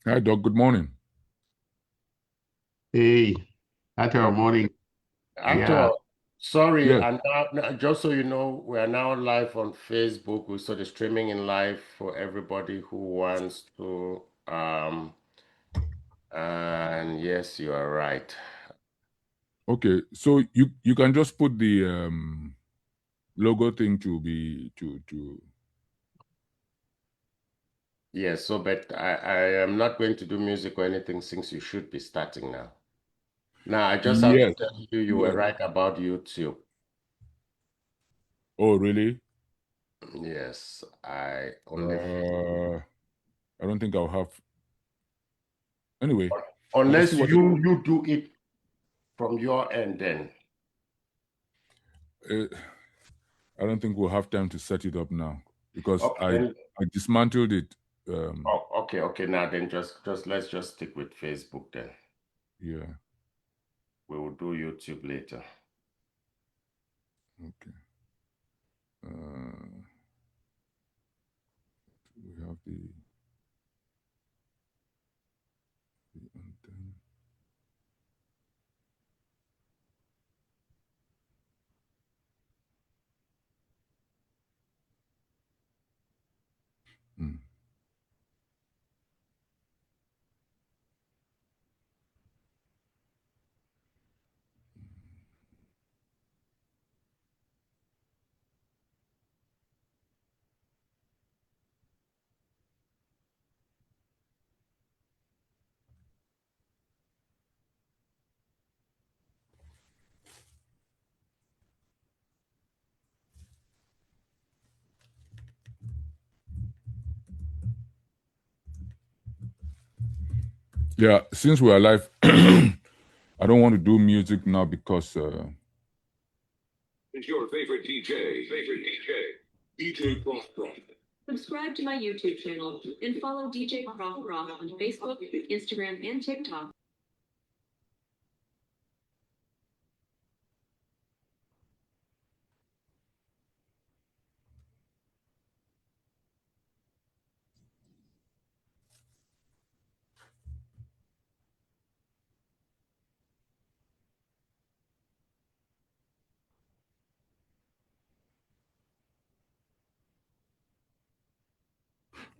Hi, Doc. Good morning. Hey, Ato, Good morning. Actor, Yeah. sorry, Yes. and just so you know, we are now live on Facebook. We saw the streaming in live for everybody who wants to. And yes, you are right. Okay. So you can just put the logo thing to be to. Yes, so but I am not going to do music or anything since you should be starting now. Now, I just have to Yes. tell you, you were Yes. right about YouTube. Oh, really? Yes, I only Uh, I don't think I'll have. Anyway, I'll see unless what. you do it from your end then. Uh, I don't think we'll have time to set it up now because Okay, I then. I dismantled it. Um, Oh, okay. Now then, just let's just stick with Facebook then. yeah. We will do YouTube later. Okay. Uh, we have the antenna. Hmm. Yeah. Since we're live, I don't want to do music now because. Is your favorite DJ. DJ Prof Prof. Subscribe to my YouTube channel and follow DJ Prof Prof on Facebook, Instagram, and TikTok.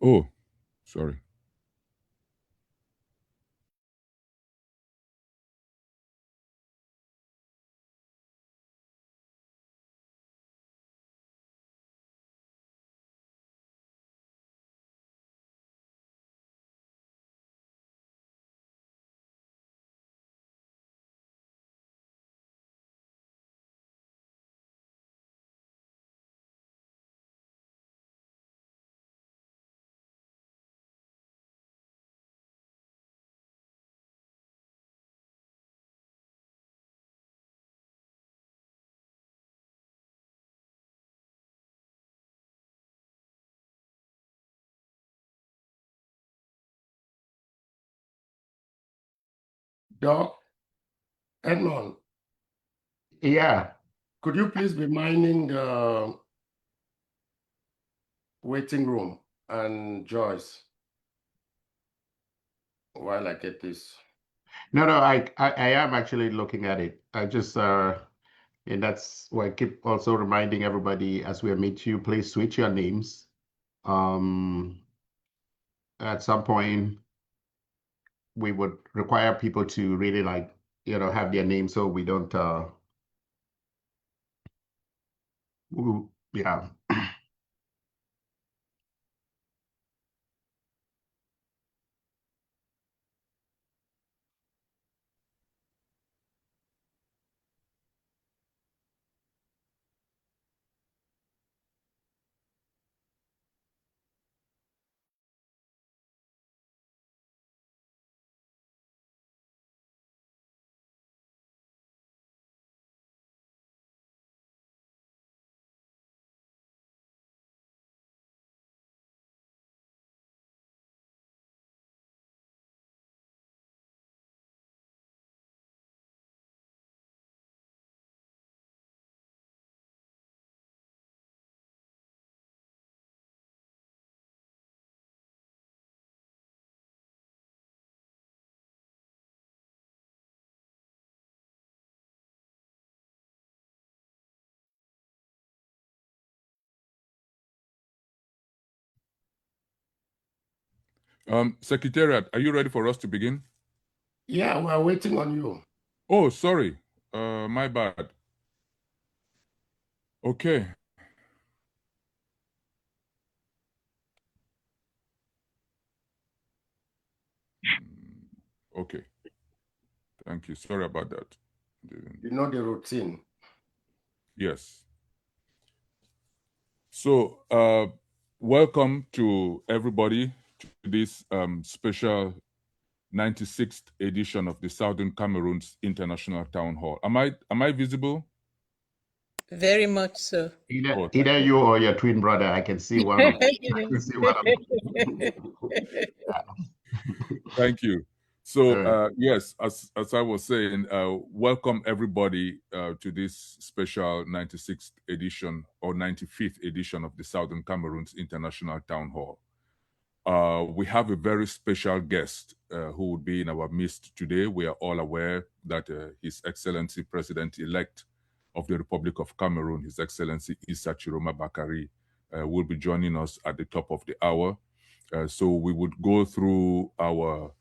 Oh, sorry. Doc, Edmond, Yeah. could you please be minding the waiting room and Joyce while I get this? No, I am actually looking at it. I just and that's why I keep also reminding everybody as we meet you, please switch your names. Um, at some point we would require people to really have their name so we don't yeah. Secretariat, are you ready for us to begin? Yeah, we're waiting on you. Oh, sorry. My bad. Okay. Okay. Thank you. Sorry about that. You know the routine. Yes. So, welcome to everybody to this special 96th edition of the Southern Cameroons International Town Hall. Am I visible? Very much so. Either you or your twin brother. I can see one of them. I can see one of them. Thank you. So yes, as I was saying, welcome everybody to this special 96th edition or 95th edition of the Southern Cameroons International Town Hall. We have a very special guest who would be in our midst today. We are all aware that His Excellency President-elect of the Republic of Cameroon, His Excellency Issa Tchiroma Bakary, will be joining us at the top of the hour. So we would go through our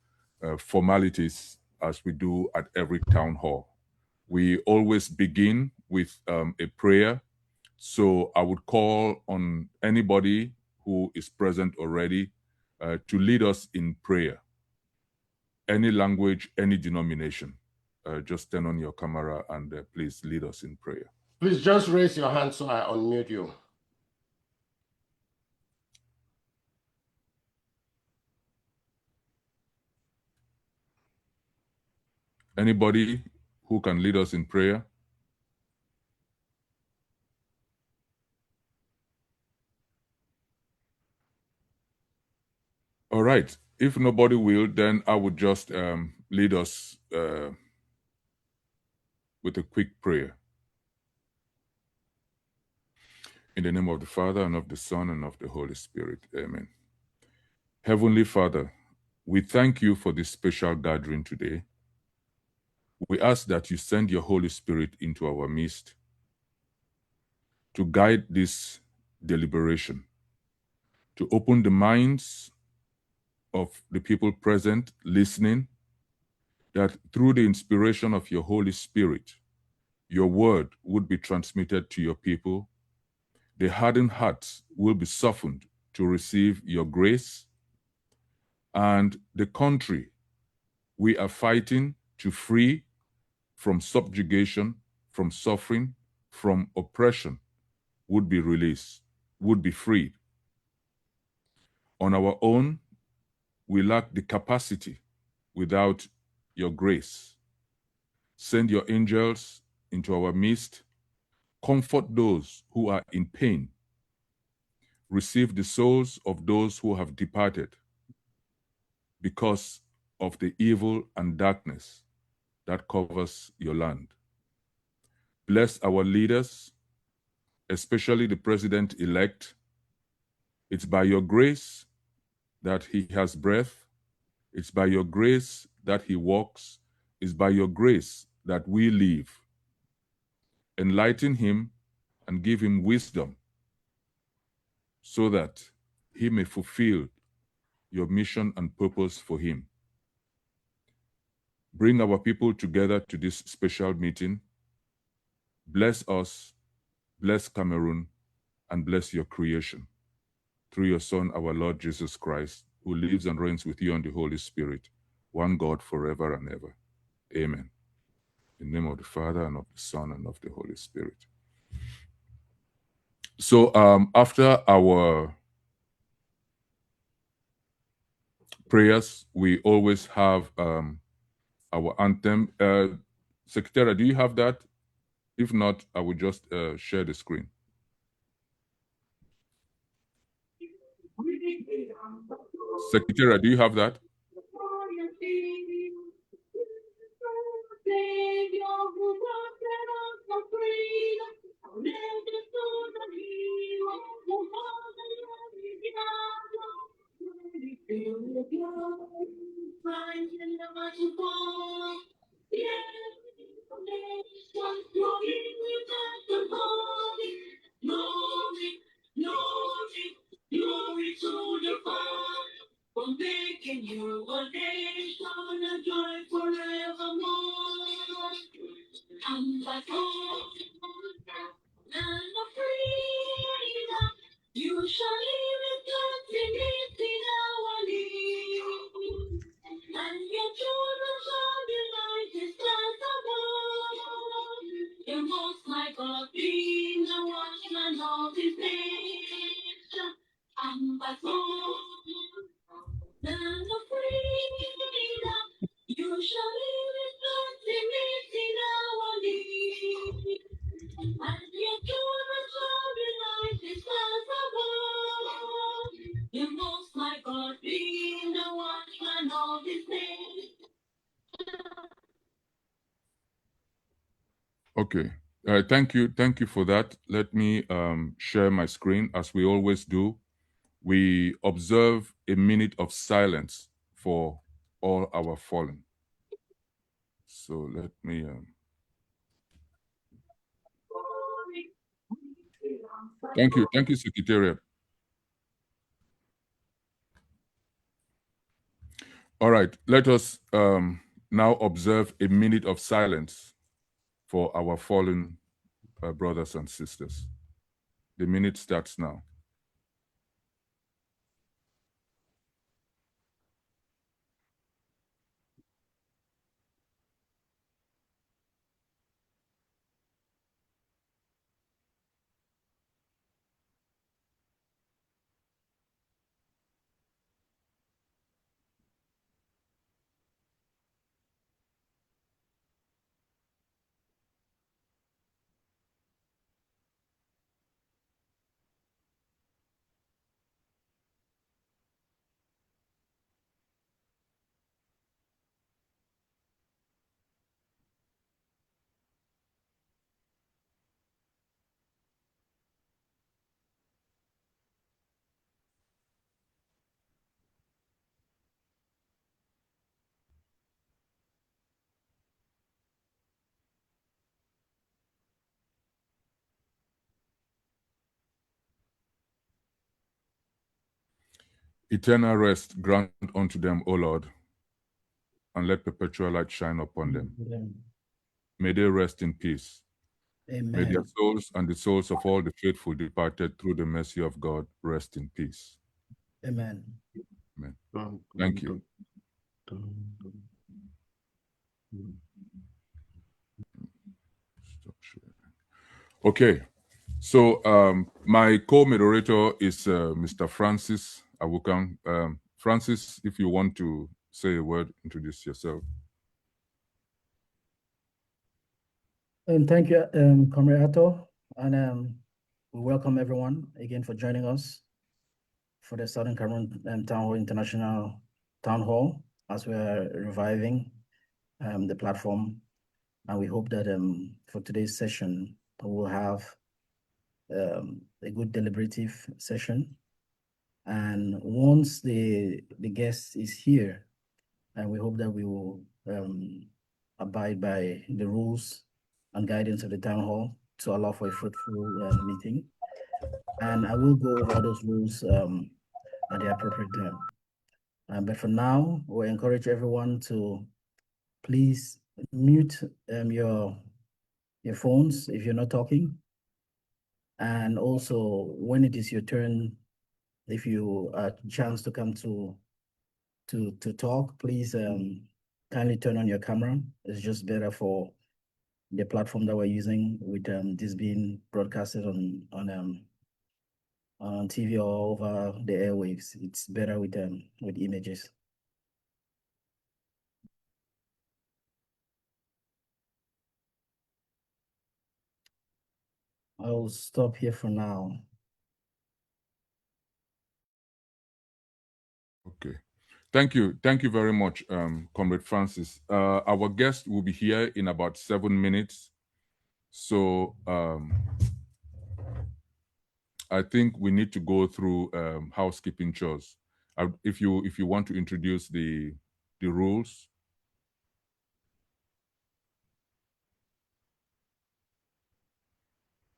formalities as we do at every town hall. We always begin with a prayer. So I would call on anybody who is present already to lead us in prayer. Any language, any denomination. Just turn on your camera and please lead us in prayer. Please just raise your hand so I unmute you. Anybody who can lead us in prayer? All right. If nobody will, then I would just lead us with a quick prayer. In the name of the Father, and of the Son, and of the Holy Spirit. Amen. Heavenly Father, we thank you for this special gathering today. We ask that you send your Holy Spirit into our midst to guide this deliberation, to open the minds of the people present, listening, that through the inspiration of your Holy Spirit, your word would be transmitted to your people. The hardened hearts will be softened to receive your grace, and the country we are fighting to free from subjugation, from suffering, from oppression would be released, would be freed. On our own, we lack the capacity without your grace. Send your angels into our midst. Comfort those who are in pain. Receive the souls of those who have departed because of the evil and darkness that covers your land. Bless our leaders, especially the president-elect. It's by your grace that he has breath. It's by your grace that he walks. It's by your grace that we live. Enlighten him and give him wisdom so that he may fulfill your mission and purpose for him. Bring our people together to this special meeting. Bless us, bless Cameroon, and bless your creation. Through your Son, our Lord Jesus Christ, who lives and reigns with you and the Holy Spirit, one God forever and ever. Amen. In the name of the Father, and of the Son, and of the Holy Spirit. So after our prayers, we always have our anthem. Secretary, do you have that? If not, I will just share the screen. Secretary, do you have that? Glory to the Father, from day Land of freedom, you shall live in plenty in our need. And your children shall be like the stars above. Your most high God being the watchman of his nation. Land of freedom, you shall live in plenty in our need. And your children shall be like the stars above. Your most high God being the watchman of his name. Okay. Thank you for that. Let me share my screen as we always do. We observe a minute of silence for all our fallen. So let me. Thank you, Secretariat. All right, let us now observe a minute of silence for our fallen brothers and sisters. The minute starts now. Eternal rest grant unto them, O Lord, and let perpetual light shine upon them. May they rest in peace. Amen. May their souls and the souls of all the faithful departed through the mercy of God rest in peace. Amen. Amen. Thank you. Stop sharing. Okay, so my co-moderator is Mr. Francis Awukang. Francis, if you want to say a word, introduce yourself. Thank you, Comrade Ato, and we welcome everyone again for joining us for the Southern Cameroon Town Hall International Town Hall as we are reviving the platform, and we hope that for today's session we will have a good deliberative session. And once the guest is here, and we hope that we will abide by the rules and guidance of the town hall to allow for a fruitful meeting. And I will go over those rules at the appropriate time. But for now, we encourage everyone to please mute your phones if you're not talking. And also, when it is your turn, if you chance to come to talk, please kindly turn on your camera. It's just better for the platform that we're using with this being broadcasted on TV or over the airwaves. It's better with images. I'll stop here for now. Okay. Thank you very much, Comrade Francis. Our guest will be here in about 7 minutes. So I think we need to go through housekeeping chores. If you want to introduce the rules.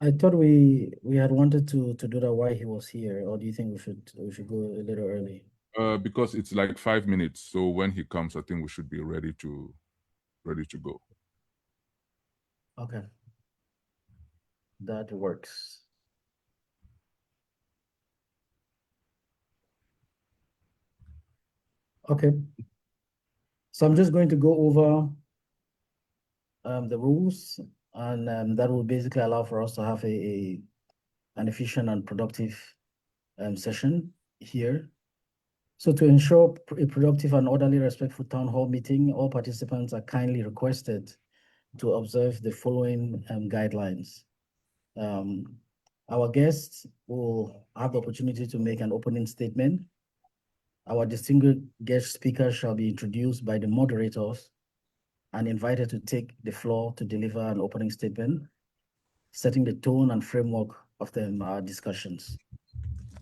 I thought we had wanted to do that while he was here, or do you think we should go a little early? Because it's like 5 minutes, so when he comes, I think we should be ready to go. Okay. That works. Okay. So I'm just going to go over the rules, and that will basically allow for us to have an efficient and productive session here. So to ensure a productive and orderly, respectful town hall meeting, all participants are kindly requested to observe the following guidelines. Our guests will have the opportunity to make an opening statement. Our distinguished guest speakers shall be introduced by the moderators and invited to take the floor to deliver an opening statement, setting the tone and framework of our discussions.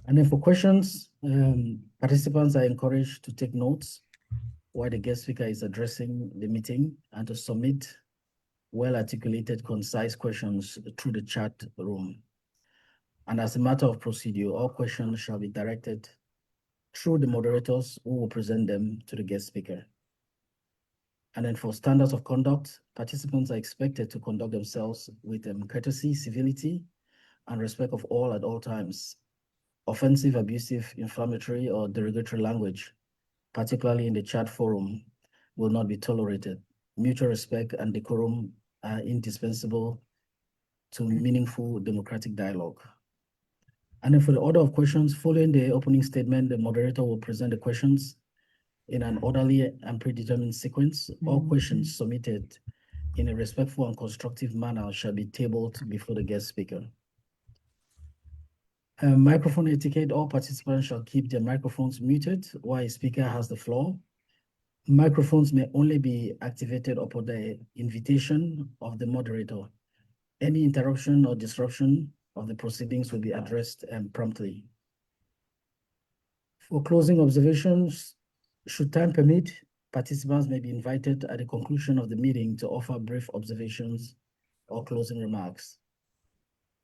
And then for questions, participants are encouraged to take notes while the guest speaker is addressing the meeting and to submit well-articulated, concise questions through the chat room. And as a matter of procedure, all questions shall be directed through the moderators who will present them to the guest speaker. And then for standards of conduct, participants are expected to conduct themselves with courtesy, civility, and respect of all at all times. Offensive, abusive, inflammatory, or derogatory language, particularly in the chat forum, will not be tolerated. Mutual respect and decorum are indispensable to meaningful democratic dialogue. And then for the order of questions, following the opening statement, the moderator will present the questions in an orderly and predetermined sequence. All questions submitted in a respectful and constructive manner shall be tabled before the guest speaker. Microphone etiquette, all participants shall keep their microphones muted while a speaker has the floor. Microphones may only be activated upon the invitation of the moderator. Any interruption or disruption of the proceedings will be addressed promptly. For closing observations, should time permit, participants may be invited at the conclusion of the meeting to offer brief observations or closing remarks.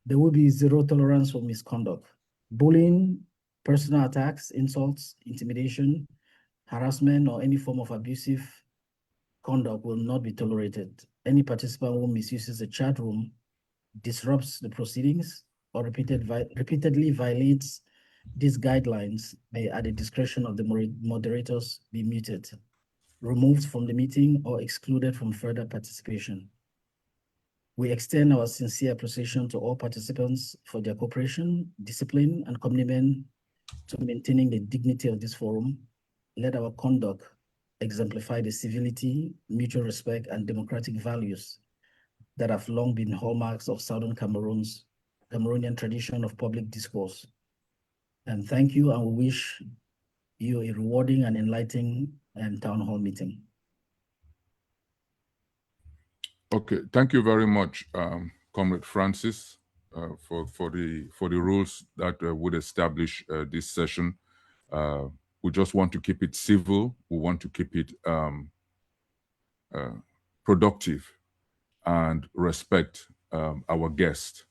There will be zero tolerance for misconduct. Bullying, personal attacks, insults, intimidation, harassment, or any form of abusive conduct will not be tolerated. Any participant who misuses the chat room, disrupts the proceedings, or repeatedly violates these guidelines may, at the discretion of the moderators, be muted, removed from the meeting, or excluded from further participation. We extend our sincere appreciation to all participants for their cooperation, discipline, and commitment to maintaining the dignity of this forum. Let our conduct exemplify the civility, mutual respect, and democratic values that have long been hallmarks of Southern Cameroonian tradition of public discourse. And thank you, and we wish you a rewarding and enlightening town hall meeting. Okay, thank you very much, Comrade Francis, for the rules that would establish this session. We just want to keep it civil. We want to keep it productive and respect our guest.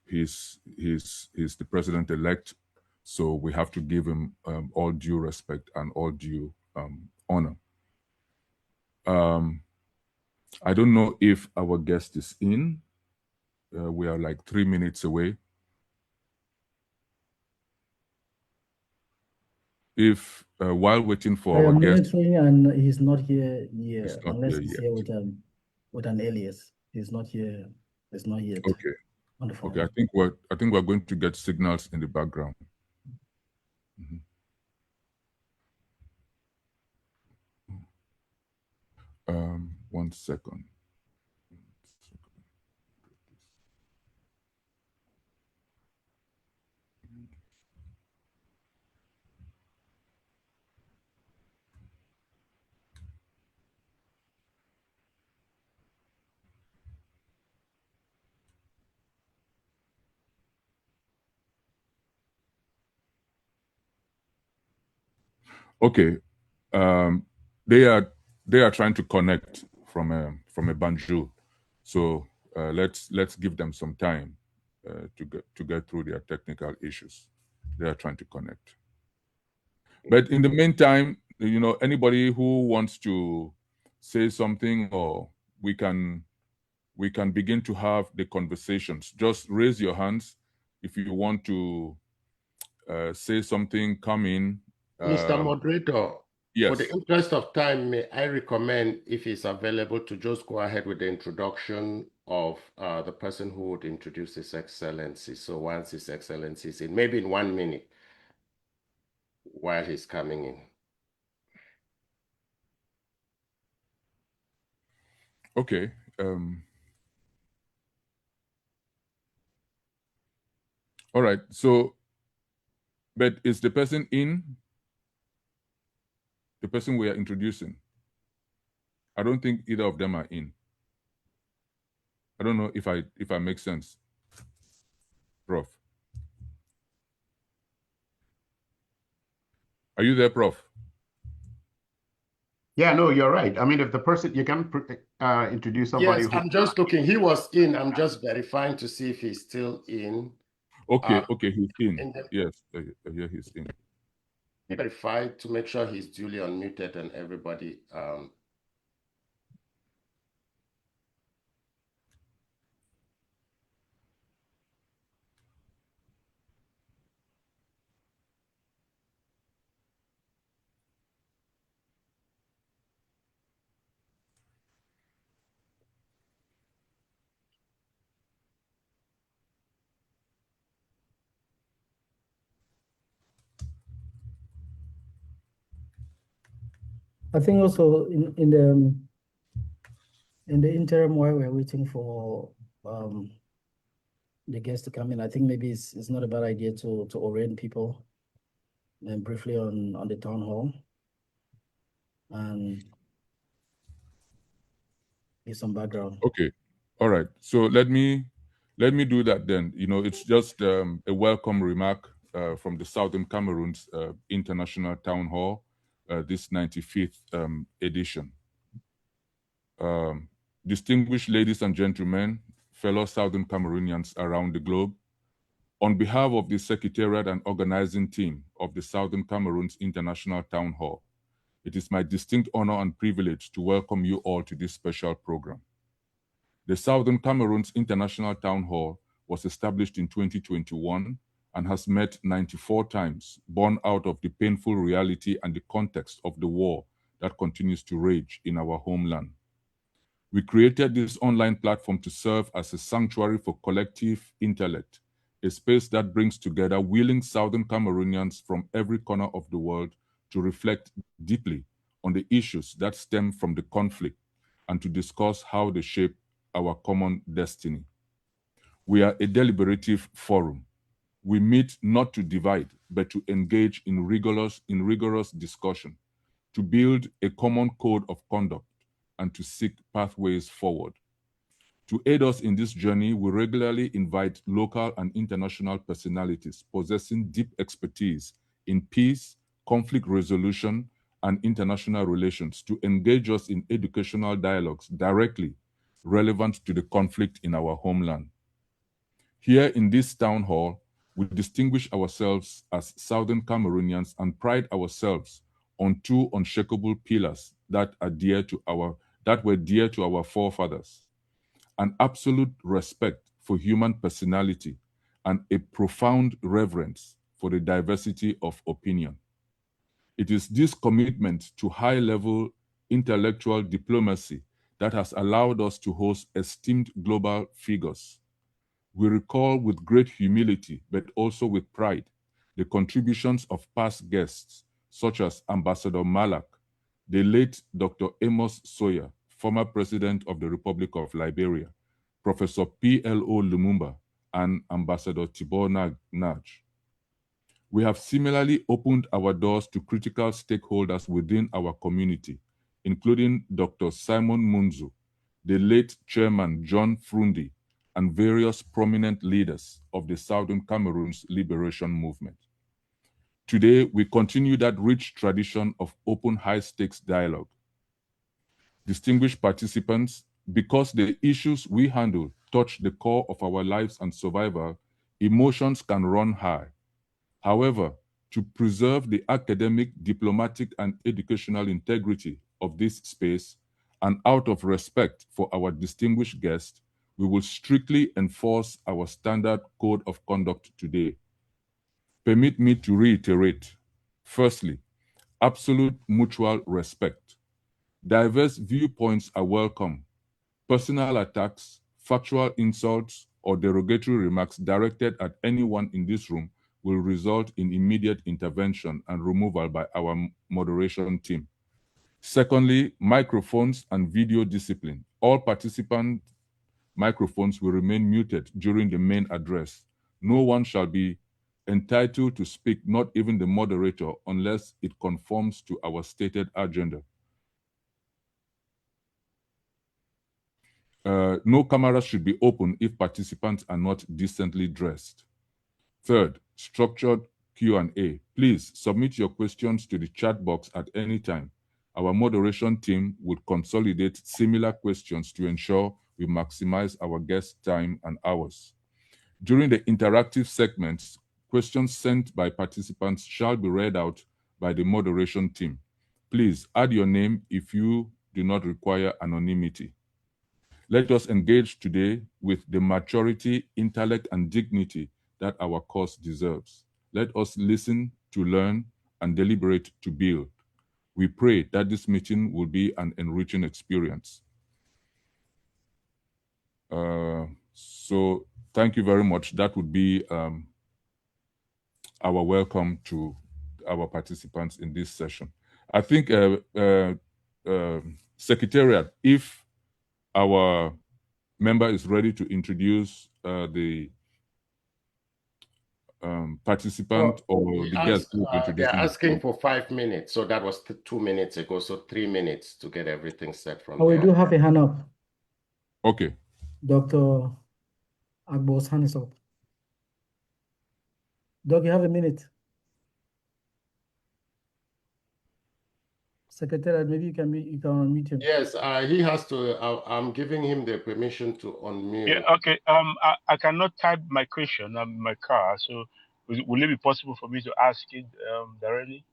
He's the president-elect, so we have to give him all due respect and all due honor. I don't know if our guest is in. We are like 3 minutes away. If while waiting for our guest, And he's not here yet, He's not unless here he's yet. here with an alias. He's not here. He's not yet. Okay. Wonderful. Okay, I think we're going to get signals in the background. Mm-hmm. 1 second. Okay, they are trying to connect from a banjo, so let's give them some time to get through their technical issues. They are trying to connect. But in the meantime, you know, anybody who wants to say something, or we can we can begin to have the conversations. Just raise your hands if you want to say something, come in. Mr. Moderator, yes. for the interest of time, may I recommend, if he's available, to just go ahead with the introduction of the person who would introduce His Excellency. So once His Excellency is in, maybe in 1 minute while he's coming in. Okay. All right. So, but is the person in? The person we are introducing? I don't think either of them are in. I don't know if I make sense, Prof. Are you there, Prof? Yeah, no, you're right. I mean, if the person, you can introduce somebody. Yes, who, I'm just looking. He was in. I'm just verifying to see if he's still in. Okay, okay, he's in. And Yes, yeah, he's in. verify to make sure he's duly unmuted and everybody. I think also in the interim while we're waiting for the guests to come in, I think maybe it's not a bad idea to orient people briefly on the town hall and give some background. Okay, all right. So let me do that then. You know, it's just a welcome remark from the Southern Cameroons International Town Hall, this 95th edition. Distinguished ladies and gentlemen, fellow Southern Cameroonians around the globe, on behalf of the Secretariat and organizing team of the Southern Cameroons International Town Hall, it is my distinct honor and privilege to welcome you all to this special program. The Southern Cameroons International Town Hall was established in 2021 and has met 94 times, born out of the painful reality and the context of the war that continues to rage in our homeland. We created this online platform to serve as a sanctuary for collective intellect, a space that brings together willing Southern Cameroonians from every corner of the world to reflect deeply on the issues that stem from the conflict and to discuss how they shape our common destiny. We are a deliberative forum. We meet not to divide, but to engage in rigorous discussion, to build a common code of conduct, and to seek pathways forward. To aid us in this journey, we regularly invite local and international personalities possessing deep expertise in peace, conflict resolution, and international relations to engage us in educational dialogues directly relevant to the conflict in our homeland. Here in this town hall, we distinguish ourselves as Southern Cameroonians and pride ourselves on two unshakable pillars that were dear to our forefathers: an absolute respect for human personality and a profound reverence for the diversity of opinion. It is this commitment to high-level intellectual diplomacy that has allowed us to host esteemed global figures. We recall with great humility, but also with pride, the contributions of past guests, such as Ambassador Malak, the late Dr. Amos Sawyer, former president of the Republic of Liberia, Professor P.L.O. Lumumba, and Ambassador Tibor Naj. We have similarly opened our doors to critical stakeholders within our community, including Dr. Simon Munzu, the late Chairman John Frundi, and various prominent leaders of the Southern Cameroon's liberation movement. Today, we continue that rich tradition of open high-stakes dialogue. Distinguished participants, because the issues we handle touch the core of our lives and survival, emotions can run high. However, to preserve the academic, diplomatic, and educational integrity of this space, and out of respect for our distinguished guest, We will strictly enforce our standard code of conduct today. Permit me to reiterate. Firstly, absolute mutual respect. Diverse viewpoints are welcome. Personal attacks, factual insults, or derogatory remarks directed at anyone in this room will result in immediate intervention and removal by our moderation team. Secondly, microphones and video discipline. All participant microphones will remain muted during the main address. No one shall be entitled to speak, not even the moderator, unless it conforms to our stated agenda. No cameras should be open if participants are not decently dressed. Third, structured Q&A. Please submit your questions to the chat box at any time. Our moderation team would consolidate similar questions to ensure we maximize our guest time and hours. During the interactive segments, questions sent by participants shall be read out by the moderation team. Please add your name if you do not require anonymity. Let us engage today with the maturity, intellect, and dignity that our cause deserves. Let us listen to learn and deliberate to build. We pray that this meeting will be an enriching experience. So thank you very much. That would be our welcome to our participants in this session. I think Secretariat, if our member is ready to introduce the participant or the guest. They're asking for 5 minutes, so that was 2 minutes ago, so 3 minutes to get everything set from Oh, there. we do have a hand up. Okay. Dr. Agbo's hand is up. Doc, you have a minute. Secretary, maybe you can unmute him. Yes, he has to. I'm giving him the permission to unmute. Yeah, okay. I cannot type my question. I'm in my car, so will it be possible for me to ask it directly?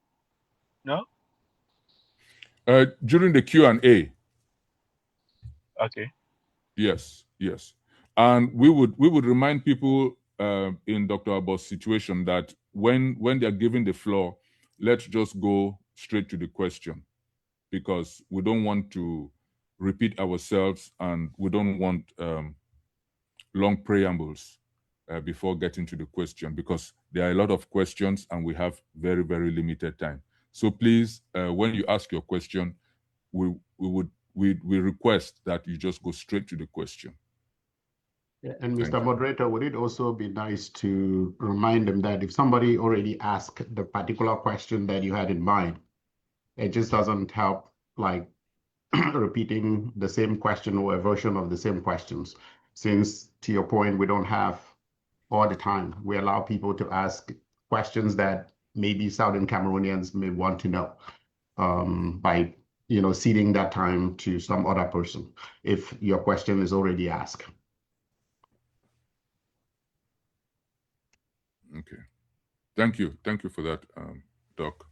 No. During the Q&A. Okay. Yes, yes, and we would remind people in Dr. Abbo's situation that when they're given the floor, let's just go straight to the question, because we don't want to repeat ourselves and we don't want long preambles before getting to the question, because there are a lot of questions and we have very, very limited time. So please, when you ask your question, we request that you just go straight to the question. Yeah, and Mr. Moderator, would it also be nice to remind them that if somebody already asked the particular question that you had in mind, it just doesn't help like repeating the same question or a version of the same questions. Since, to your point, we don't have all the time, we allow people to ask questions that maybe Southern Cameroonians may want to know by ceding that time to some other person if your question is already asked. Okay. Thank you. Thank you for that, Doc.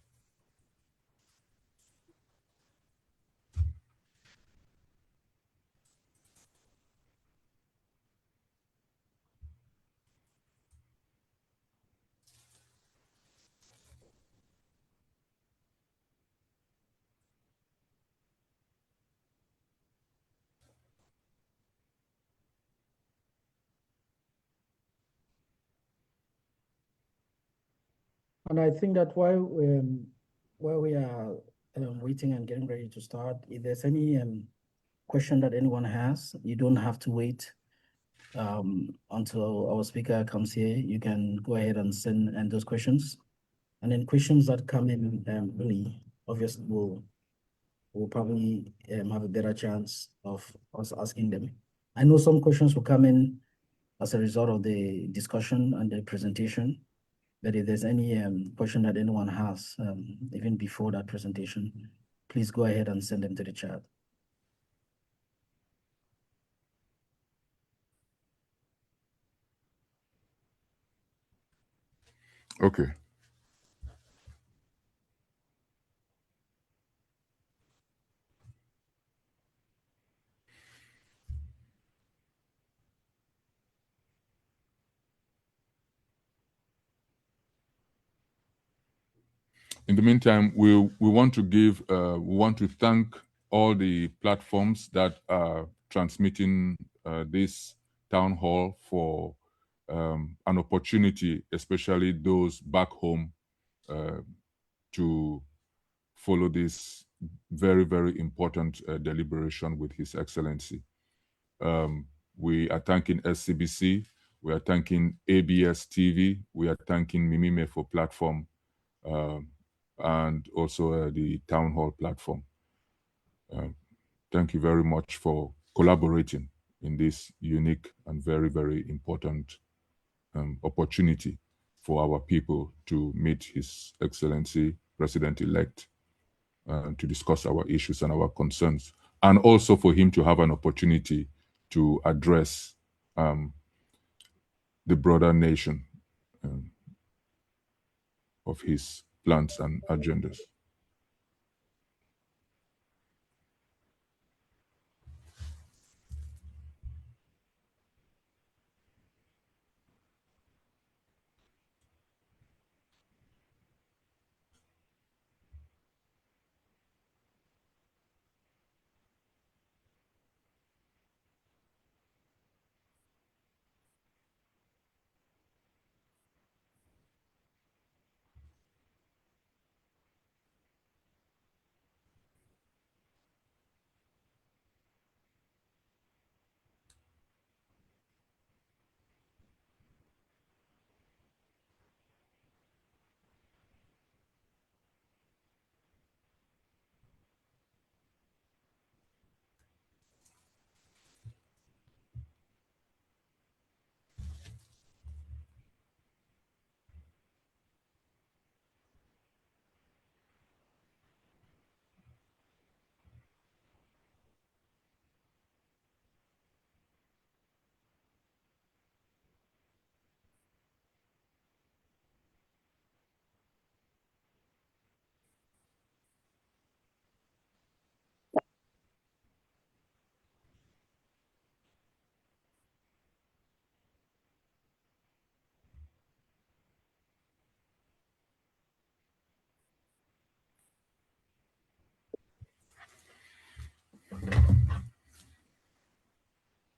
And I think that while we are waiting and getting ready to start, if there's any question that anyone has, you don't have to wait until our speaker comes here. You can go ahead and send those questions. And then questions that come in early, obviously we'll probably have a better chance of us asking them. I know some questions will come in as a result of the discussion and the presentation. But if there's any question that anyone has, even before that presentation, please go ahead and send them to the chat. Okay. In the meantime, we want to thank all the platforms that are transmitting this town hall for an opportunity, especially those back home, to follow this very, very important deliberation with His Excellency. We are thanking SCBC, we are thanking ABS TV, we are thanking Mimime for platform, and also the town hall platform. Thank you very much for collaborating in this unique and very, very important opportunity for our people to meet His Excellency President-elect to discuss our issues and our concerns, and also for him to have an opportunity to address the broader nation of his plans and agendas.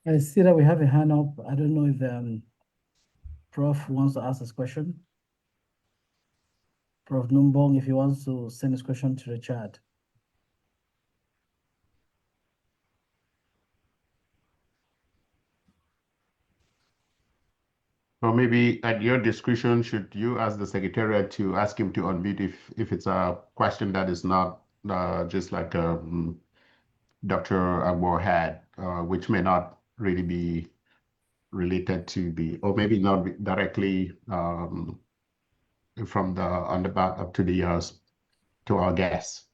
I see that we have a hand up. I don't know if Prof wants to ask this question. Prof Numbong, if he wants to send his question to the chat. Or maybe at your discretion, should you ask the Secretariat to ask him to unmute if it's a question that is not just like Dr. Agbo had, which may not really be related to the, or maybe not directly from the on the back up to the to our guests.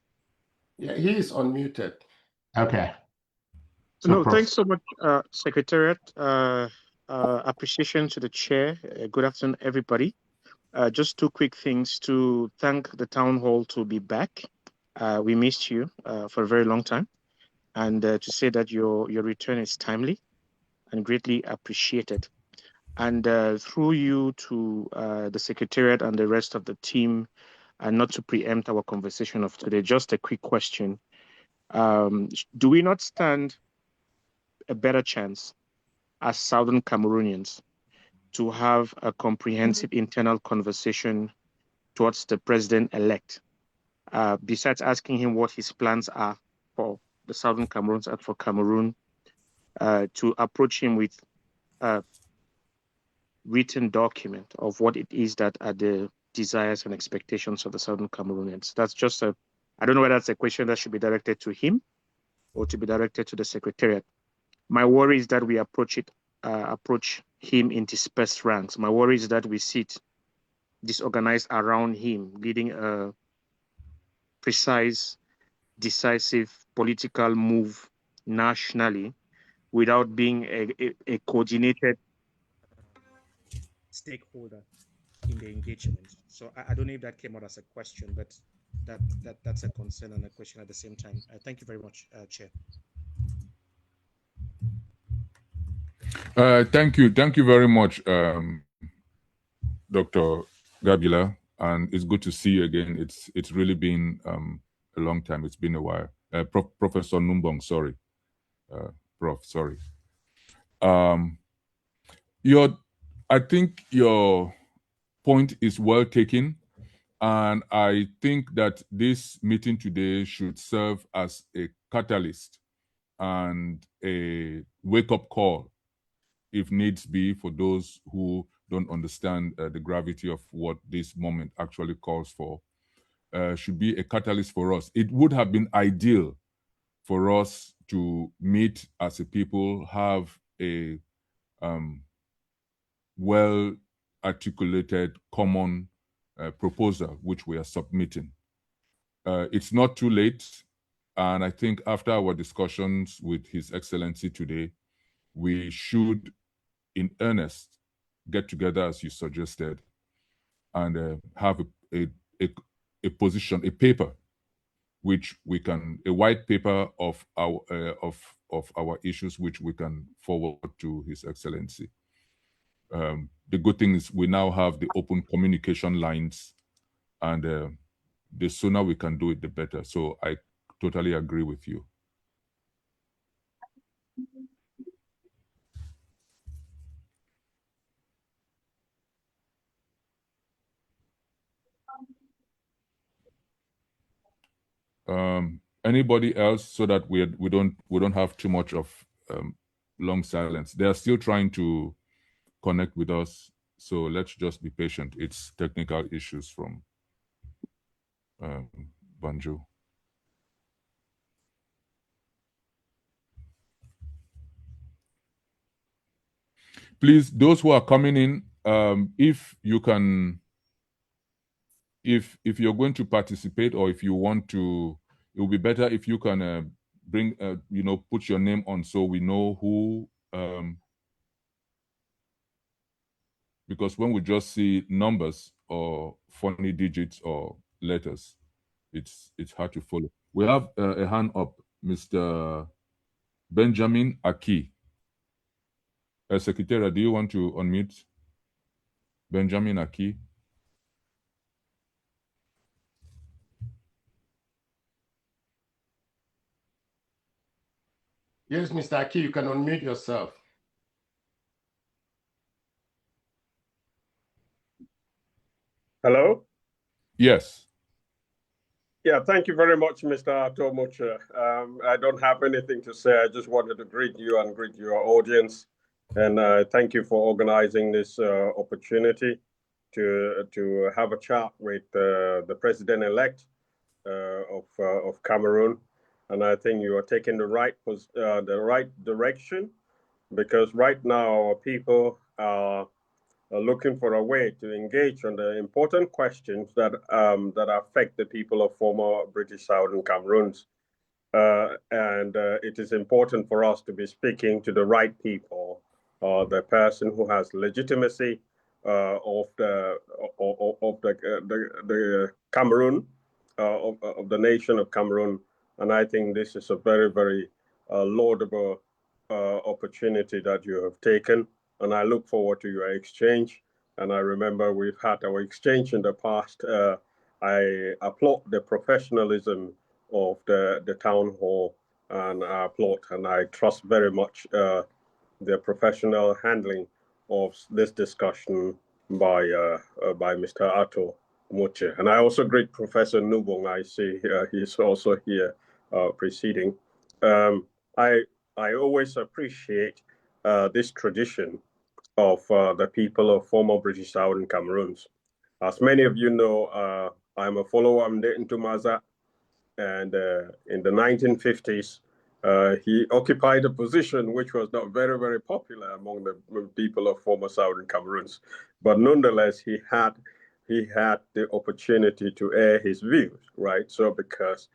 Yeah, he is unmuted. Okay. So No, Prof. thanks so much, Secretariat. Appreciation to the chair. Good afternoon, everybody. Just two quick things to thank the town hall to be back. We missed you for a very long time, and to say that your return is timely and greatly appreciated. And through you to the Secretariat and the rest of the team, and not to preempt our conversation of today, just a quick question. Do we not stand a better chance as Southern Cameroonians to have a comprehensive internal conversation towards the president-elect, besides asking him what his plans are for the Southern Cameroons and for Cameroon, to approach him with a written document of what it is that are the desires and expectations of the Southern Cameroonians? That's just I don't know whether that's a question that should be directed to him or to be directed to the Secretariat. My worry is that we approach him in dispersed ranks. My worry is that we sit disorganized around him, leading a precise, decisive political move nationally without being a coordinated stakeholder in the engagement. So I don't know if that came out as a question, but that's a concern and a question at the same time. Thank you very much, Chair. Thank you very much, Dr. Gabila. and it's good to see you again. It's really been a long time. It's been a while. Professor Numbong, sorry. Prof, sorry. I think your point is well taken, and I think that this meeting today should serve as a catalyst and a wake-up call, if needs be, for those who don't understand the gravity of what this moment actually calls for. Should be a catalyst for us. It would have been ideal for us to meet as a people, have a well-articulated common proposal which we are submitting. It's not too late, and I think after our discussions with His Excellency today, we should, in earnest, get together as you suggested, and have a position, a paper, which we can, a white paper of our issues, which we can forward to His Excellency. The good thing is we now have the open communication lines, and the sooner we can do it, the better. So I totally agree with you. Anybody else, so that we don't have too much of long silence? They are still trying to connect with us, so let's just be patient. It's technical issues from Banjo. Please, those who are coming in, if you can, if you're going to participate, or if you want to, it will be better if you can bring, put your name on, so we know who. Because when we just see numbers or funny digits or letters, it's hard to follow. We have a hand up, Mr. Benjamin Aki. Secretary, do you want to unmute Benjamin Aki? Yes, Mr. Aki, you can unmute yourself. Hello? Yes. Yeah, thank you very much, Mr. Tomocha. I don't have anything to say. I just wanted to greet you and greet your audience. And thank you for organizing this opportunity to have a chat with the president-elect of Cameroon. And I think you are taking the right direction, because right now people are looking for a way to engage on the important questions that affect the people of former British Southern Cameroons. And it is important for us to be speaking to the right people, the person who has legitimacy of the Cameroon, of the nation of Cameroon. And I think this is a very, very laudable opportunity that you have taken. And I look forward to your exchange. And I remember we've had our exchange in the past. I applaud the professionalism of the town hall, and I applaud and I trust very much the professional handling of this discussion by Mr. Ato Moche. And I also greet Professor Nubong. I see he's also here preceding. I always appreciate this tradition of the people of former British Southern Cameroons. As many of you know, I'm a follower of Ntumaza, and in the 1950s, he occupied a position which was not very, very popular among the people of former Southern Cameroons. But nonetheless, he had the opportunity to air his views, right? So because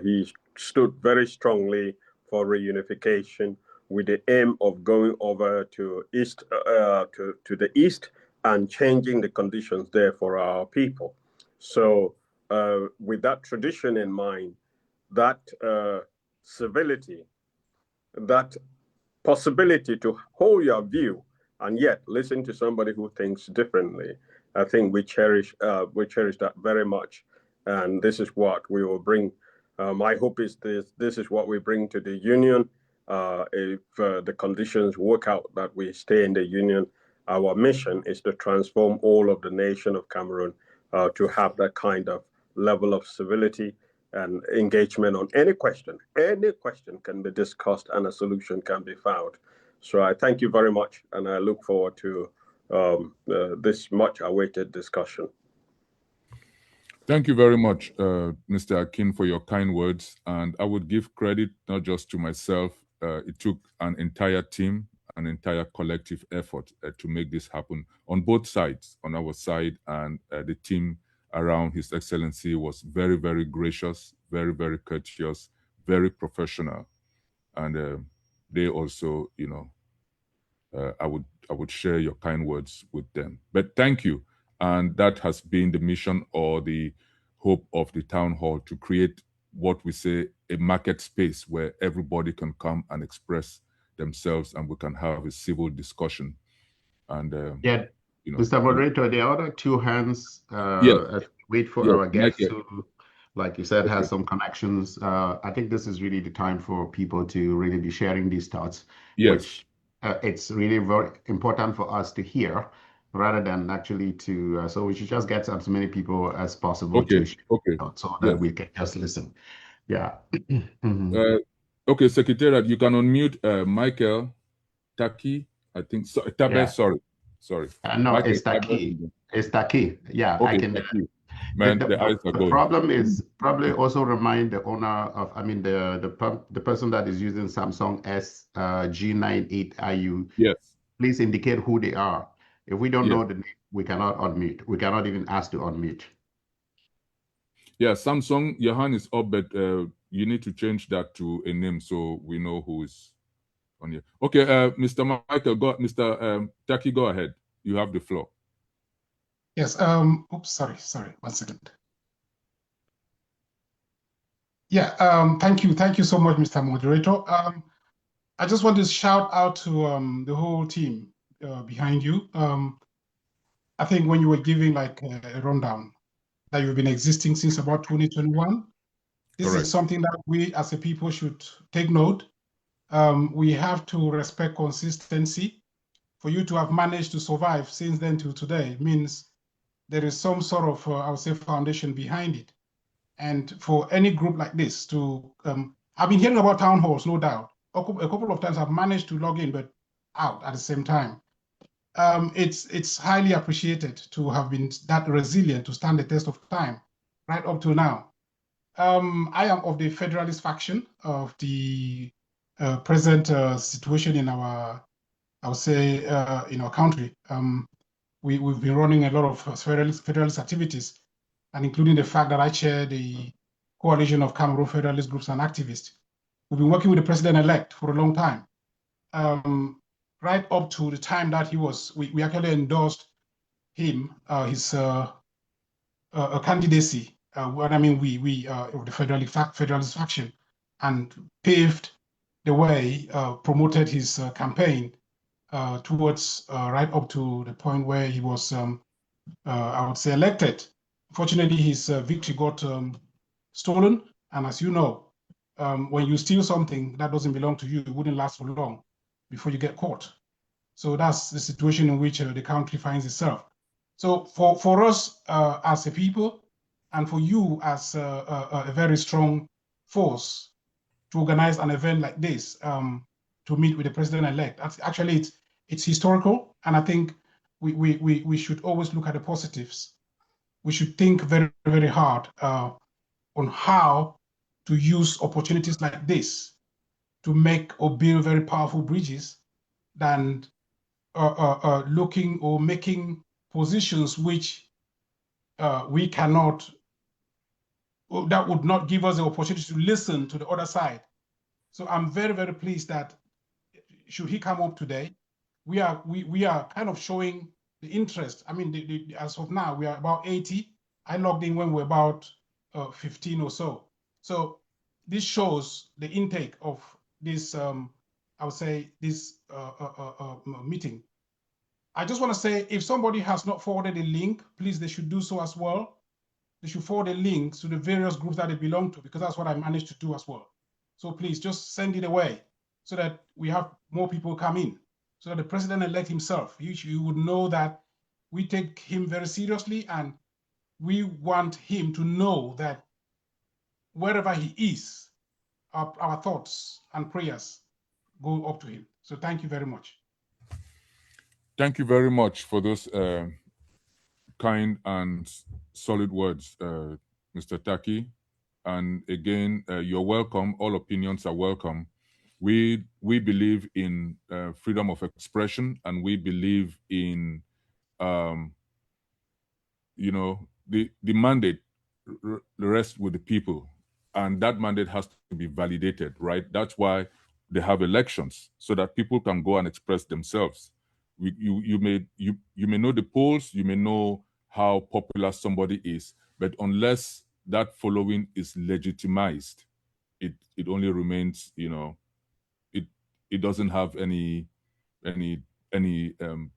he stood very strongly for reunification, with the aim of going over to the east and changing the conditions there for our people. So with that tradition in mind, that civility, that possibility to hold your view and yet listen to somebody who thinks differently, I think we cherish that very much, and this is what we will bring. My hope is this is what we bring to the union. If the conditions work out that we stay in the union, our mission is to transform all of the nation of Cameroon to have that kind of level of civility and engagement on any question. Any question can be discussed and a solution can be found. So I thank you very much, and I look forward to this much awaited discussion. Thank you very much, Mr. Akin, for your kind words. And I would give credit not just to myself. It took an entire team, an entire collective effort to make this happen on both sides, on our side, and the team around His Excellency was very, very gracious, very, very courteous, very professional. And they also, you know, I would share your kind words with them. But thank you. And that has been the mission or the hope of the town hall, to create what we say a market space where everybody can come and express themselves and we can have a civil discussion. And yeah, you know, Mr. Moderator, there are other two hands. Yes. As we wait for Yes, our guests Michael. who, like you said, Okay. has some connections. I think this is really the time for people to really be sharing these thoughts, Yes. which it's really very important for us to hear rather than actually to, so we should just get as many people as possible Okay. to share Okay. thoughts so that Yes. we can just listen. Yeah. Mhm. Okay, Secretariat, you can unmute Michael Taki. I think so. Tabe, Yeah. sorry. No, Michael it's Taki. Tabe. It's Taki. Yeah, I Okay, can. Taki. Man, the eyes are The going. problem is probably also remind the owner of, I mean, the person that is using Samsung G98IU. Yes. Please indicate who they are. If we don't Yes. know the name, we cannot unmute. We cannot even ask to unmute. Yeah, Samsung, your hand is up, but you need to change that to a name so we know who is on here. Okay, Mr. Michael, Mr. Taki, go ahead. You have the floor. Yes. Oops. Sorry. 1 second. Yeah. Thank you. Thank you so much, Mr. Moderator. I just want to shout out to the whole team behind you. I think when you were giving like a rundown that you've been existing since about 2021, this Correct. is something that we as a people should take note. We have to respect consistency. For you to have managed to survive since then to today means there is some sort of, I would say, foundation behind it. And for any group like this to, I've been hearing about town halls, no doubt. A couple of times I've managed to log in, but out at the same time. It's highly appreciated to have been that resilient to stand the test of time right up to now. I am of the federalist faction of the present situation in our, I would say, in our country. We've been running a lot of federalist activities, and including the fact that I chair the Coalition of Cameroon Federalist Groups and Activists. We've been working with the president-elect for a long time, right up to the time that we actually endorsed him, his candidacy. What I mean, we of the federalist faction, and paved the way, promoted his campaign towards right up to the point where he was, I would say, elected. Unfortunately, his victory got stolen. And as you know, when you steal something that doesn't belong to you, it wouldn't last for long before you get caught. So that's the situation in which the country finds itself. So for us as a people, and for you as a very strong force to organize an event like this, to meet with the president-elect, actually it's historical, and I think we should always look at the positives. We should think very, very hard on how to use opportunities like this to make or build very powerful bridges than looking or making positions which we cannot, that would not give us the opportunity to listen to the other side. So I'm very, very pleased that should he come up today, we are kind of showing the interest. I mean, as of now, we are about 80. I logged in when we're about 15 or so. So this shows the intake of this, I would say, this meeting. I just want to say, if somebody has not forwarded a link, please, they should do so as well. They should forward a link to the various groups that they belong to, because that's what I managed to do as well. So please just send it away so that we have more people come in, so that the president-elect himself, you would know that we take him very seriously, and we want him to know that wherever he is, our thoughts and prayers go up to him. So thank you very much. Thank you very much for those kind and solid words, Mr. Taki. And again, you're welcome. All opinions are welcome. We believe in freedom of expression, and we believe in, you know, the mandate rests with the people, and that mandate has to be validated, right? That's why they have elections, so that people can go and express themselves. You may know the polls, you may know how popular somebody is, but unless that following is legitimized, it only remains, you know, it doesn't have any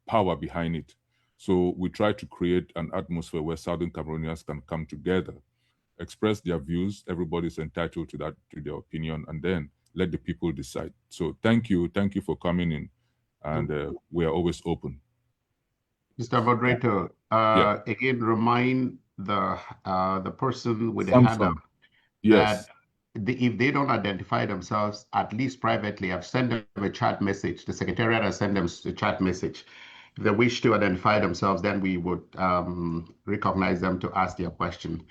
power behind it. So we try to create an atmosphere where Southern Cameroonians can come together, express their views. Everybody's entitled to that, to their opinion, and then let the people decide. So thank you for coming in, and we are always open. Mr. Moderator, again, remind the person with the hand up yes, that if they don't identify themselves, at least privately, I've sent them a chat message. The Secretariat has sent them a chat message. If they wish to identify themselves, then we would recognize them to ask their question.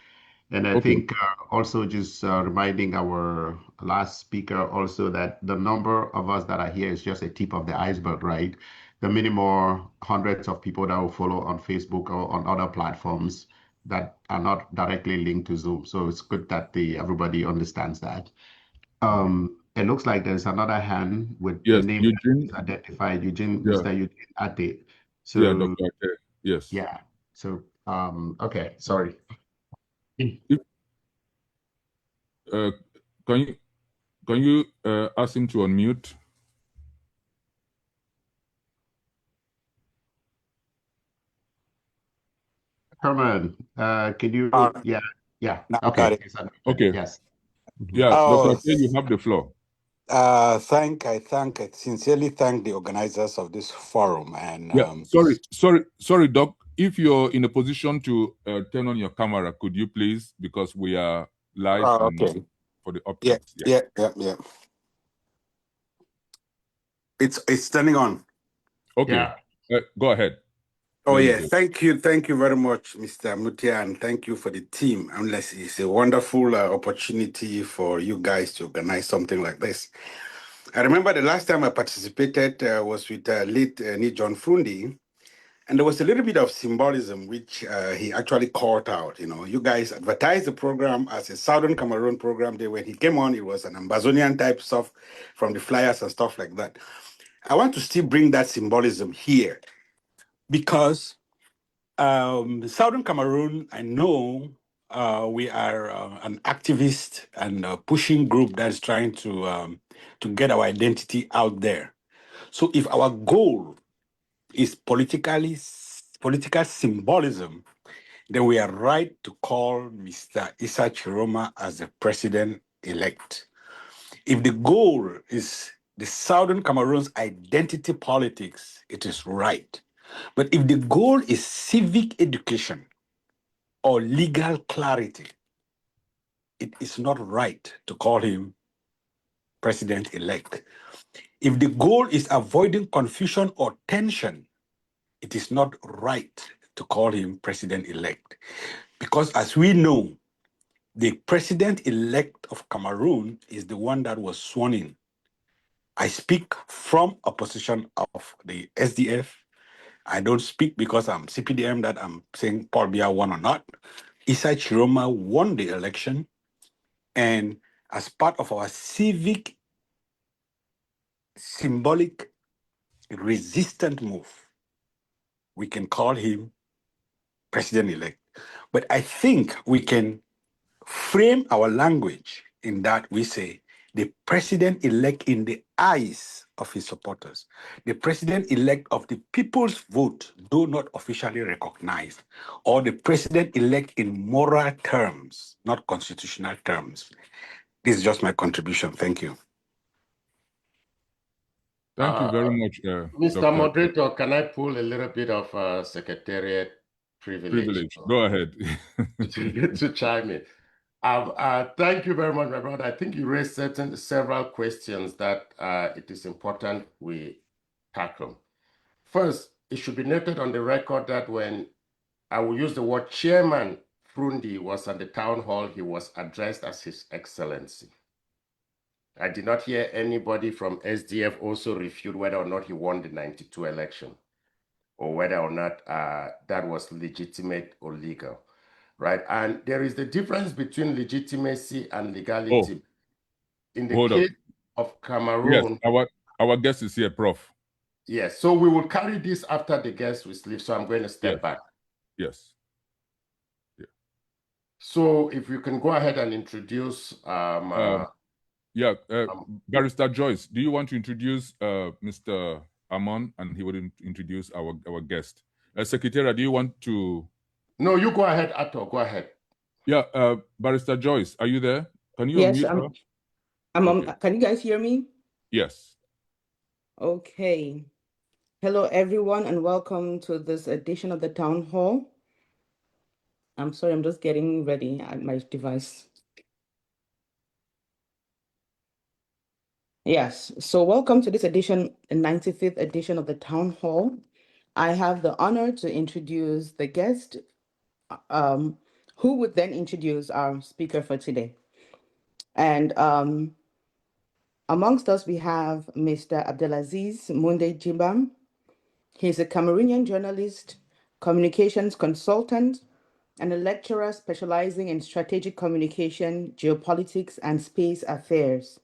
And I think also just reminding our last speaker also that the number of us that are here is just a tip of the iceberg, right? The many more hundreds of people that will follow on Facebook or on other platforms that are not directly linked to Zoom. So it's good that everybody understands that. It looks like there's another hand with the name Eugene, identified, Mr. Eugene Ate. So Dr. Ate, yes. yeah. So okay, sorry. Can you ask him to unmute? Herman, can you? Yeah. Okay. Okay. Yes. Yeah, Dr. Ate, you have the floor. I sincerely thank the organizers of this forum. And sorry, Doc. If you're in a position to turn on your camera, could you please? Because we are live and for the optics. Yeah. It's turning on. Okay. Go ahead. Oh yeah, thank you very much, Mr. Mutia, and thank you for the team. Unless it's a wonderful opportunity for you guys to organize something like this. I remember the last time I participated was with late John Frundi, and there was a little bit of symbolism which he actually called out. You know, you guys advertised the program as a Southern Cameroon program. When he came on, it was an Ambazonian type stuff from the flyers and stuff like that. I want to still bring that symbolism here because Southern Cameroon, I know we are an activist and pushing group that's trying to get our identity out there. So if our goal is political symbolism, then we are right to call Mr. Issa Tchiroma as the president-elect. If the goal is the Southern Cameroon's identity politics, it is right. But if the goal is civic education or legal clarity, it is not right to call him president-elect. If the goal is avoiding confusion or tension, it is not right to call him president-elect. Because as we know, the president-elect of Cameroon is the one that was sworn in. I speak from a position of the SDF. I don't speak because I'm CPDM that I'm saying Paul Biya won or not. Issa Tchiroma won the election, and as part of our civic, symbolic, resistant move, we can call him president-elect. But I think we can frame our language in that we say the president-elect in the eyes of his supporters, the president-elect of the people's vote, though not officially recognized, or the president-elect in moral terms, not constitutional terms. This is just my contribution. Thank you. Thank you very much, Mr. Dr. Moderator, can I pull a little bit of secretariat privilege? Go ahead. to chime in. Thank you very much, my brother. I think you raised several questions that it is important we tackle. First, it should be noted on the record that when I will use the word Chairman Frundi was at the town hall, he was addressed as His Excellency. I did not hear anybody from SDF also refute whether or not he won the 92 election or whether or not that was legitimate or legal, right? And there is the difference between legitimacy and legality. In the case of Cameroon. Yes, our guest is here, Prof. Yes, so we will carry this after the guest will leave, so I'm going to step back. Yes. Yeah. So if you can go ahead and introduce Barrister Joyce, do you want to introduce Mr. Amon, and he will introduce our guest? Secretary, do you want to? No, you go ahead, Ato. Go ahead. Yeah, Barrister Joyce, are you there? Can you yes, unmute her? Okay. Can you guys hear me? Yes. Okay. Hello, everyone, and welcome to this edition of the Town Hall. I'm sorry, I'm just getting ready at my device. Yes, so welcome to this edition, the 95th edition of the Town Hall. I have the honor to introduce the guest, who would then introduce our speaker for today. And amongst us, we have Mr. Abdelaziz Munde Jimbam. He's a Cameroonian journalist, communications consultant, and a lecturer specializing in strategic communication, geopolitics, and space affairs.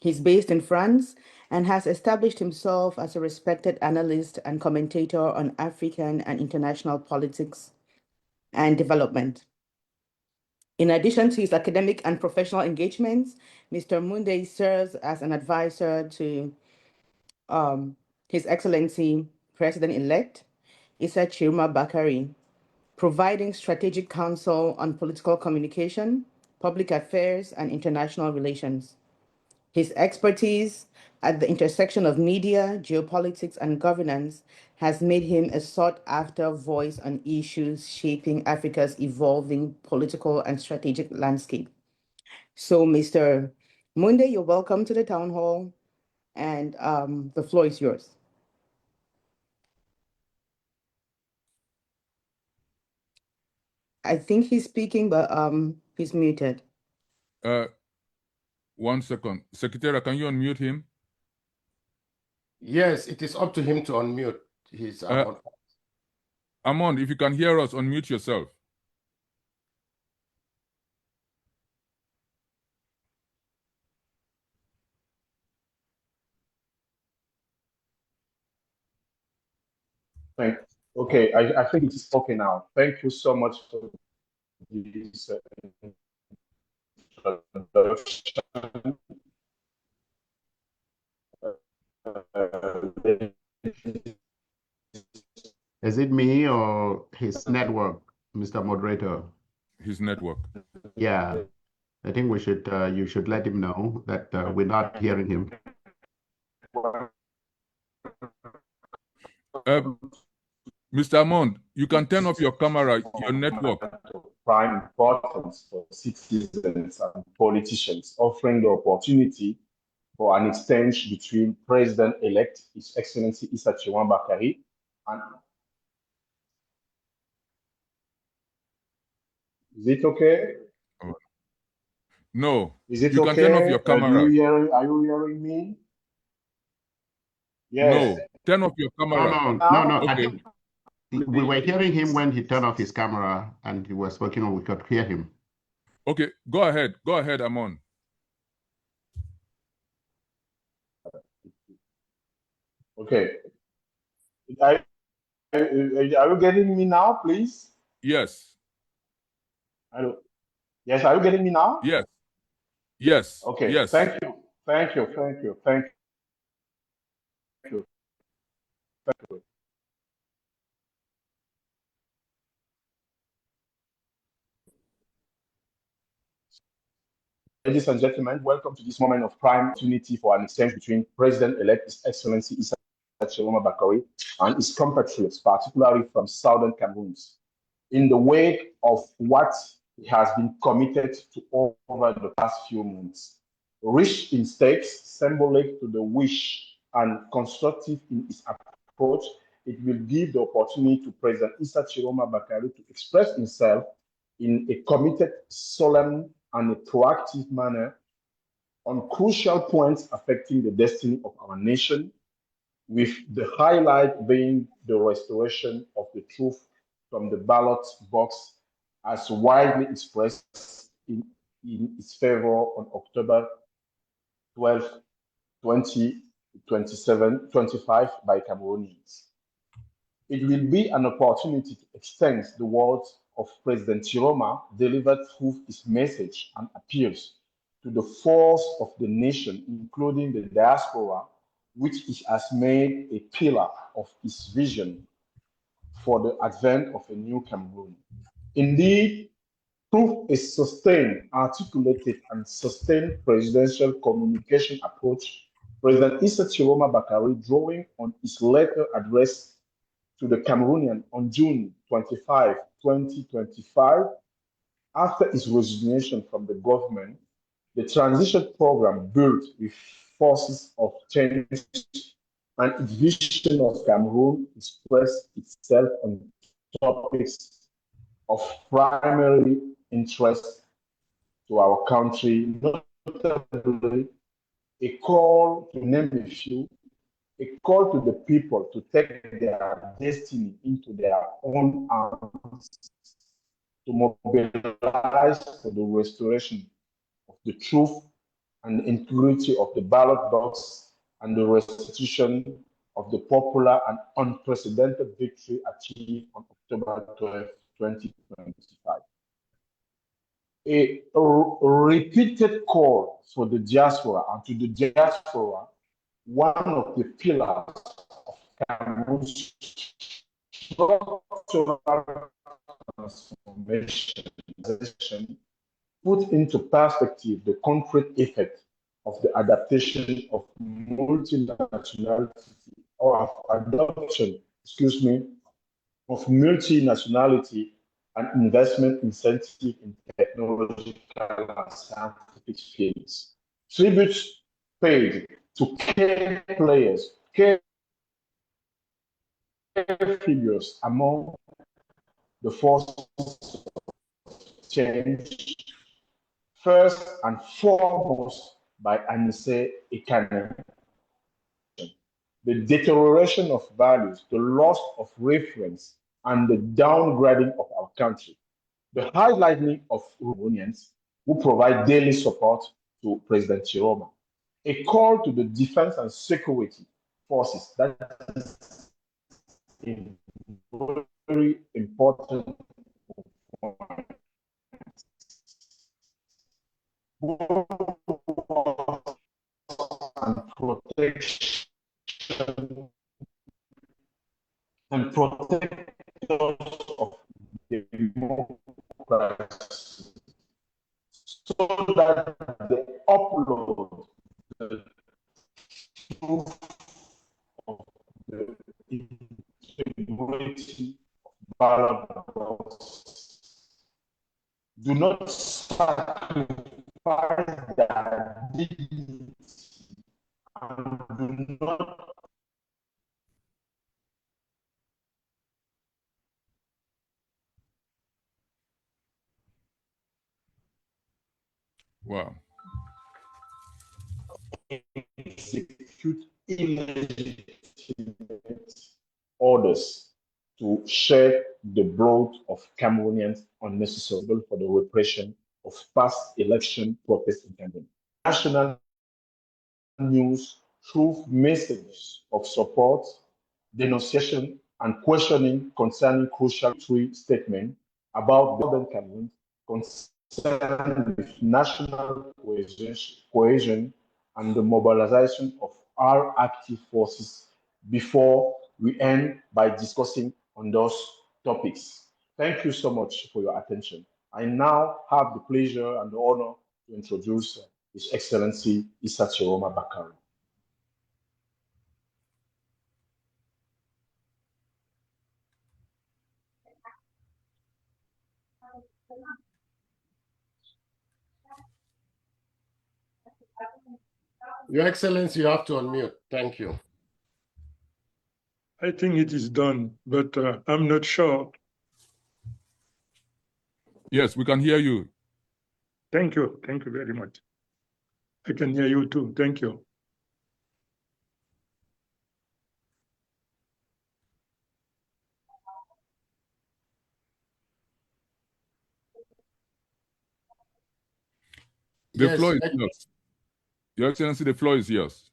He's based in France and has established himself as a respected analyst and commentator on African and international politics and development. In addition to his academic and professional engagements, Mr. Munde serves as an advisor to His Excellency President-elect Issa Tchiroma Bakary, providing strategic counsel on political communication, public affairs, and international relations. His expertise at the intersection of media, geopolitics, and governance has made him a sought-after voice on issues shaping Africa's evolving political and strategic landscape. So, Mr. Munde, you're welcome to the Town Hall, and the floor is yours. I think he's speaking, but he's muted. 1 second. Secretary, can you unmute him? Yes, it is up to him to unmute. He's Amon, if you can hear us, unmute yourself. Okay, I think it's okay now. Thank you so much for this introduction. Is it me or his network, Mr. Moderator? His network. Yeah, I think we should. You should let him know that we're not hearing him. Mr. Amon, you can turn off your camera, your network. Prime importance for citizens and politicians, offering the opportunity for an exchange between President-elect His Excellency Issa Tchiroma Bakary and. Is it okay? No. Is it you okay? Can turn off your camera. Are you hearing me? Yes. No. Turn off your camera. No. Okay. I think we were hearing him when he turned off his camera and he was speaking, or we could hear him. Okay, go ahead. Go ahead, Amon. Okay. Are you getting me now, please? Yes. Hello. Yes, are you getting me now? Yes. Yes. Okay. Yes. Thank you. Thank you, thank you, thank you, thank you. Ladies and gentlemen, welcome to this moment of prime opportunity for an exchange between President-elect His Excellency Issa Tchiroma Bakary and his compatriots, particularly from Southern Cameroons, in the wake of what he has been committed to over the past few months. Rich in stakes, symbolic to the wish and constructive in its approach, it will give the opportunity to President Issa Tchiroma Bakary to express himself in a committed, solemn, and a proactive manner on crucial points affecting the destiny of our nation, with the highlight being the restoration of the truth from the ballot box as widely expressed in its favor on October 12, 2025 by Cameroonians. It will be an opportunity to extend the words of President Tchiroma delivered through his message and appeals to the force of the nation, including the diaspora, which he has made a pillar of his vision for the advent of a new Cameroon. Indeed, through a sustained, articulated, and sustained presidential communication approach, President Issa Tchiroma Bakary, drawing on his letter addressed to the Cameroonian on June 25, 2025, after his resignation from the government, the transition program built with forces of change and its vision of Cameroon expressed itself on topics of primary interest to our country, notably a call, to name a few, a call to the people to take their destiny into their own hands, to mobilize for the restoration of the truth and integrity of the ballot box and the restitution of the popular and unprecedented victory achieved on October 12, 2025. A repeated call for the diaspora and to the diaspora, one of the pillars of Cameroon's structural transformation, put into perspective the concrete effect of the adaptation of multinationality or of adoption, of multinationality and investment incentive in technological and scientific fields. Tributes paid to key players, key figures among the forces of change, first and foremost by Anise Ekane. The deterioration of values, the loss of reference, and the downgrading of our country. The highlighting of Cameroonians who provide daily support to President Tchiroma. A call to the defense and security forces, that is a very important point. And protection and protectors of democracy, so that they upload the truth of the integrity of ballot box. Do not sacrifice their dignity and do not Wow. execute illegitimate orders to share the blood of Cameroonians unnecessary for the repression of past election protests in Cameroon. National news through messages of support, denunciation, and questioning concerning crucial three statements about the Southern Cameroon concerned with national cohesion, and the mobilization of our active forces before we end by discussing on those topics. Thank you so much for your attention. I now have the pleasure and the honor to introduce His Excellency Issa Tchiroma Bakary. Your Excellency, you have to unmute. Thank you. I think it is done, but I'm not sure. Yes, we can hear you. Thank you. Thank you very much. I can hear you too. Thank you. The floor is yours. Your Excellency, the floor is yours.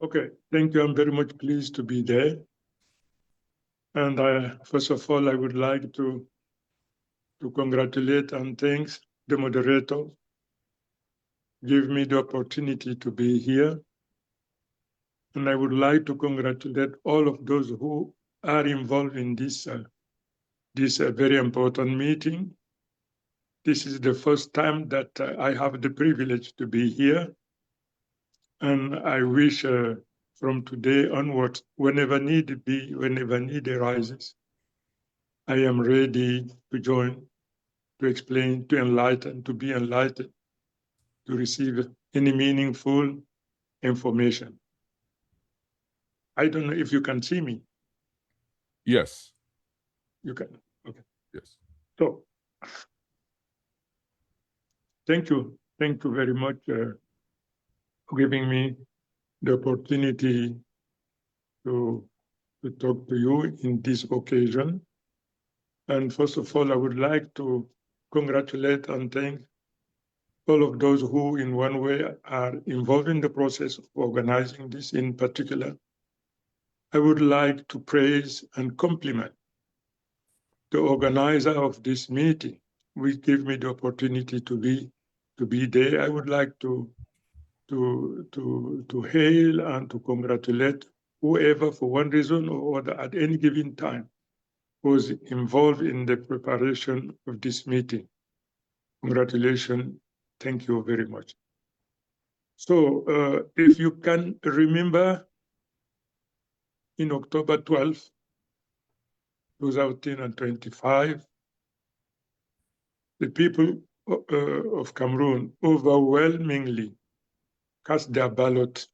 Okay, thank you. I'm very much pleased to be there. And first of all, I would like to congratulate and thank the moderator, give me the opportunity to be here. And I would like to congratulate all of those who are involved in this very important meeting. This is the first time that I have the privilege to be here. And I wish from today onwards, whenever need be, whenever need arises, I am ready to join, to explain, to enlighten, to be enlightened, to receive any meaningful information. I don't know if you can see me. Yes. You can. Okay. Yes. So, thank you. Thank you very much for giving me the opportunity to talk to you in this occasion. And first of all, I would like to congratulate and thank all of those who in one way are involved in the process of organizing this. In particular, I would like to praise and compliment the organizer of this meeting, which gave me the opportunity to be there. I would like to hail and to congratulate whoever, for one reason or other, at any given time, was involved in the preparation of this meeting. Congratulations. Thank you very much. So if you can remember, in October 12, 2025, the people of Cameroon overwhelmingly cast their ballot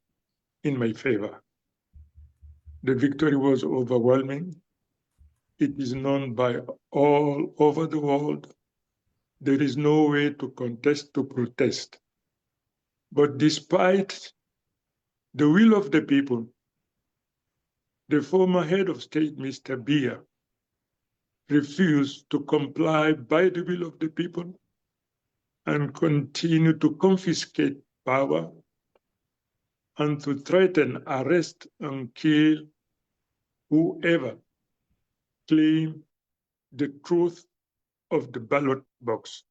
in my favor. The victory was overwhelming. It is known by all over the world. There is no way to contest, to protest. But despite the will of the people, the former head of state, Mr. Biya, refused to comply by the will of the people and continue to confiscate power and to threaten, arrest, and kill whoever claimed the truth of the ballot box.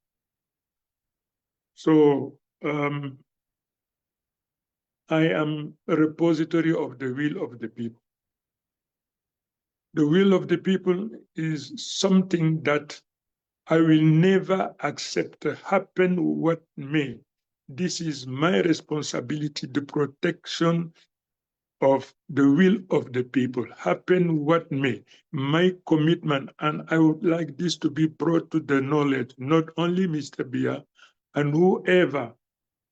So I am a repository of the will of the people. The will of the people is something that I will never accept, happen what may. This is my responsibility, the protection of the will of the people, happen what may. My commitment, and I would like this to be brought to the knowledge, not only Mr. Biya, and whoever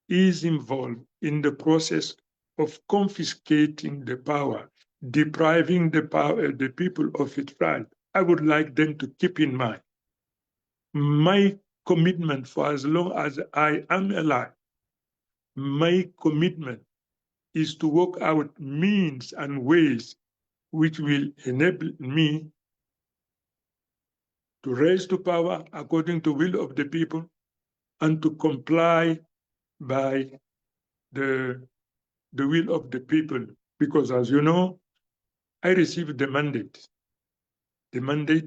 is involved in the process of confiscating the power, depriving the people of its right. I would like them to keep in mind my commitment for as long as I am alive. My commitment is to work out means and ways which will enable me to raise to power according to the will of the people and to comply by the will of the people. Because as you know, I received the mandate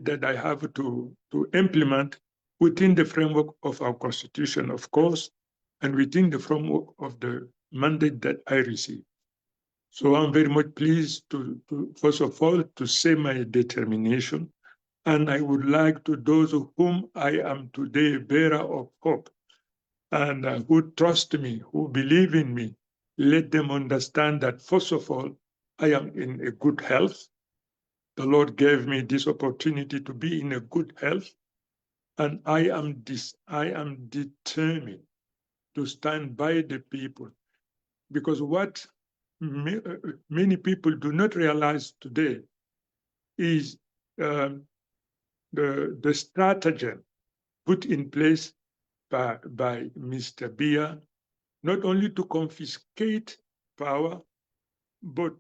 that I have to implement within the framework of our constitution, of course, and within the framework of the mandate that I received. So I'm very much pleased to first of all, to say my determination. And I would like to those whom I am today a bearer of hope and who trust me, who believe in me, let them understand that first of all, I am in a good health. The Lord gave me this opportunity to be in a good health. And I am determined to stand by the people, because what many people do not realize today is the stratagem put in place by Mr. Biya, not only to confiscate power, but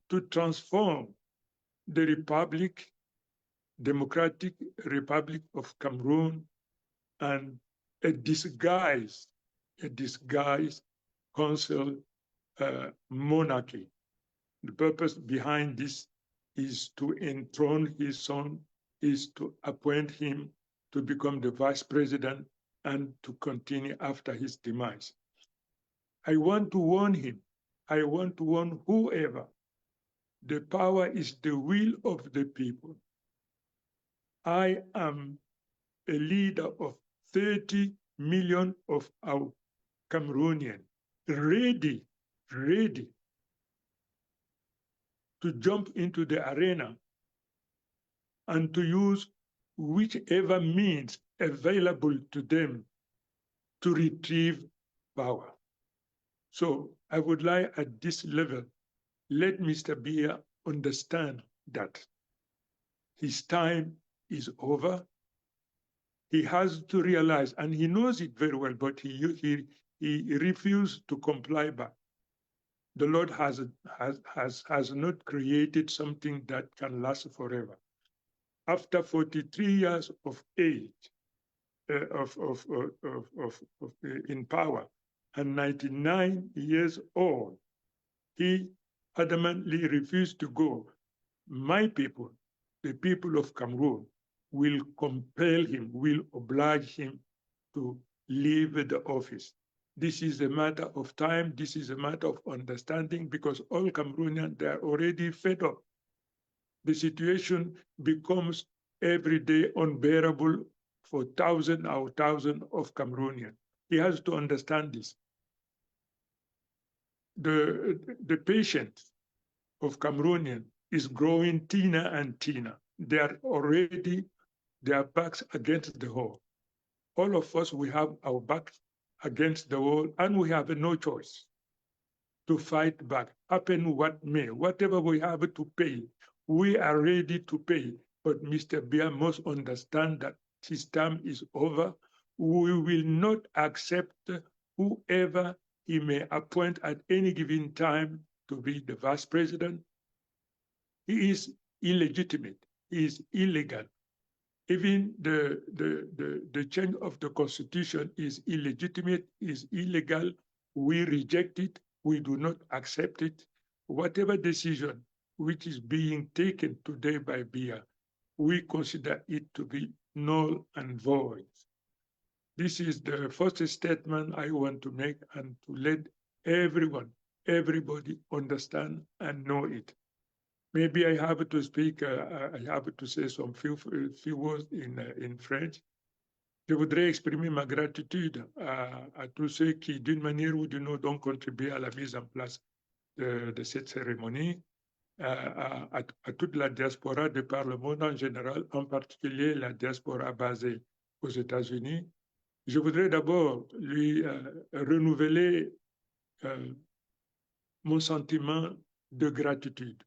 to transform the Democratic Republic of Cameroon and a disguised council monarchy. The purpose behind this is to enthrone his son, is to appoint him to become the vice president and to continue after his demise. I want to warn him. I want to warn whoever. The power is the will of the people. I am a leader of 30 million of our Cameroonians, ready to jump into the arena and to use whichever means available to them to retrieve power. So I would like at this level, let Mr. Biya understand that his time is over. He has to realize, and he knows it very well, but he refused to comply back. The Lord has not created something that can last forever. After 43 years of age, in power, and 99 years old, he adamantly refused to go. My people, the people of Cameroon, will compel him, will oblige him to leave the office. This is a matter of time. This is a matter of understanding, because all Cameroonians, they are already fed up. The situation becomes every day unbearable for thousands or thousands of Cameroonians. He has to understand this. The patience of Cameroonians is growing thinner and thinner. They are already, their backs against the wall. All of us, we have our backs against the wall, and we have no choice to fight back, happen what may. Whatever we have to pay, we are ready to pay. But Mr. Biya must understand that his term is over. We will not accept whoever he may appoint at any given time to be the vice president. He is illegitimate. He is illegal. Even the change of the constitution is illegitimate, is illegal. We reject it. We do not accept it. Whatever decision which is being taken today by Biya, we consider it to be null and void. This is the first statement I want to make, and to let everybody understand and know it. Maybe I have to speak, I have to say some few words in French. Je voudrais exprimer ma gratitude à tous ceux qui, d'une manière ou d'une autre, ont contribué à la mise en place de cette cérémonie, à toute la diaspora de par le monde en général, en particulier la diaspora basée aux États-Unis. Je voudrais d'abord lui renouveler mon sentiment de gratitude.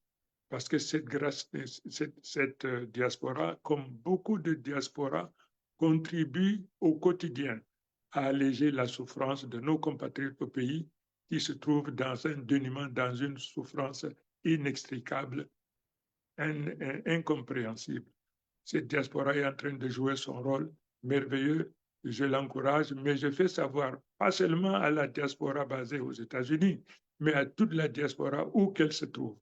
Parce que cette diaspora, comme beaucoup de diasporas, contribue au quotidien à alléger la souffrance de nos compatriotes au pays qui se trouvent dans un dénuement, dans une souffrance inextricable, incompréhensible. Cette diaspora est en train de jouer son rôle merveilleux. Je l'encourage, mais je fais savoir, pas seulement à la diaspora basée aux États-Unis, mais à toute la diaspora où qu'elle se trouve.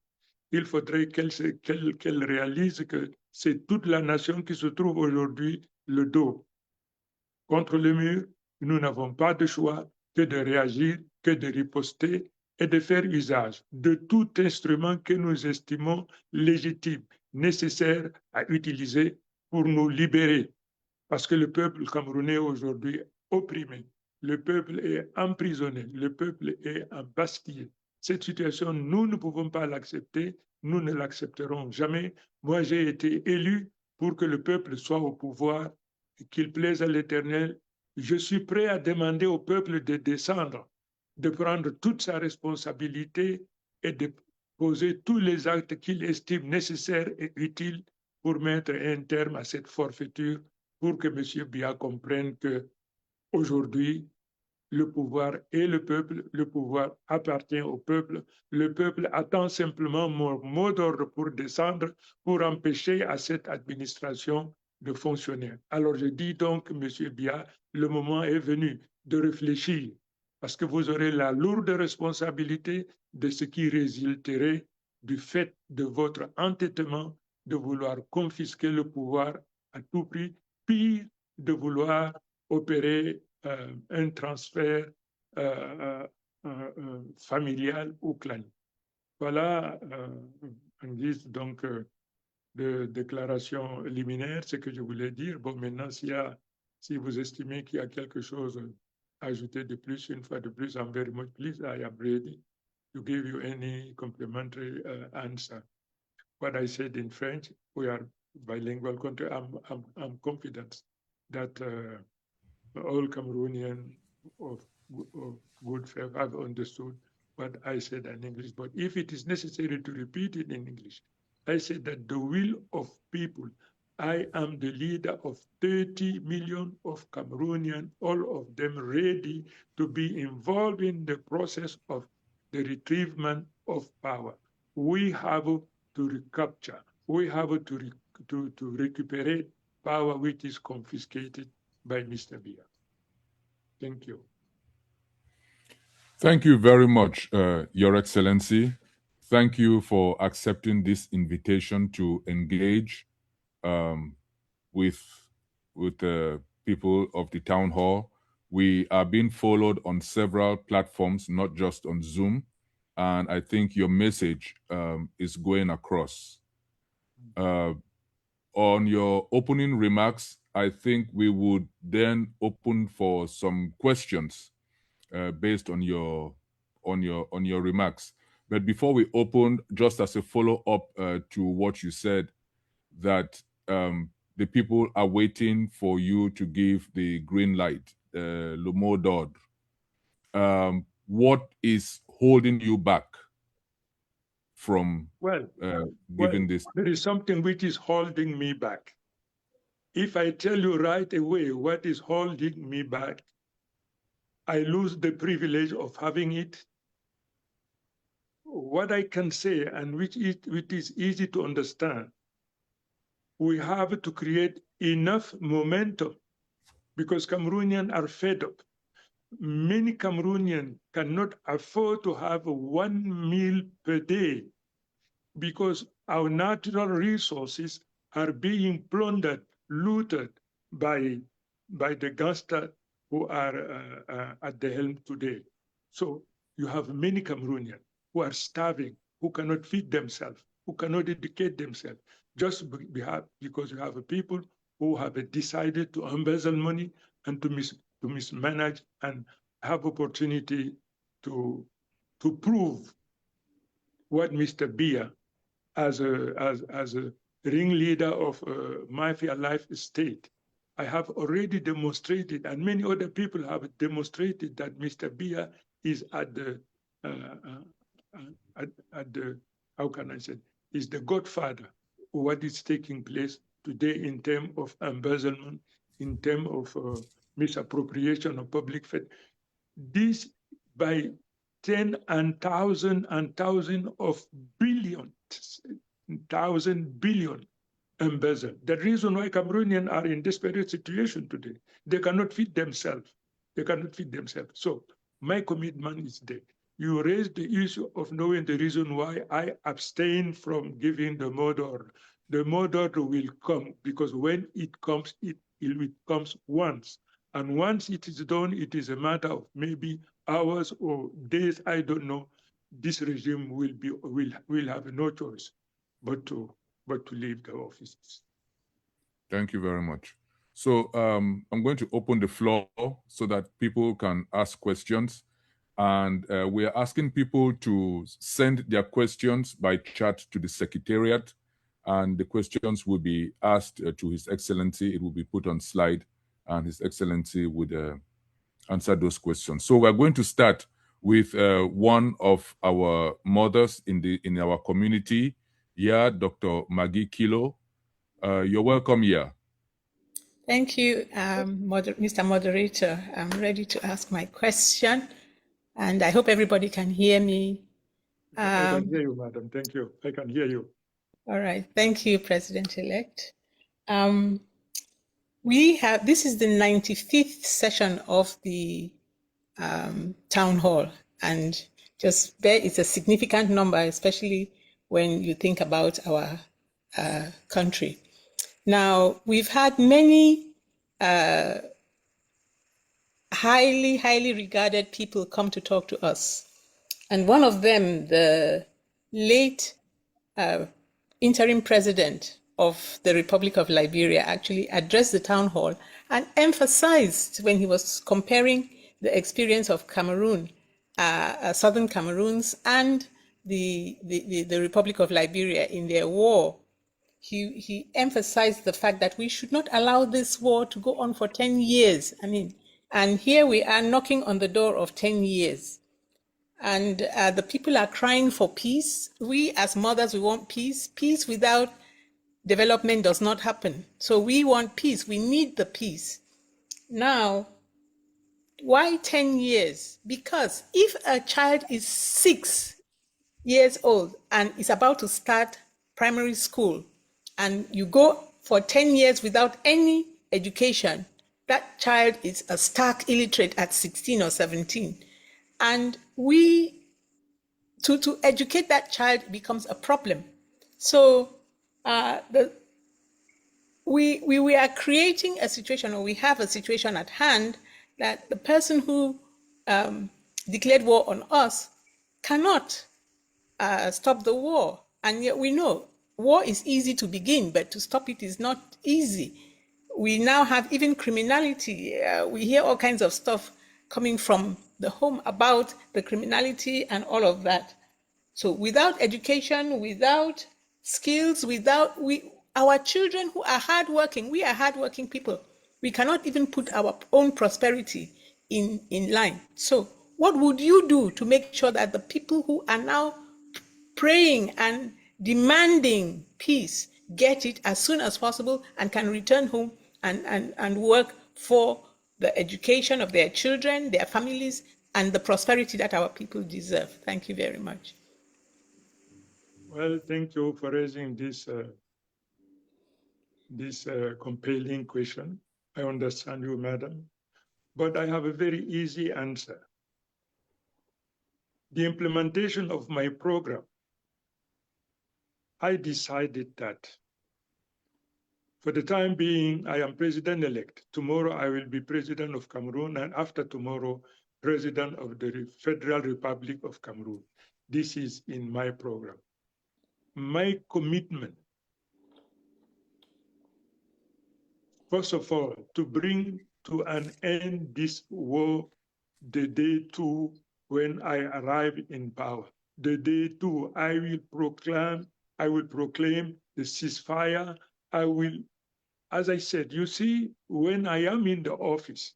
Il faudrait qu'elle réalise que c'est toute la nation qui se trouve aujourd'hui le dos contre le mur. Nous n'avons pas de choix que de réagir, que de riposter et de faire usage de tout instrument que nous estimons légitime, nécessaire à utiliser pour nous libérer. Parce que le peuple camerounais aujourd'hui est opprimé, le peuple est emprisonné, le peuple est embastillé. Cette situation, nous ne pouvons pas l'accepter, nous ne l'accepterons jamais. Moi, j'ai été élu pour que le peuple soit au pouvoir, qu'il plaise à l'Éternel. Je suis prêt à demander au peuple de descendre, de prendre toute sa responsabilité et de poser tous les actes qu'il estime nécessaires et utiles pour mettre un terme à cette forfaiture, pour que M. Biya comprenne que aujourd'hui, le pouvoir est le peuple, le pouvoir appartient au le peuple attend simplement mon mot d'ordre pour descendre, pour empêcher à cette administration de fonctionner. Alors je dis donc, M. Biya, le moment est venu de réfléchir, parce que vous aurez la lourde responsabilité de ce qui résulterait du fait de votre entêtement de vouloir confisquer le pouvoir à tout prix, puis de vouloir opérer un transfert familial ou clanique. Voilà, en guise donc de déclaration liminaire, ce que je voulais dire. Bon, maintenant, si vous estimez qu'il y a quelque chose à ajouter de plus, une fois de plus, I'm very much pleased. I am ready to give you any complimentary answer. What I said in French, we are bilingual country. I'm confident that all Cameroonians of good faith have understood what I said in English. But if it is necessary to repeat it in English, I said that the will of people, I am the leader of 30 million of Cameroonians, all of them ready to be involved in the process of the retrievement of power. We have to recapture, we have to recuperate power which is confiscated by Mr. Biya. Thank you. Thank you very much, Your Excellency. Thank you for accepting this invitation to engage with the people of the town hall. We are being followed on several platforms, not just on Zoom, and I think your message is going across. On your opening remarks, I think we would then open for some questions based on your remarks. But before we open, just as a follow-up to what you said, that the people are waiting for you to give the green light, le mot d'ordre. What is holding you back from giving this? There is something which is holding me back. If I tell you right away what is holding me back, I lose the privilege of having it. What I can say, and which is easy to understand, we have to create enough momentum because Cameroonians are fed up. Many Cameroonians cannot afford to have 1 meal per day because our natural resources are being plundered, looted by the gangsters who are at the helm today. So you have many Cameroonians who are starving, who cannot feed themselves, who cannot educate themselves, just because you have people who have decided to embezzle money and to mismanage and have opportunity to prove what Mr. Biya, as a ringleader of mafia life state, I have already demonstrated, and many other people have demonstrated that Mr. Biya is at the how can I say, is the godfather of what is taking place today in terms of embezzlement, in terms of misappropriation of public funds. This by 10 and thousand of billions, 1,000 billion embezzled. The reason why Cameroonians are in desperate situation today, they cannot feed themselves. They cannot feed themselves. So my commitment is there. You raised the issue of knowing the reason why I abstain from giving the mot d'ordre. The mot d'ordre will come because when it comes, it comes once. And once it is done, it is a matter of maybe hours or days, I don't know. this regime will have no choice but to leave the offices. Thank you very much. So I'm going to open the floor so that people can ask questions. And we are asking people to send their questions by chat to the Secretariat. And the questions will be asked to His Excellency. It will be put on slide, and His Excellency would answer those questions. So we're going to start with one of our mothers in our community, Dr. Maggie Kilo. You're welcome here. Thank you, Mr. Moderator. I'm ready to ask my question, and I hope everybody can hear me. I can hear you, madam. Thank you. I can hear you. All right. Thank you, President-elect. This is the 95th session of the town hall, and it's a significant number, especially when you think about our country. Now, we've had many highly regarded people come to talk to us. And one of them, the late interim president of the Republic of Liberia, actually addressed the town hall and emphasized, when he was comparing the experience of Cameroon, Southern Cameroons and the Republic of Liberia in their war, he emphasized the fact that we should not allow this war to go on for 10 years. And here we are knocking on the door of 10 years. And the people are crying for peace. We as mothers, we want peace. Peace without development does not happen. So we want peace. We need the peace. Now, why 10 years? Because if a child is 6 years old and is about to start primary school, and you go for 10 years without any education, that child is a stark illiterate at 16 or 17. And to educate that child becomes a problem. So we are creating a situation, or we have a situation at hand, that the person who declared war on us cannot stop the war. And yet we know war is easy to begin, but to stop it is not easy. We now have even criminality. We hear all kinds of stuff coming from the home about the criminality and all of that. So without education, without skills, our children who are hardworking, we are hardworking people. We cannot even put our own prosperity in line. So what would you do to make sure that the people who are now praying and demanding peace get it as soon as possible and can return home and work for the education of their children, their families, and the prosperity that our people deserve? Thank you very much. Well, thank you for raising this compelling question. I understand you, madam, but I have a very easy answer. The implementation of my program, I decided that for the time being, I am president-elect. Tomorrow, I will be president of Cameroon, and after tomorrow, president of the Federal Republic of Cameroon. This is in my program. My commitment, first of all, to bring to an end this war the day too when I arrive in power. The day too I will proclaim the ceasefire. I will, as I said, you see, when I am in the office,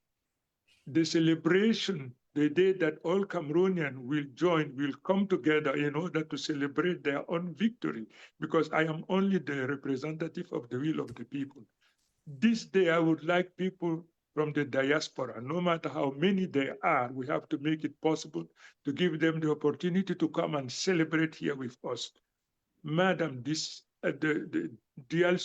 the celebration, the day that all Cameroonians will come together in order to celebrate their own victory, because I am only the representative of the will of the people. This day, I would like people from the diaspora, no matter how many they are, we have to make it possible to give them the opportunity to come and celebrate here with us. Madam, the dual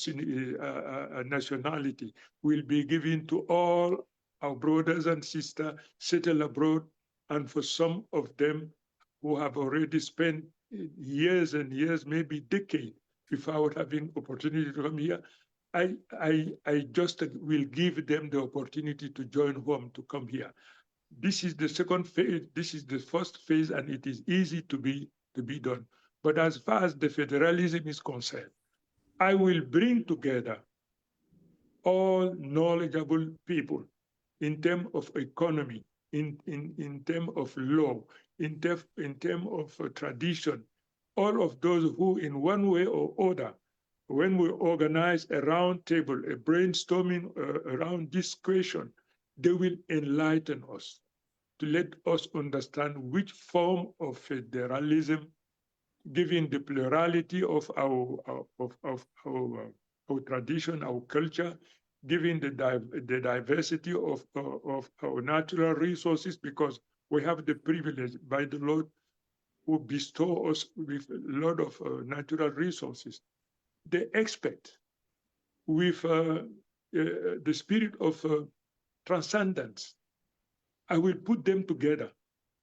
nationality will be given to all our brothers and sisters settled abroad, and for some of them who have already spent years and years, maybe decades, without having opportunity to come here, I just will give them the opportunity to join home, to come here. This is the second phase. This is the first phase, and it is easy to be done. But as far as the federalism is concerned, I will bring together all knowledgeable people in terms of economy, in terms of law, in terms of tradition, all of those who in one way or other, when we organize a round table, a brainstorming around this question, they will enlighten us to let us understand which form of federalism, given the plurality of our tradition, our culture, given the diversity of our natural resources, because we have the privilege by the Lord who bestow us with a lot of natural resources. They expect with the spirit of transcendence. I will put them together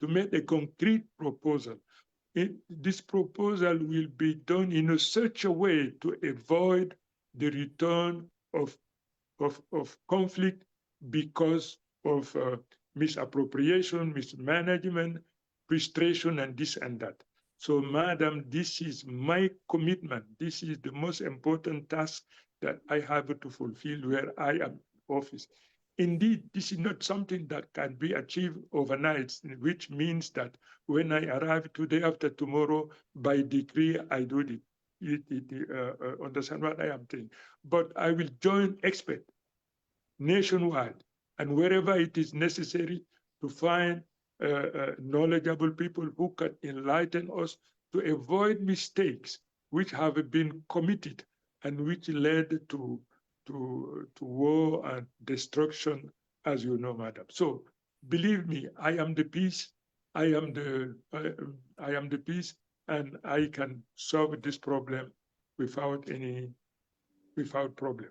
to make a concrete proposal. This proposal will be done in such a way to avoid the return of conflict because of misappropriation, mismanagement, frustration, and this and that. So, Madam, this is my commitment. This is the most important task that I have to fulfill where I am in office. Indeed, this is not something that can be achieved overnight, which means that when I arrive today after tomorrow, by decree, I do it. Understand what I am saying? But I will join experts nationwide and wherever it is necessary to find knowledgeable people who can enlighten us to avoid mistakes which have been committed and which led to war and destruction, as you know, madam. So believe me, I am the peace. I am the peace, and I can solve this problem without problem.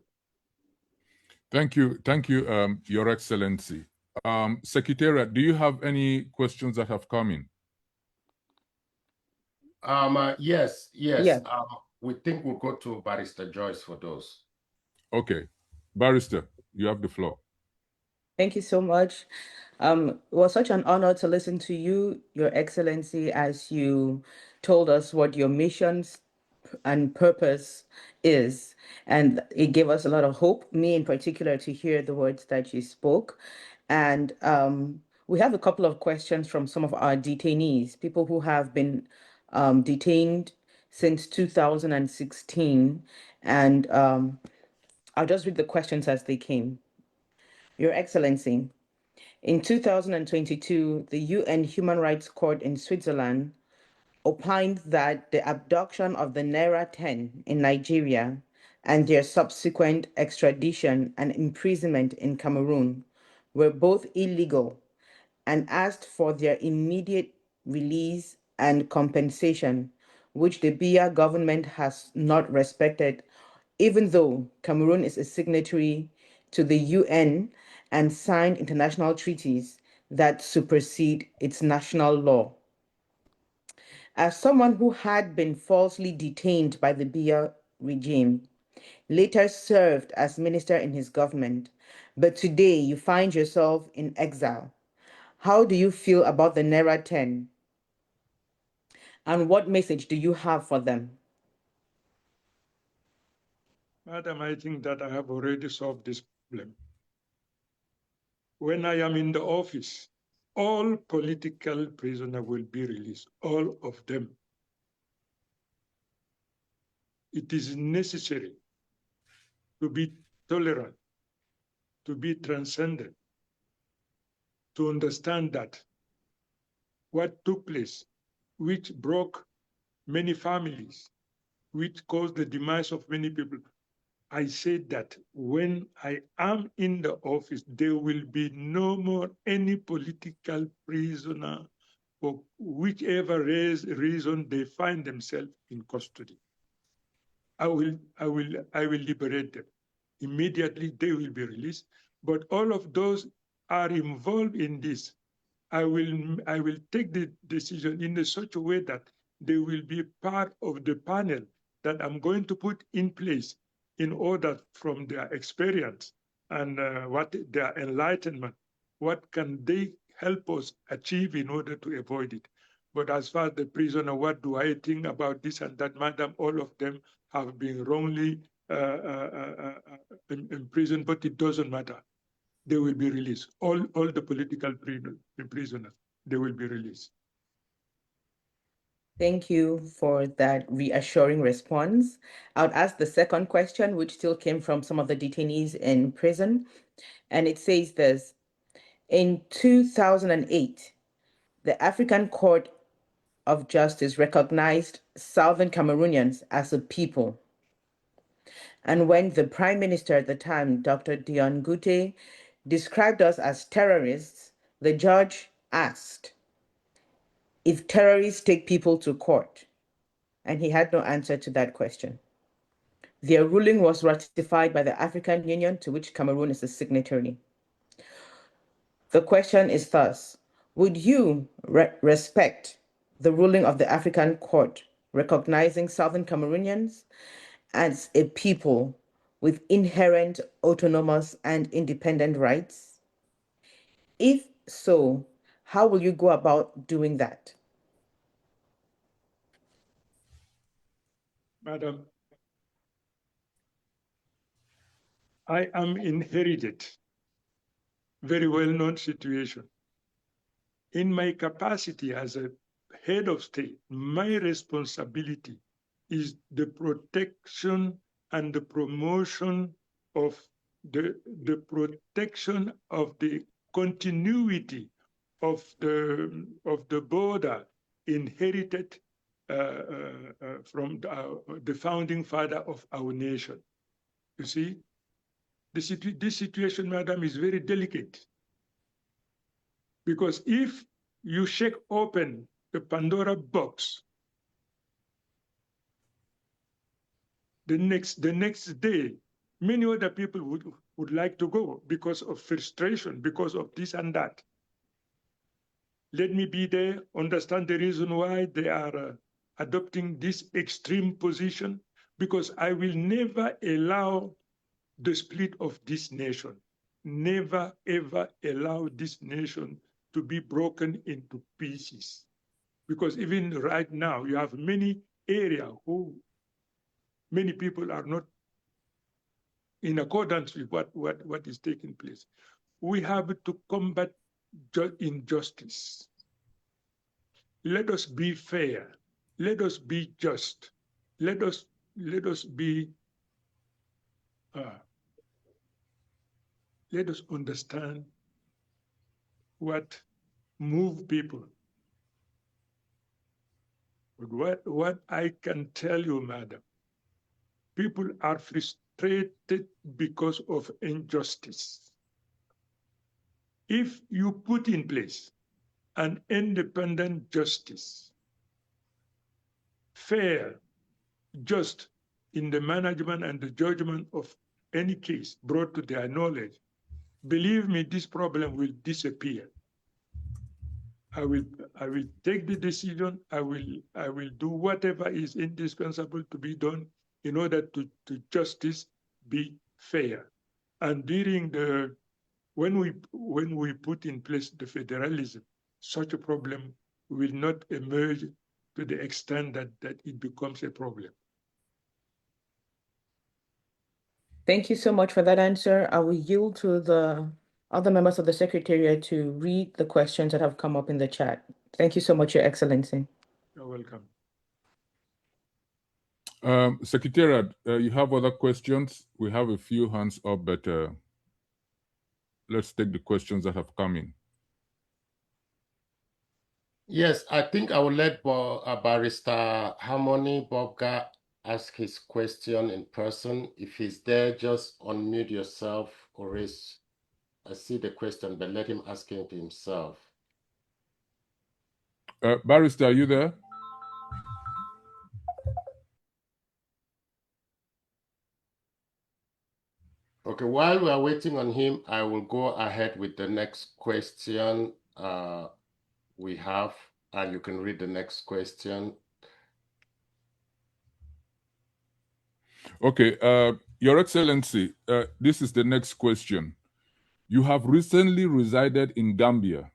Thank you, Your Excellency. Secretariat, do you have any questions that have come in? Yes. Yes. We think we'll go to Barrister Joyce for those. Okay. Barrister, you have the floor. Thank you so much. It was such an honor to listen to you, Your Excellency, as you told us what your missions and purpose is. And it gave us a lot of hope, me in particular, to hear the words that you spoke. And we have a couple of questions from some of our detainees, people who have been detained since 2016. And I'll just read the questions as they came. Your Excellency, in 2022, the UN Human Rights Court in Switzerland opined that the abduction of the Naira 10 in Nigeria and their subsequent extradition and imprisonment in Cameroon were both illegal and asked for their immediate release and compensation, which the Biya government has not respected, even though Cameroon is a signatory to the UN and signed international treaties that supersede its national law. As someone who had been falsely detained by the Biya regime, later served as minister in his government, but today you find yourself in exile, how do you feel about the Naira 10? And what message do you have for them? Madam, I think that I have already solved this problem. When I am in the office, all political prisoners will be released, all of them. It is necessary to be tolerant, to be transcendent, to understand that what took place, which broke many families, which caused the demise of many people, I said that when I am in the office, there will be no more any political prisoner for whichever reason they find themselves in custody. I will liberate them. Immediately they will be released. But all of those are involved in this. I will take the decision in such a way that they will be part of the panel that I'm going to put in place in order from their experience and what their enlightenment, what can they help us achieve in order to avoid it. But as far as the prisoner, what do I think about this and that, madam? All of them have been wrongly imprisoned, but it doesn't matter. They will be released. All the political prisoners, they will be released. Thank you for that reassuring response. I would ask the second question, which still came from some of the detainees in prison. And it says this: in 2008, the African Court of Justice recognized Southern Cameroonians as a people. And when the Prime Minister at the time, Dr. Dion Ngute, described us as terrorists, the judge asked if terrorists take people to court, and he had no answer to that question. Their ruling was ratified by the African Union, to which Cameroon is a signatory. The question is thus: would you respect the ruling of the African Court recognizing Southern Cameroonians as a people with inherent autonomous and independent rights? If so, how will you go about doing that? Madam, I am inherited very well-known situation. In my capacity as a head of state, my responsibility is the protection and the promotion of the protection of the continuity of the border inherited from the founding father of our nation. You see, this situation, madam, is very delicate. Because if you shake open the Pandora box, the next day, many other people would like to go because of frustration, because of this and that. Let me be there, understand the reason why they are adopting this extreme position, because I will never allow the split of this nation. Never, ever allow this nation to be broken into pieces. Because even right now, you have many areas who many people are not in accordance with what is taking place. We have to combat injustice. Let us be fair. Let us be just. Let us be. Let us understand what move people. But what I can tell you, madam, people are frustrated because of injustice. If you put in place an independent justice, fair, just in the management and the judgment of any case brought to their knowledge, believe me, this problem will disappear. I will take the decision. I will do whatever is indispensable to be done in order to justice be fair. And during when we put in place the federalism, such a problem will not emerge to the extent that it becomes a problem. Thank you so much for that answer. I will yield to the other members of the Secretariat to read the questions that have come up in the chat. Thank you so much, Your Excellency. You're welcome. Secretariat, you have other questions? We have a few hands up, but let's take the questions that have come in. Yes, I think I will let Barrister Harmony Bobga ask his question in person. If he's there, just unmute yourself or raise. I see the question, but let him ask it himself. Barrister, are you there? Okay, while we are waiting on him, I will go ahead with the next question we have, and you can read the next question. Okay, Your Excellency, this is the next question. You have recently resided in Gambia.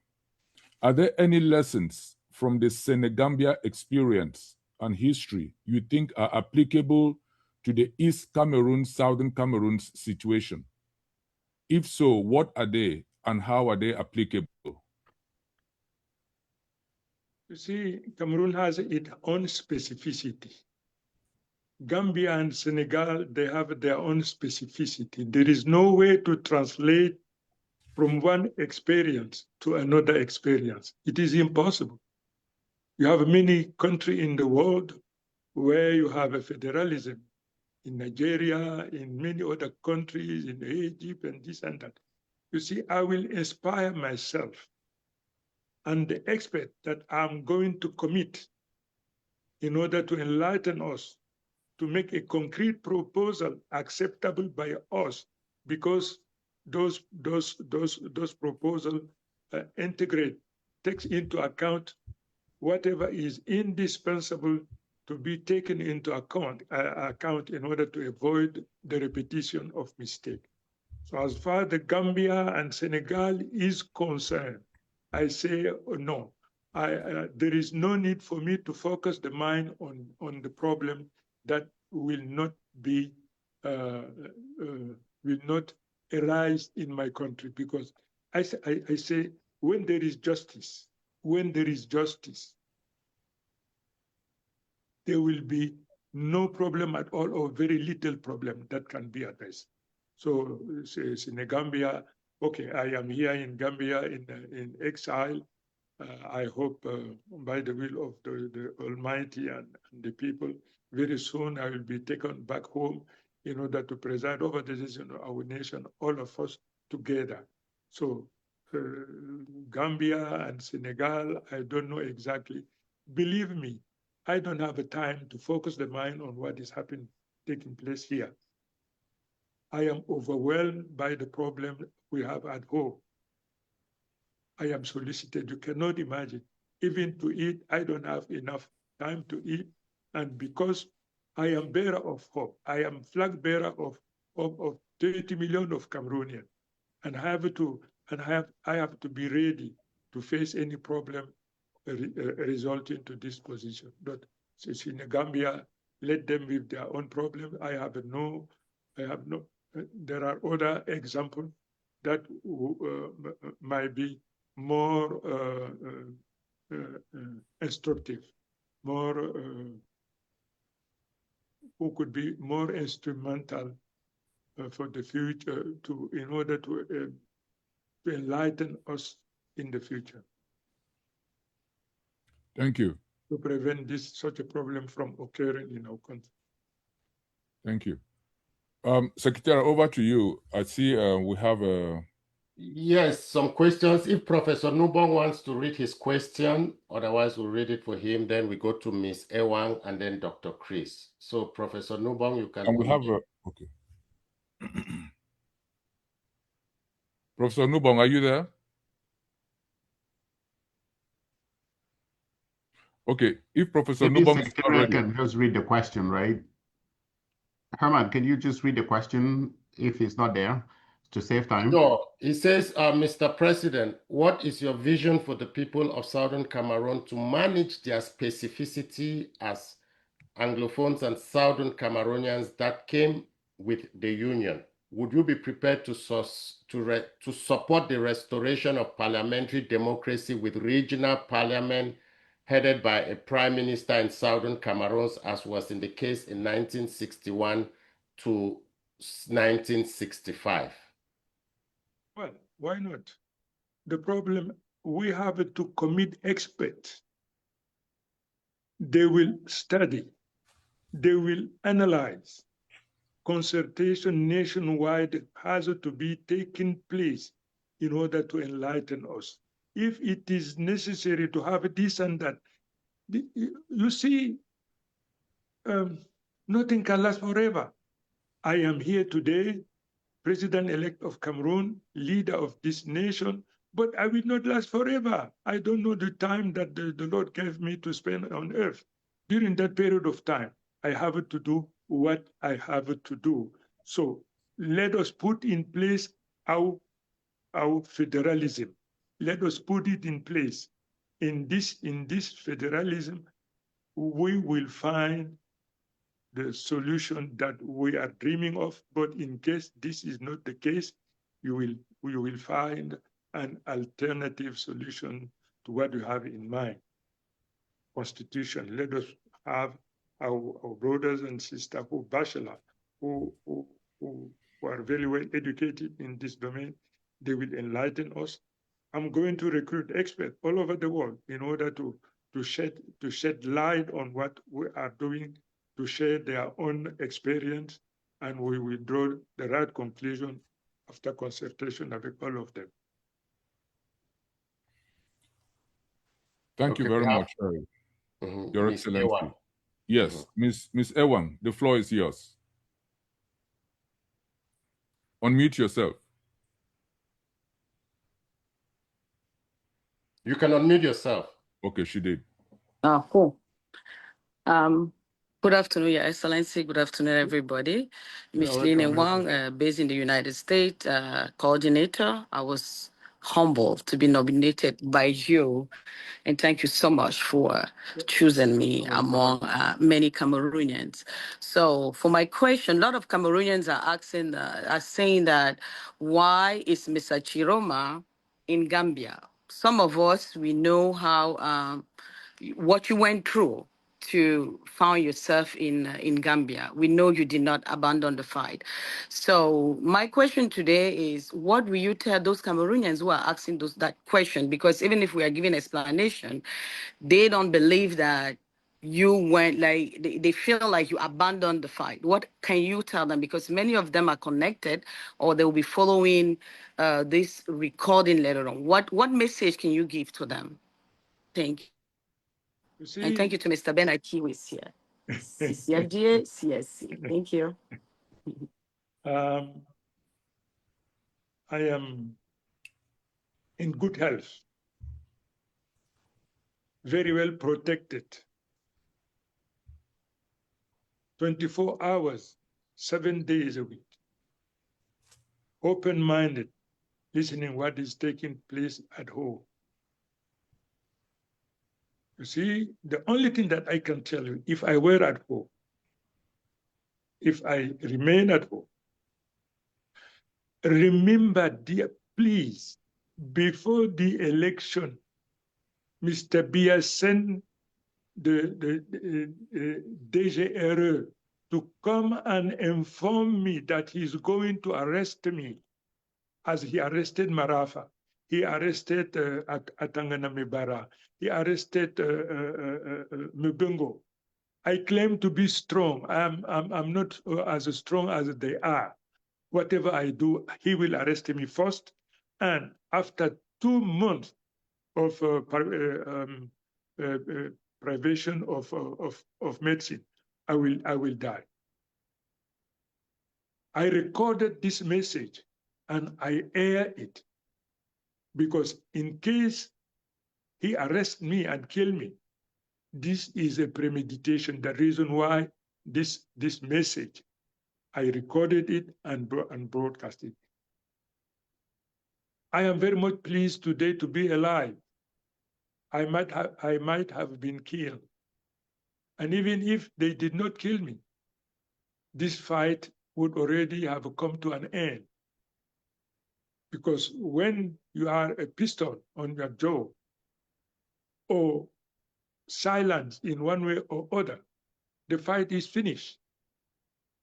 Are there any lessons from the Senegambia experience and history you think are applicable to the East Cameroon, Southern Cameroon's situation? If so, what are they and how are they applicable? You see, Cameroon has its own specificity. Gambia and Senegal, they have their own specificity. There is no way to translate from one experience to another experience. It is impossible. You have many countries in the world where you have a federalism. In Nigeria, in many other countries, in Egypt, and this and that. You see, I will inspire myself and the expert that I'm going to commit in order to enlighten us, to make a concrete proposal acceptable by us, because those proposals takes into account whatever is indispensable to be taken into account in order to avoid the repetition of mistake. So as far as the Gambia and Senegal is concerned, I say no. There is no need for me to focus the mind on the problem that will not arise in my country, because I say when there is justice, there will be no problem at all, or very little problem that can be addressed. So in Gambia, okay, I am here in Gambia in exile. I hope by the will of the Almighty and the people, very soon I will be taken back home in order to preside over the decision of our nation, all of us together. So Gambia and Senegal, I don't know exactly. Believe me, I don't have a time to focus the mind on what is taking place here. I am overwhelmed by the problem we have at home. I am solicited. You cannot imagine. Even to eat, I don't have enough time to eat. And because I am bearer of hope, I am flag bearer of 30 million of Cameroonians, and I have to be ready to face any problem resulting to this position. But since in Gambia, let them with their own problem. There are other examples that might be more instructive, who could be more instrumental for the future in order to enlighten us in the future. Thank you. To prevent such a problem from occurring in our country. Thank you. Secretary, over to you. I see we have a... Yes, some questions. If Professor Nubong wants to read his question, otherwise we'll read it for him. Then we go to Ms. Ewang and then Dr. Chris. So Professor Nubong, you can... And we have okay. Professor Nubong, are you there? Okay, if Professor Nubong is not ready... can just read the question, right? Herman, can you just read the question if he's not there to save time? Sure. He says, Mr. President, what is your vision for the people of Southern Cameroon to manage their specificity as Anglophones and Southern Cameroonians that came with the Union? Would you be prepared to support the restoration of parliamentary democracy with regional parliament headed by a prime minister in Southern Cameroon, as was in the case in 1961 to 1965? Well, why not? The problem, we have to commit experts. They will study, they will analyze. Consultation nationwide has to be taking place in order to enlighten us. If it is necessary to have this and that, you see, nothing can last forever. I am here today, President-elect of Cameroon, leader of this nation, but I will not last forever. I don't know the time that the Lord gave me to spend on earth. During that period of time, I have to do what I have to do. So let us put in place our federalism. Let us put it in place. in this federalism, we will find the solution that we are dreaming of. But in case this is not the case, we will find an alternative solution to what you have in mind. Constitution. Let us have our brothers and sisters who bachelor, who are very well educated in this domain. They will enlighten us. I'm going to recruit experts all over the world in order to shed light on what we are doing, to share their own experience, and we will draw the right conclusion after consultation with all of them. Thank you very much, Your Ms. Excellency. Ewan. Yes, Ms. Ewan, the floor is yours. Unmute yourself. You can unmute yourself. Okay, she did. Cool. Good afternoon, Your Excellency. Good afternoon, everybody. Ms. Lina Wang, based in the United States, coordinator. I was humbled to be nominated by you, and thank you so much for choosing me among many Cameroonians. So, for my question, a lot of Cameroonians are saying that why is Mr. Tchiroma in Gambia? Some of us, we know how what you went through to find yourself in Gambia. We know you did not abandon the fight. So my question today is, what will you tell those Cameroonians who are asking that question? Because even if we are giving explanation, they don't believe that you went, like, they feel like you abandoned the fight. What can you tell them? Because many of them are connected, or they will be following this recording later on. What message can you give to them? Thank you. And thank you to Mr. Bernard who is here. CCFDA, CSC. Thank you. I am in good health, very well protected, 24 hours, 7 days a week, open-minded, listening what is taking place at home. You see, the only thing that I can tell you, if I were at home, if I remain at home, remember, dear, please, before the election, Mr. Biya sent the DGRE to come and inform me that he's going to arrest me, as he arrested Marafa. He arrested Atangana Mibara. He arrested Mbungo. I claim to be strong. I'm not as strong as they are. Whatever I do, he will arrest me first. And after 2 months of privation of medicine, I will die. I recorded this message and I air it, because in case he arrests me and kill me, this is a premeditation. The reason why this message, I recorded it and broadcasted it. I am very much pleased today to be alive. I might have been killed. And even if they did not kill me, this fight would already have come to an end. Because when you are a pistol on your jaw, or silence in one way or other, the fight is finished.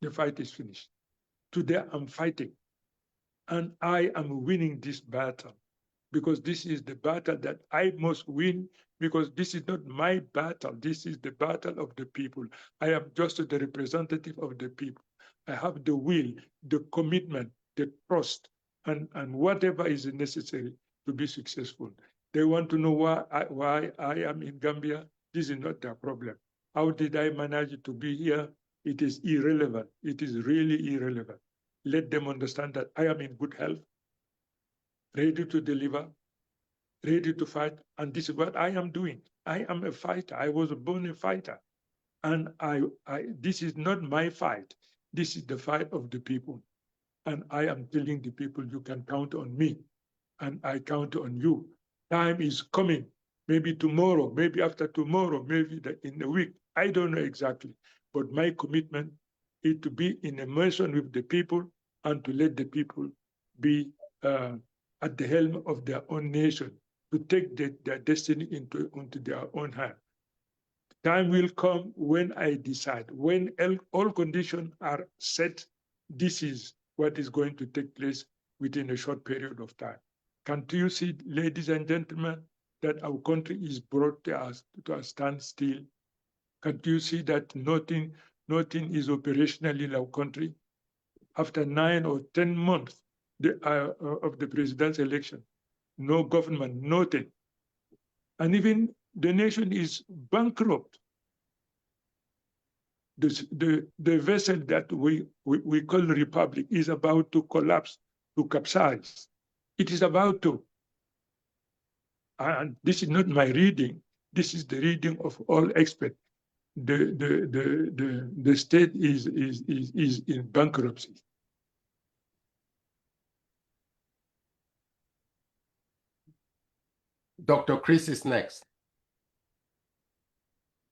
The fight is finished. Today I'm fighting, and I am winning this battle, because this is the battle that I must win, because this is not my battle. This is the battle of the people. I am just the representative of the people. I have the will, the commitment, the trust, and whatever is necessary to be successful. They want to know why I am in Gambia. This is not their problem. How did I manage to be here? It is irrelevant. It is really irrelevant. Let them understand that I am in good health, ready to deliver, ready to fight, and this is what I am doing. I am a fighter. I was born a fighter, and this is not my fight. This is the fight of the people, and I am telling the people, you can count on me, and I count on you. Time is coming maybe tomorrow, maybe after tomorrow, maybe in a week. I don't know exactly. But my commitment is to be in immersion with the people and to let the people be at the helm of their own nation, to take their destiny into their own hand. Time will come when I decide, when all conditions are set, this is what is going to take place within a short period of time. Can't you see, ladies and gentlemen, that our country is brought to a standstill? Can't you see that nothing is operational in our country? After 9 or 10 months of the president's election, no government, nothing. And even the nation is bankrupt. The vessel that we call Republic is about to collapse, to capsize. It is about to. And this is not my reading. This is the reading of all experts. The state is in bankruptcy. Dr. Chris is next.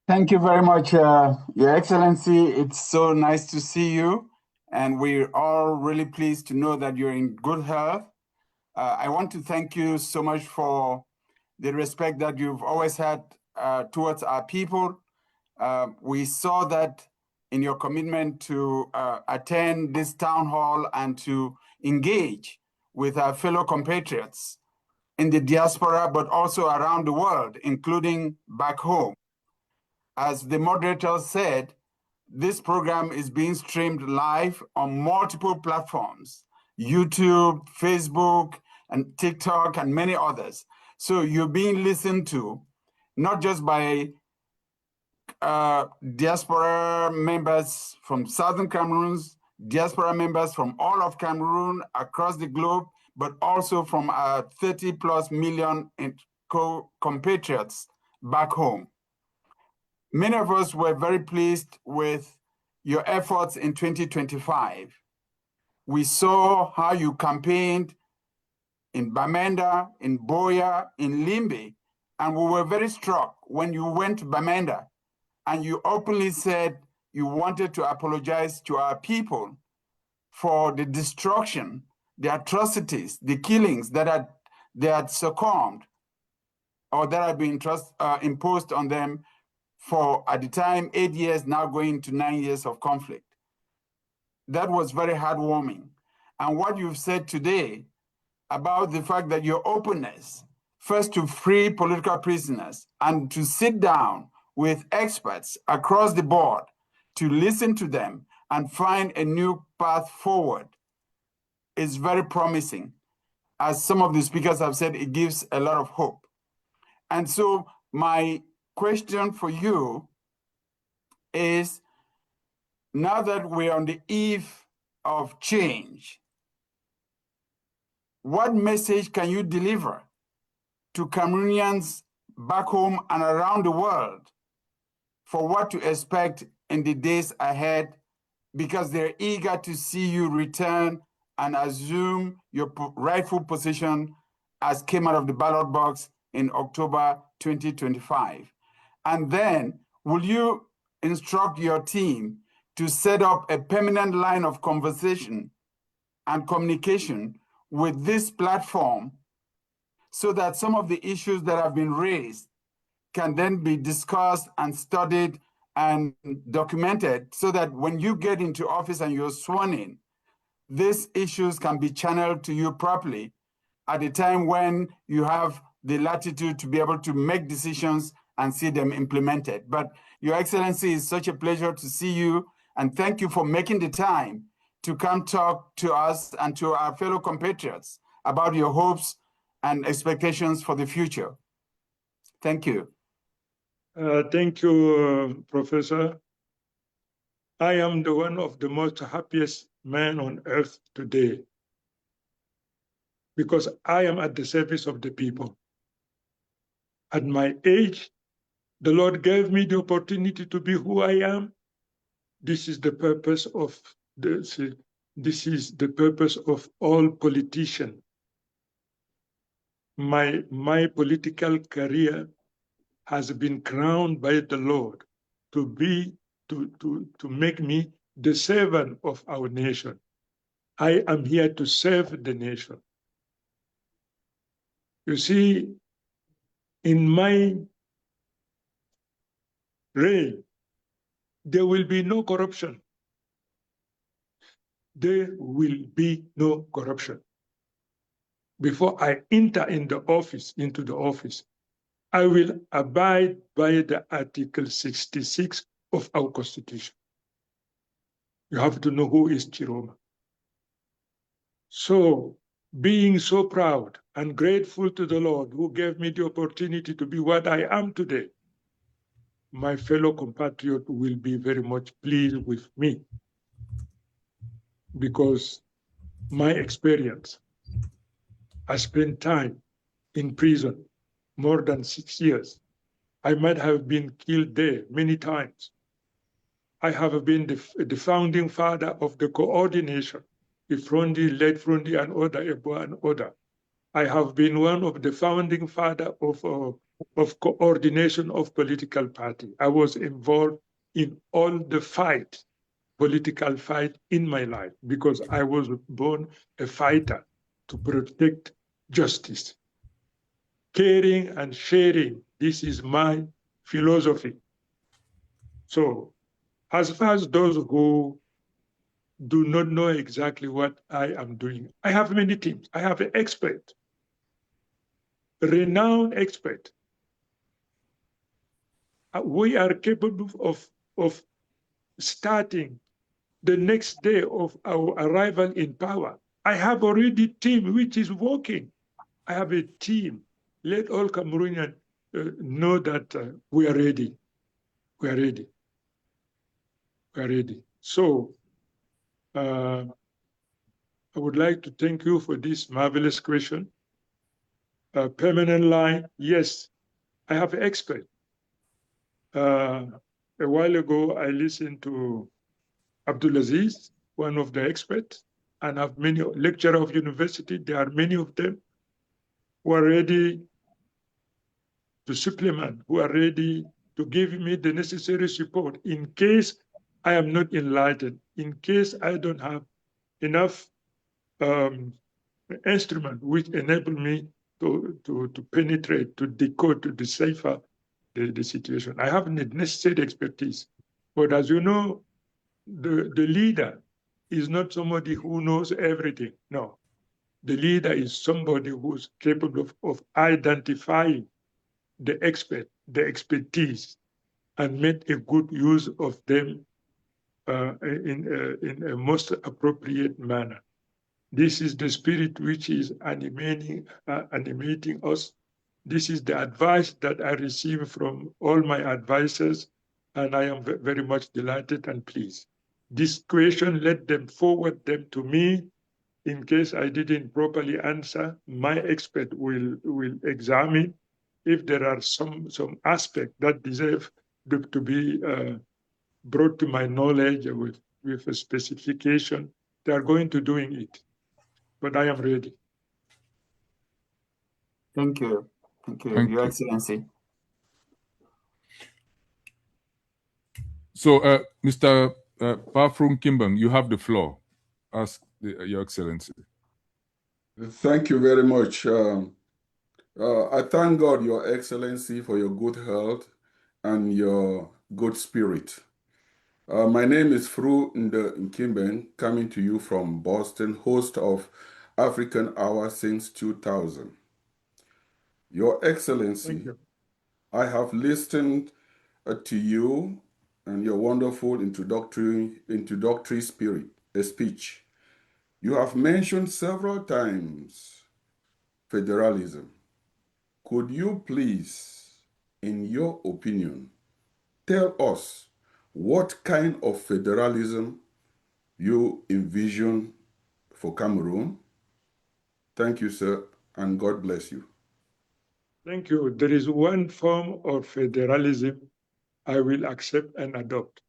Thank you very much, Your Excellency. It's so nice to see you. And we're all really pleased to know that you're in good health. I want to thank you so much for the respect that you've always had towards our people. We saw that in your commitment to attend this town hall and to engage with our fellow compatriots in the diaspora, but also around the world, including back home. As the moderator said, this program is being streamed live on multiple platforms, YouTube, Facebook, and TikTok, and many others. So you're being listened to, not just by diaspora members from Southern Cameroons, diaspora members from all of Cameroon across the globe, but also from our 30+ million compatriots back home. Many of us were very pleased with your efforts in 2025. We saw how you campaigned in Bamenda, in Boya, in Limbe, and we were very struck when you went to Bamenda and you openly said you wanted to apologize to our people for the destruction, the atrocities, the killings that they had succumbed or that had been imposed on them for, at the time, 8 years, now going to 9 years of conflict. That was very heartwarming. And what you've said today about the fact that your openness, first to free political prisoners and to sit down with experts across the board to listen to them and find a new path forward, is very promising. As some of the speakers have said, it gives a lot of hope. And so my question for you is, now that we're on the eve of change, what message can you deliver to Cameroonians back home and around the world for what to expect in the days ahead, because they're eager to see you return and assume your rightful position as came out of the ballot box in October 2025? And then, will you instruct your team to set up a permanent line of conversation and communication with this platform so that some of the issues that have been raised can then be discussed and studied and documented, so that when you get into office and you're sworn in, these issues can be channeled to you properly at a time when you have the latitude to be able to make decisions and see them implemented. But Your Excellency, it's such a pleasure to see you, and thank you for making the time to come talk to us and to our fellow compatriots about your hopes and expectations for the future. Thank you. Thank you, Professor. I am the one of the most happiest men on earth today, because I am at the service of the people. At my age, the Lord gave me the opportunity to be who I am. This is the purpose of all politicians. My political career has been crowned by the Lord to make me the servant of our nation. I am here to serve the nation. You see, in my reign, there will be no corruption. There will be no corruption. Before I enter into the office, I will abide by the Article 66 of our Constitution. You have to know who is Tchiroma. So, being so proud and grateful to the Lord who gave me the opportunity to be what I am today, my fellow compatriot will be very much pleased with me, because my experience, I spent time in prison, more than 6 years. I might have been killed there many times. I have been the founding father of the coordination, Ifrondi, Late Frondi, and Oda, Ebo, and Oda. I have been one of the founding father of coordination of political party. I was involved in all the political fight in my life, because I was born a fighter to protect justice. Caring and sharing, this is my philosophy. So, as far as those who do not know exactly what I am doing, I have many teams. I have an expert, a renowned expert. We are capable of starting the next day of our arrival in power. I have already a team which is working. I have a team. Let all Cameroonians know that we are ready. We are ready. We are ready. So, I would like to thank you for this marvelous question. Permanent line, yes, I have an expert. A while ago, I listened to Abdulaziz, one of the experts, and have many lecturers of university. There are many of them who are ready to supplement, who are ready to give me the necessary support in case I am not enlightened, in case I don't have enough instrument which enable me to penetrate, to decode, to decipher the situation. I have the necessary expertise. But as you know, the leader is not somebody who knows everything. No. The leader is somebody who's capable of identifying the expert, the expertise, and make a good use of them in a most appropriate manner. This is the spirit which is animating us. This is the advice that I receive from all my advisors, and I am very much delighted and pleased. This question, let them forward them to me. In case I didn't properly answer, my expert will examine. If there are some aspect that deserve to be brought to my knowledge with a specification, they are going to doing it. But I am ready. Thank you. Thank you, Thank Your you. Excellency. So, Mr. Pafrung Kimbang, you have the floor. Ask Your Excellency. Thank you very much. I thank God, Your Excellency, for your good health and your good spirit. My name is Fru Nkimbeng, coming to you from Boston, host of African Hour since 2000. Your Excellency, Thank you. I have listened to you and your wonderful introductory speech. You have mentioned several times federalism. Could you please, in your opinion, tell us what kind of federalism you envision for Cameroon? Thank you, sir, and God bless you. Thank you. There is one form of federalism I will accept and adopt.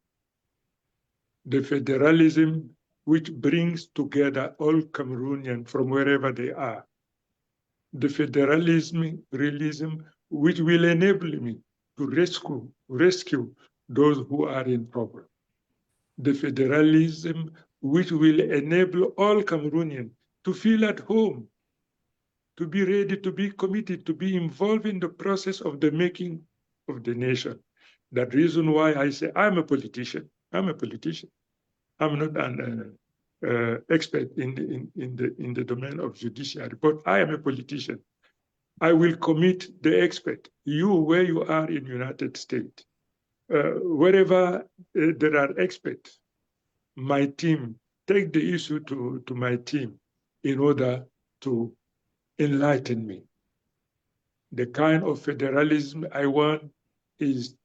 The federalism which brings together all Cameroonians from wherever they are. The federalism which will enable me to rescue those who are in problem. The federalism which will enable all Cameroonians to feel at home, to be ready, to be committed, to be involved in the process of the making of the nation. That reason why I say I'm a politician. I'm a politician. I'm not an expert in the domain of judiciary, but I am a politician. I will commit the expert. You, where you are in United States, wherever there are experts, my team, take the issue to my team in order to enlighten me. The kind of federalism I want is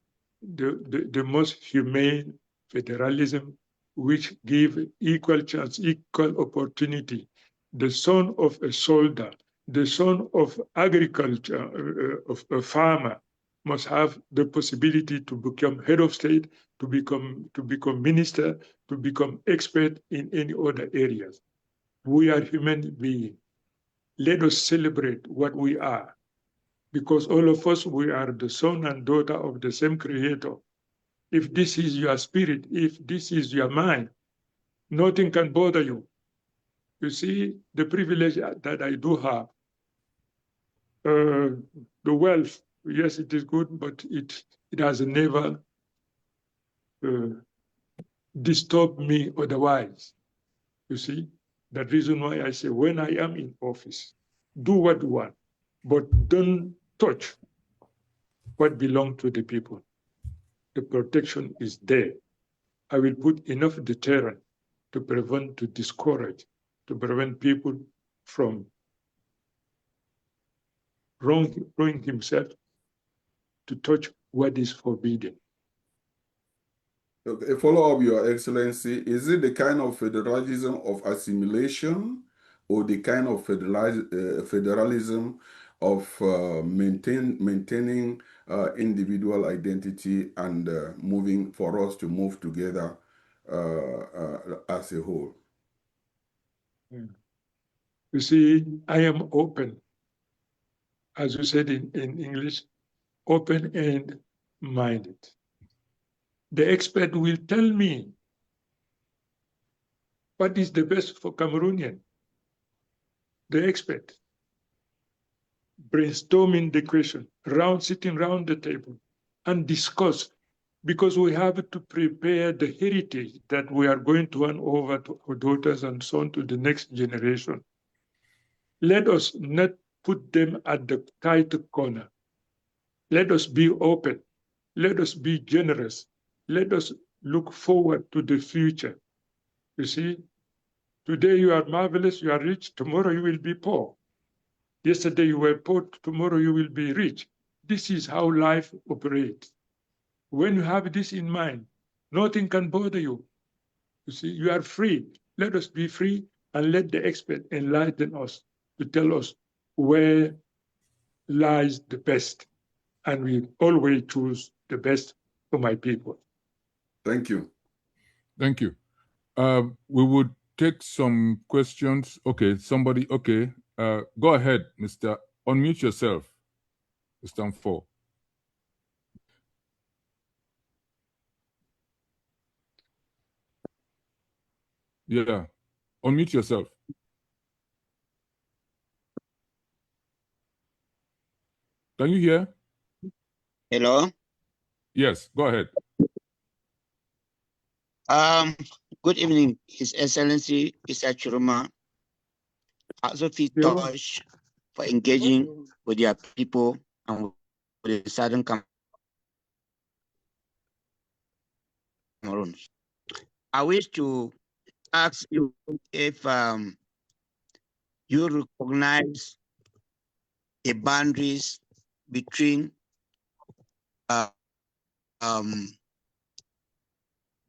the most humane federalism which give equal chance, equal opportunity. The son of a soldier, the son of agriculture, of a farmer, must have the possibility to become head of state, to become minister, to become expert in any other areas. We are human beings. Let us celebrate what we are, because all of us, we are the son and daughter of the same creator. If this is your spirit, if this is your mind, nothing can bother you. You see, the privilege that I do have, the wealth, yes, it is good, but it has never disturbed me otherwise. You see, that reason why I say when I am in office, do what you want, but don't touch what belongs to the people. The protection is there. I will put enough deterrent to prevent, to discourage, to prevent people from wronging himself to touch what is forbidden. Okay, follow up, Your Excellency. Is it the kind of federalism of assimilation or the kind of federalism of maintaining individual identity and moving for us to move together as a whole? You see, I am open, as you said in English, open and minded. The expert will tell me what is the best for Cameroonian. The expert brainstorming the question, sitting around the table and discuss, because we have to prepare the heritage that we are going to hand over to our daughters and so on to the next generation. Let us not put them at the tight corner. Let us be open. Let us be generous. Let us look forward to the future. You see, today you are marvelous, you are rich, tomorrow you will be poor. Yesterday you were poor, tomorrow you will be rich. This is how life operates. When you have this in mind, nothing can bother you. You see, you are free. Let us be free and let the expert enlighten us to tell us where lies the best. And we always choose the best for my people. Thank you. Thank you. We would take some questions. Okay, somebody, okay. Go ahead, Mr. Unmute yourself, Mr. Mfo. Yeah, unmute yourself. Can you hear? Hello? Yes, go ahead. Good evening, His Excellency Issa Tchiroma. Also feel touched for engaging with your people and with the Southern Cameroon. I wish to ask you if you recognize the boundaries between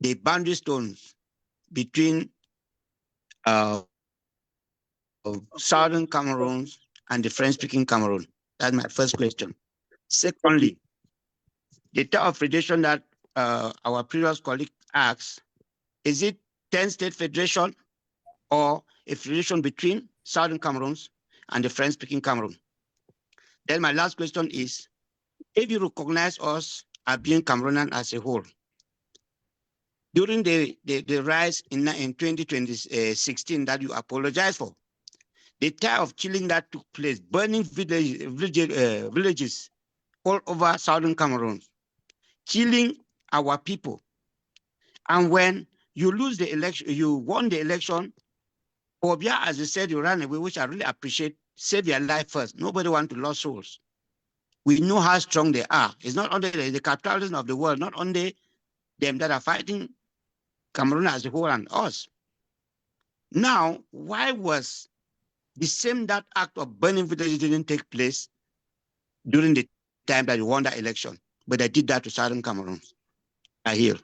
the boundary stones between Southern Cameroon and the French-speaking Cameroon. That's my first question. Secondly, the type of federation that our previous colleague asked, is it 10-state federation or a federation between Southern Cameroon and the French-speaking Cameroon? Then my last question is, if you recognize us as being Cameroonian as a whole, during the rise in 2016 that you apologize for, the type of killing that took place, burning villages all over Southern Cameroon, killing our people. And when you lose the election, you won the election, Obia, as you said, you ran away, which I really appreciate, save your life first. Nobody wants to lose souls. We know how strong they are. It's not only the capitalism of the world, not only them that are fighting Cameroon as a whole and us. Now, why was the same that act of burning villages didn't take place during the time that you won that election, but they did that to Southern Cameroon? I hear.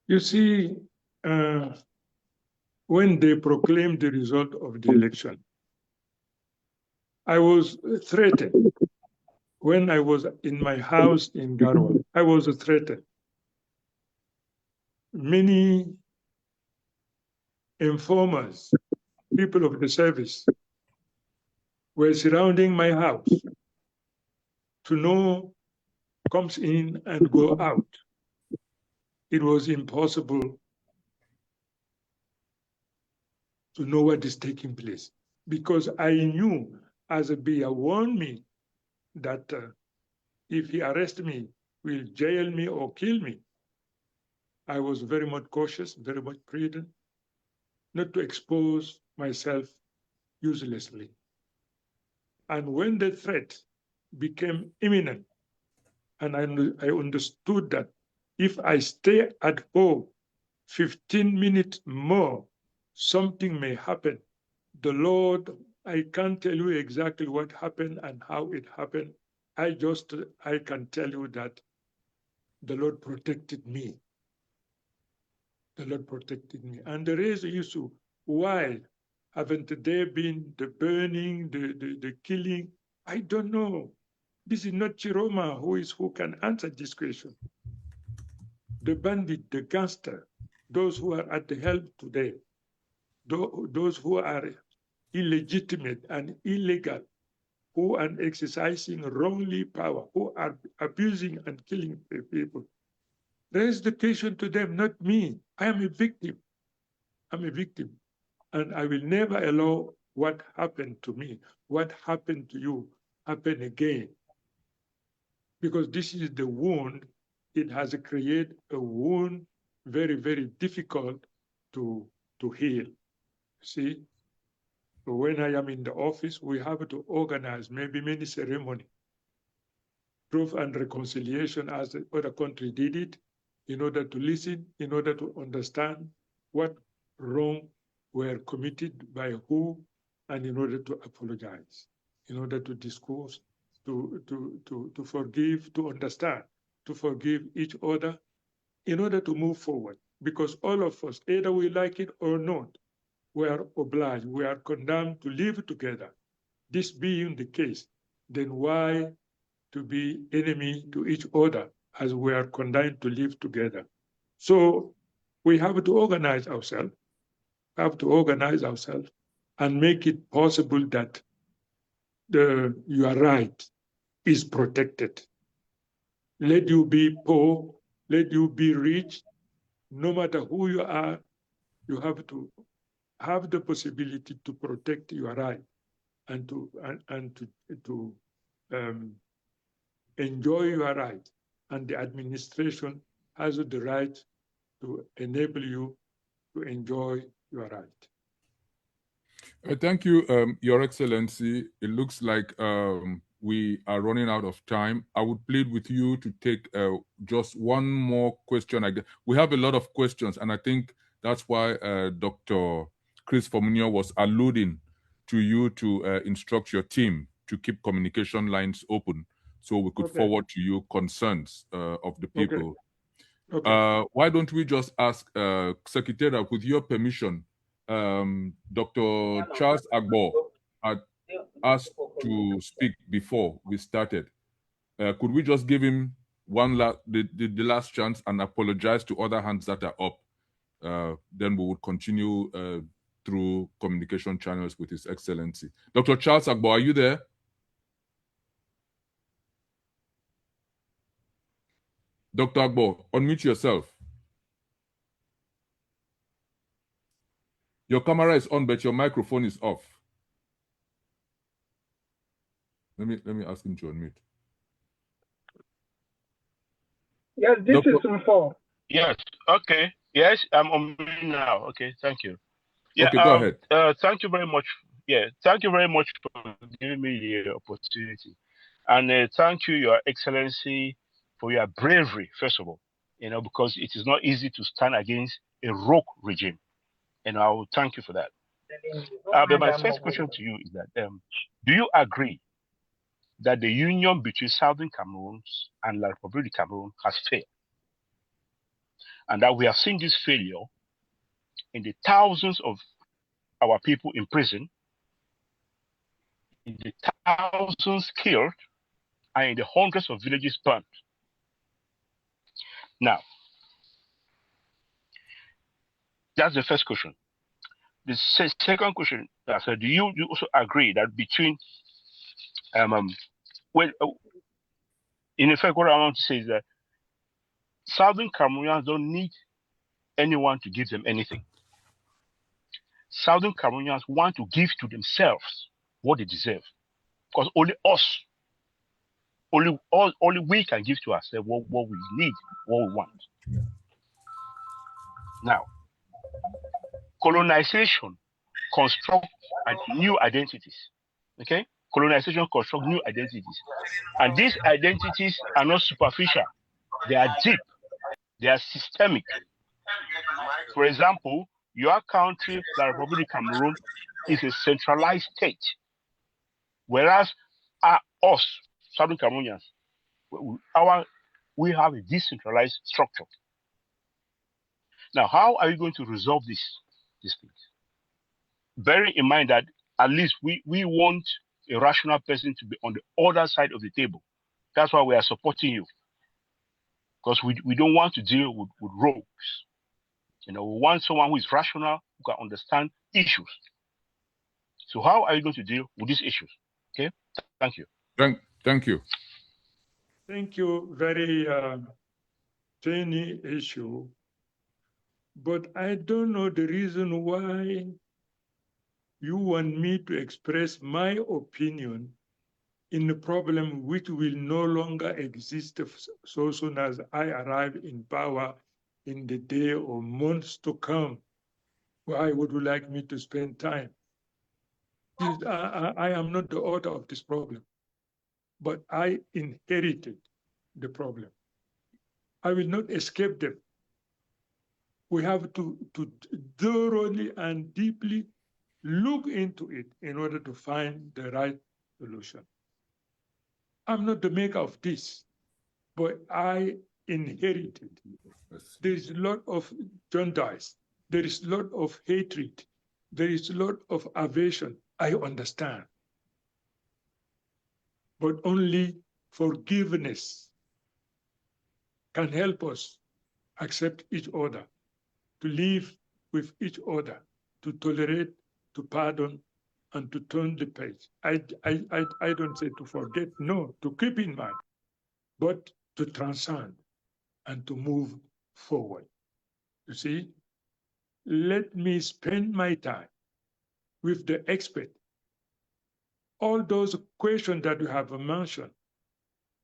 You see, when they proclaimed the result of the election, I was threatened. When I was in my house in Garwa, I was threatened. Many informers, people of the service, were surrounding my house to know comes in and go out. It was impossible to know what is taking place because I knew, as a Bia warned me, that if he arrests me, will jail me or kill me. I was very much cautious, very much prudent, not to expose myself uselessly. And when the threat became imminent, and I understood that if I stay at home 15 minutes more, something may happen. The Lord, I can't tell you exactly what happened and how it happened. I can tell you that the Lord protected me. The Lord protected me. And there is an issue. Why haven't there been the burning, the killing? I don't know. This is not Tchiroma who can answer this question. The bandit, the gangster, those who are at the helm today, those who are illegitimate and illegal, who are exercising wrongly power, who are abusing and killing people. Raise the question to them, not me. I am a victim. I'm a victim. And I will never allow what happened to me, what happened to you, happen again. Because this is the wound. It has created a wound very, very difficult to heal. See, when I am in the office, we have to organize maybe many ceremonies, truth and reconciliation as the other country did it, in order to listen, in order to understand what wrong were committed by who, and in order to apologize, in order to discourse, to forgive, to understand, to forgive each other, in order to move forward. Because all of us, either we like it or not, we are obliged, we are condemned to live together. This being the case, then why to be enemy to each other as we are condemned to live together? So we have to organize ourselves, and make it possible that your right is protected. Let you be poor, let you be rich, no matter who you are, you have to have the possibility to protect your right and to enjoy your right. And the administration has the right to enable you to enjoy your right. Thank you, Your Excellency. It looks like we are running out of time. I would plead with you to take just one more question. We have a lot of questions, and I think that's why Dr. Chris Formunio was alluding to you to instruct your team to keep communication lines open so we could forward to you concerns of the people. Why don't we just ask Secretariat, with your permission, Dr. Charles Agbo had asked to speak before we started. Could we just give him the last chance and apologize to other hands that are up? Then we would continue through communication channels with His Excellency. Dr. Charles Agbo, are you there? Dr. Agbo, unmute yourself. Your camera is on, but your microphone is off. Let me ask him to unmute. Yes, this is Mfo. Yes. Okay. Yes, I'm on now. Okay. Thank you. Yeah. Okay, go ahead. Thank you very much. Yeah. Thank you very much for giving me the opportunity, and thank you, Your Excellency, for your bravery. First of all, because it is not easy to stand against a rogue regime, and I will thank you for that. But my first question to you is that, do you agree that the union between Southern Cameroons and the Republic of Cameroon has failed, and that we have seen this failure in the thousands of our people in prison, in the thousands killed, and in the hundreds of villages burned? Now, that's the first question. The second question, so do you also agree that between, in effect, what I want to say is that Southern Cameroonians don't need anyone to give them anything. Southern Cameroonians want to give to themselves what they deserve, because only we can give to ourselves what we need, what we want. Now, colonization construct new identities. Okay, colonization construct new identities, and these identities are not superficial; they are deep, they are systemic. For example, your country, the Republic of Cameroon, is a centralized state, whereas us, Southern Cameroonians, we have a decentralized structure. Now, how are you going to resolve these things? Bearing in mind that at least we want a rational person to be on the other side of the table. That's why we are supporting you, because we don't want to deal with rogues. We want someone who is rational, who can understand issues. So how are you going to deal with these issues? Okay, thank you. Thank you. Thank you. Very tiny issue, but I don't know the reason why you want me to express my opinion in a problem which will no longer exist so soon as I arrive in power in the day or months to come. Why would you like me to spend time? I am not the author of this problem, but I inherited the problem. I will not escape them. We have to thoroughly and deeply look into it in order to find the right solution. I'm not the maker of this, but I inherited. There is a lot of jaundice. There is a lot of hatred. There is a lot of aversion. I understand. But only forgiveness can help us accept each other, to live with each other, to tolerate, to pardon, and to turn the page. I don't say to forget, no, to keep in mind, but to transcend and to move forward. You see, let me spend my time with the expert. All those questions that you have mentioned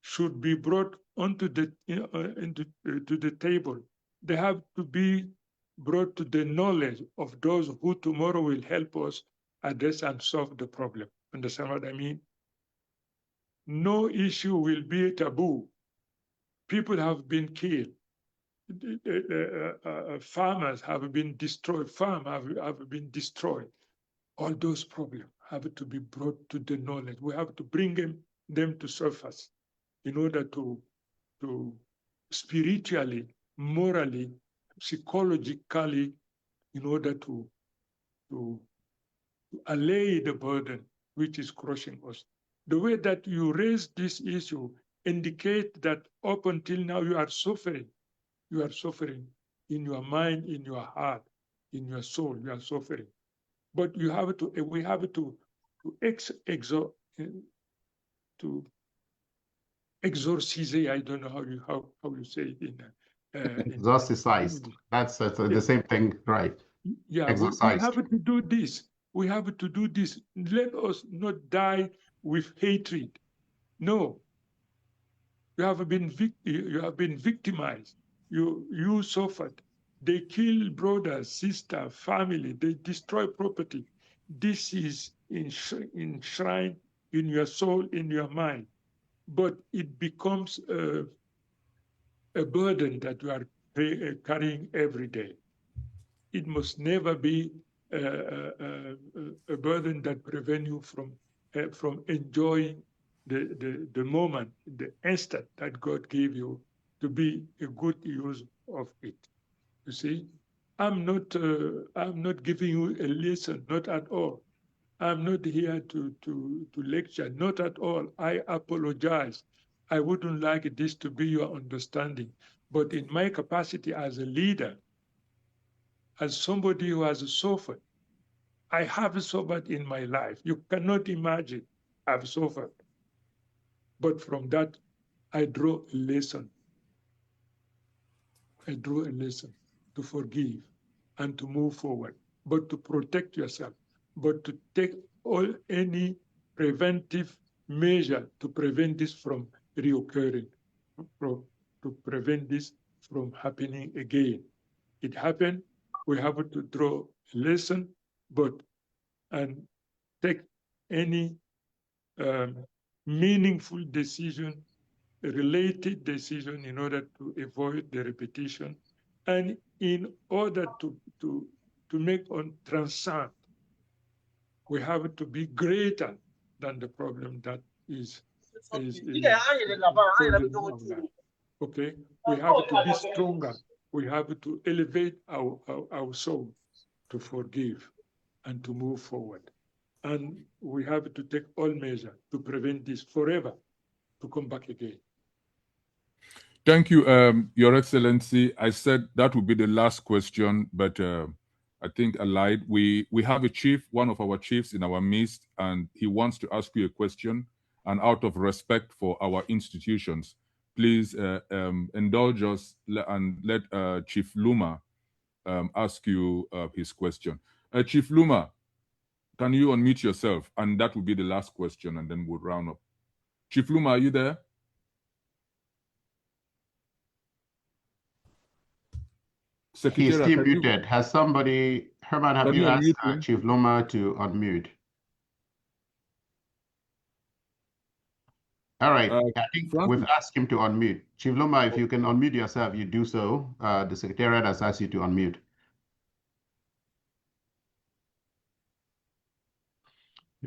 should be brought onto the to the table. They have to be brought to the knowledge of those who tomorrow will help us address and solve the problem. Understand what I mean? No issue will be a taboo. People have been killed. Farmers have been destroyed. Farms have been destroyed. All those problems have to be brought to the knowledge. We have to bring them to surface in order to spiritually, morally, psychologically, in order to allay the burden which is crushing us. The way that you raise this issue indicate that up until now you are suffering. You are suffering in your mind, in your heart, in your soul. You are suffering, but we have to exorcise. I don't know how you say it in exorcised. That's the same thing, right? Yeah, we have to do this. We have to do this. Let us not die with hatred. No, you have been victimized. You suffered. They kill brothers, sister, family. They destroy property. This is enshrined in your soul, in your mind, but it becomes a burden that you are carrying every day. It must never be a burden that prevents you from enjoying the moment, the instant that God gave you to be a good use of it. You see, I'm not giving you a lesson, not at all. I'm not here to lecture, not at all. I apologize. I wouldn't like this to be your understanding, but in my capacity as a leader, as somebody who has suffered, I have suffered in my life. You cannot imagine I've suffered. But from that, I draw a lesson. I draw a lesson to forgive and to move forward, but to protect yourself, but to take any preventive measure to prevent this from reoccurring, to prevent this from happening again. It happened, we have to draw a lesson, and take any meaningful decision, related decision, in order to avoid the repetition, and in order to make on transcend. We have to be greater than the problem that is okay. We have to be stronger. We have to elevate our soul to forgive and to move forward. And we have to take all measures to prevent this forever to come back again. Thank you, Your Excellency. I said that would be the last question, but I think I lied. We have a chief, one of our chiefs in our midst, and he wants to ask you a question. And out of respect for our institutions, please indulge us and let Chief Luma ask you his question. Chief Luma, can you unmute yourself? And that will be the last question, and then we'll round up. Chief Luma, are you there? He's still muted. Has somebody, Herman, have you asked Chief Luma to unmute? All right, I think we've asked him to unmute. Chief Luma, if you can unmute yourself, you do so. The Secretariat has asked you to unmute.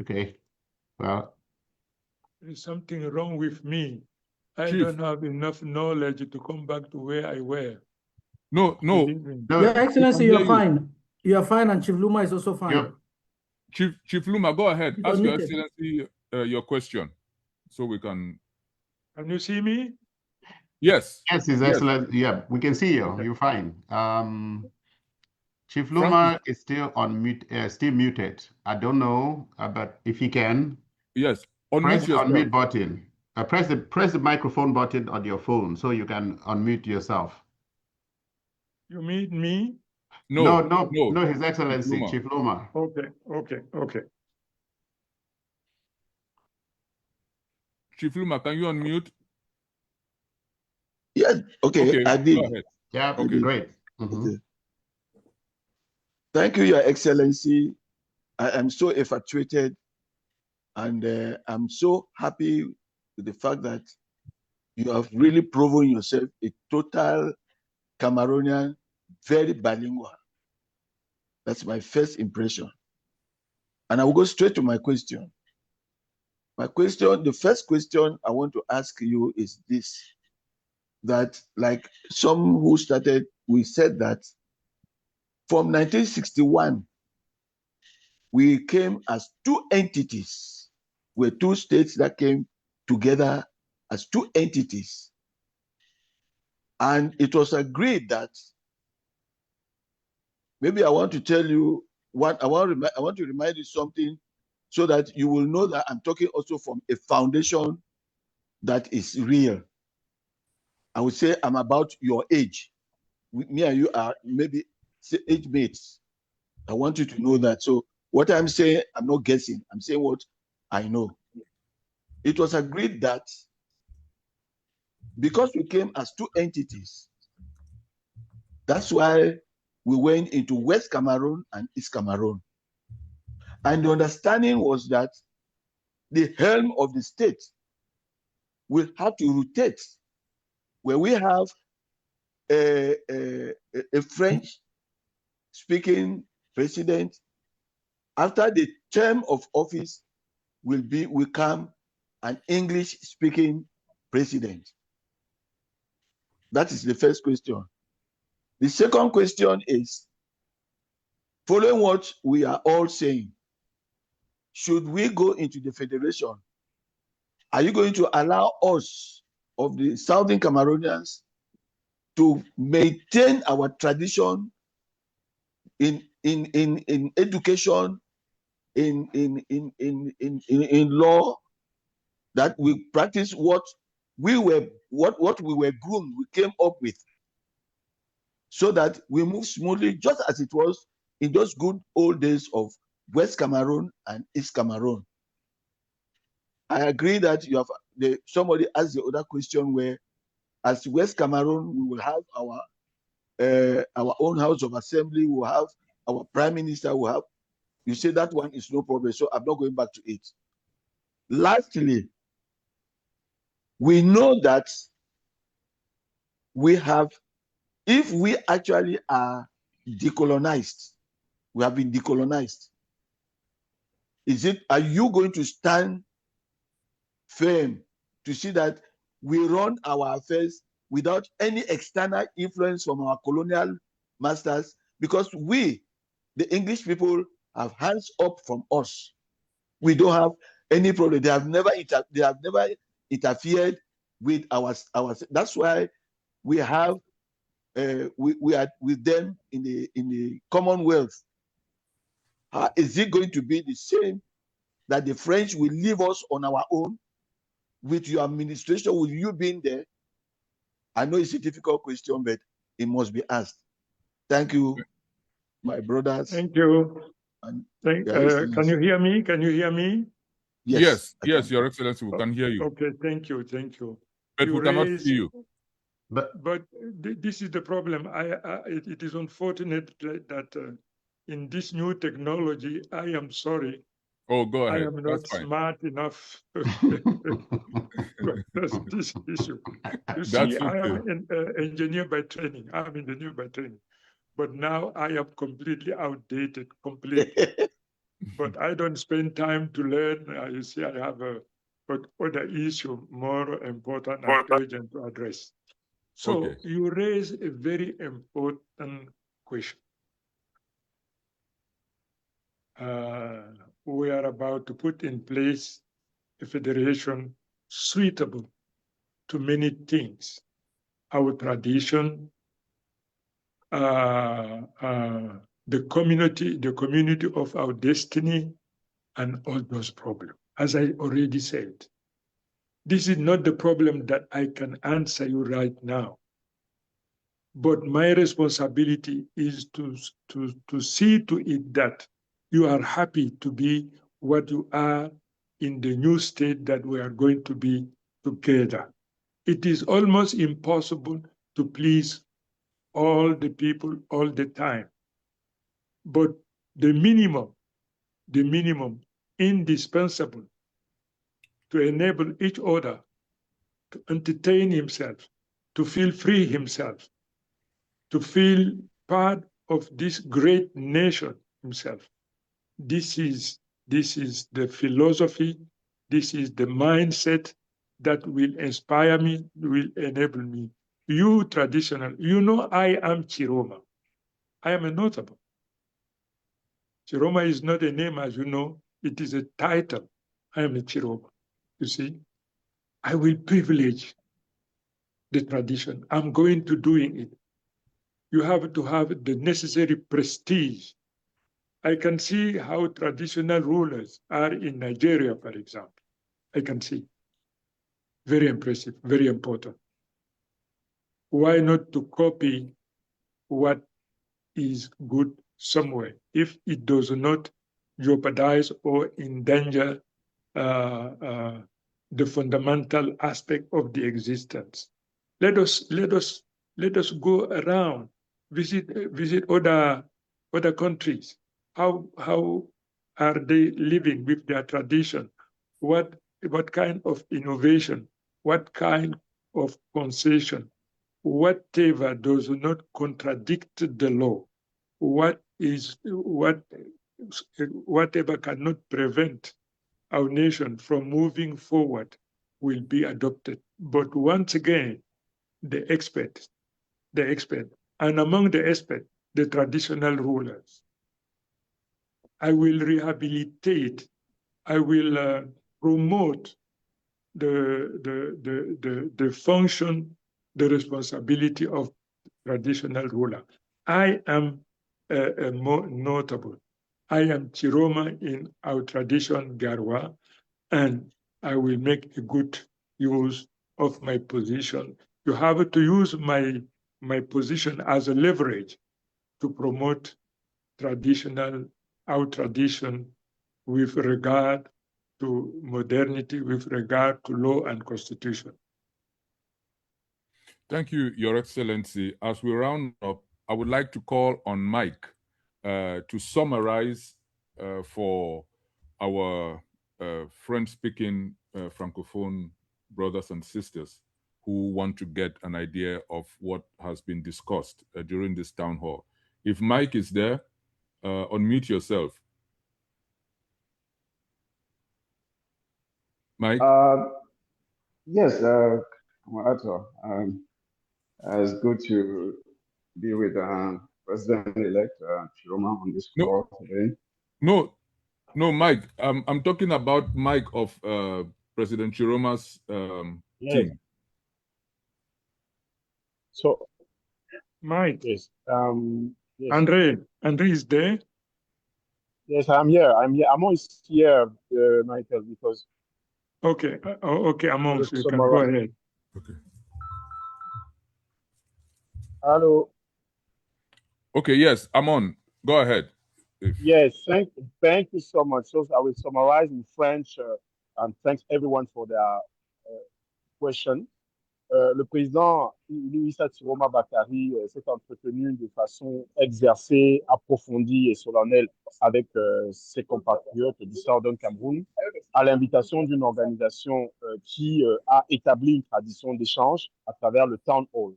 Okay, well. There's something wrong with me. I don't have enough knowledge to come back to where I were. No. Your Excellency, you're fine. You are fine, and Chief Luma is also fine. Yep. Chief Luma, go ahead. Ask Your Excellency your question, so we can. Can you see me? Yes. Yes, His Excellency. Yeah, we can see you. Okay. You're fine. Chief Luma is still on mute, still muted. I don't know, but if he can. Yes. Press the unmute button. Press the microphone button on your phone so you can unmute yourself. You mean me? No, His Excellency, Chief Luma. Okay. Chief Luma, can you unmute? Yes, okay, I did. Go ahead. Yeah, okay, great. Okay. Thank you, Your Excellency. I am so infatuated, and I'm so happy with the fact that you have really proven yourself a total Cameroonian, very bilingual. That's my first impression. And I will go straight to my question. The first question I want to ask you is this, that like some who started, we said that from 1961, we came as two entities. We're two states that came together as two entities. And it was agreed that, maybe I want to tell you what I want to remind you something so that you will know that I'm talking also from a foundation that is real. I would say I'm about your age. Me and you are maybe age mates. I want you to know that. So what I'm saying, I'm not guessing. I'm saying what I know. It was agreed that because we came as two entities, that's why we went into West Cameroon and East Cameroon. And the understanding was that the helm of the state will have to rotate, where we have a French-speaking president. After the term of office will come an English-speaking president. That is the first question. The second question is, following what we are all saying, should we go into the federation? Are you going to allow us of the Southern Cameroonians to maintain our tradition in education, in law, that we practice what we were groomed, we came up with, so that we move smoothly, just as it was in those good old days of West Cameroon and East Cameroon. I agree that you have somebody asked the other question where, as West Cameroon, we will have our own House of Assembly, we will have our Prime Minister, we will have. You say that one is no problem, so I'm not going back to it. Lastly, we know that we have, if we actually are decolonized, we have been decolonized. Are you going to stand firm to see that we run our affairs without any external influence from our colonial masters? Because we, the English people, have hands up from us. We don't have any problem. They have never interfered with our. That's why we have we are with them in the Commonwealth. Is it going to be the same, that the French will leave us on our own with your administration, with you being there? I know it's a difficult question, but it must be asked. Thank you, my brothers. Thank you. Can you hear me? Can you hear me? Yes, Your Excellency, we can hear you. Okay, thank you. But we cannot see you. But this is the problem. It is unfortunate that in this new technology, I am sorry. Oh, go ahead. I am not smart enough to address this issue. You see, I am an engineer by training. I'm an engineer by training. But now I am completely outdated, But I don't spend time to learn. You see, I have other issue more important and urgent to address. So you raise a very important question. We are about to put in place a federation suitable to many things. Our tradition, the community of our destiny, and all those problems. As I already said, this is not the problem that I can answer you right now. But my responsibility is to see to it that you are happy to be what you are in the new state that we are going to be together. It is almost impossible to please all the people all the time. But the minimum indispensable to enable each other to entertain himself, to feel free himself, to feel part of this great nation himself. This is the philosophy, this is the mindset that will inspire me, will enable me. You traditional, you know I am Tchiroma. I am a notable. Tchiroma is not a name, as you know, it is a title. I am a Tchiroma. You see, I will privilege the tradition. I'm going to doing it. You have to have the necessary prestige. I can see how traditional rulers are in Nigeria, for example. I can see. Very impressive, very important. Why not to copy what is good somewhere if it does not jeopardize or endanger the fundamental aspect of the existence? Let us go around, visit other countries. How are they living with their tradition? What kind of innovation? What kind of concession? Whatever does not contradict the law, whatever cannot prevent our nation from moving forward will be adopted. But once again, the expert, and among the experts, the traditional rulers. I will rehabilitate, I will promote the function, the responsibility of traditional ruler. I am more notable. I am Tchiroma in our tradition, Garwa, and I will make a good use of my position. You have to use my position as a leverage to promote our tradition with regard to modernity, with regard to law and constitution. Thank you, Your Excellency. As we round up, I would like to call on Mike to summarize for our French-speaking Francophone brothers and sisters who want to get an idea of what has been discussed during this town hall. If Mike is there, unmute yourself. Mike? Yes, Ato. It's good to be with President-elect Tchiroma on this call today. No, Mike. I'm talking about Mike of President Tchiroma's team. So, Mike. Yes. Yes. Andre is there? Yes, I'm here. I'm always here, Michael, because. Okay. Okay, Amon, you can go ahead. Okay. Hello. Okay. Yes, Amon, go ahead. Yes, thank you so much. So I will summarize in French, and thanks everyone for their question. Le président Issa Tchiroma Bakary s'est entretenu de façon exercée, approfondie et solennelle avec ses compatriotes du Southern Cameroon à l'invitation d'une organisation qui a établi une tradition d'échange à travers le Town Hall.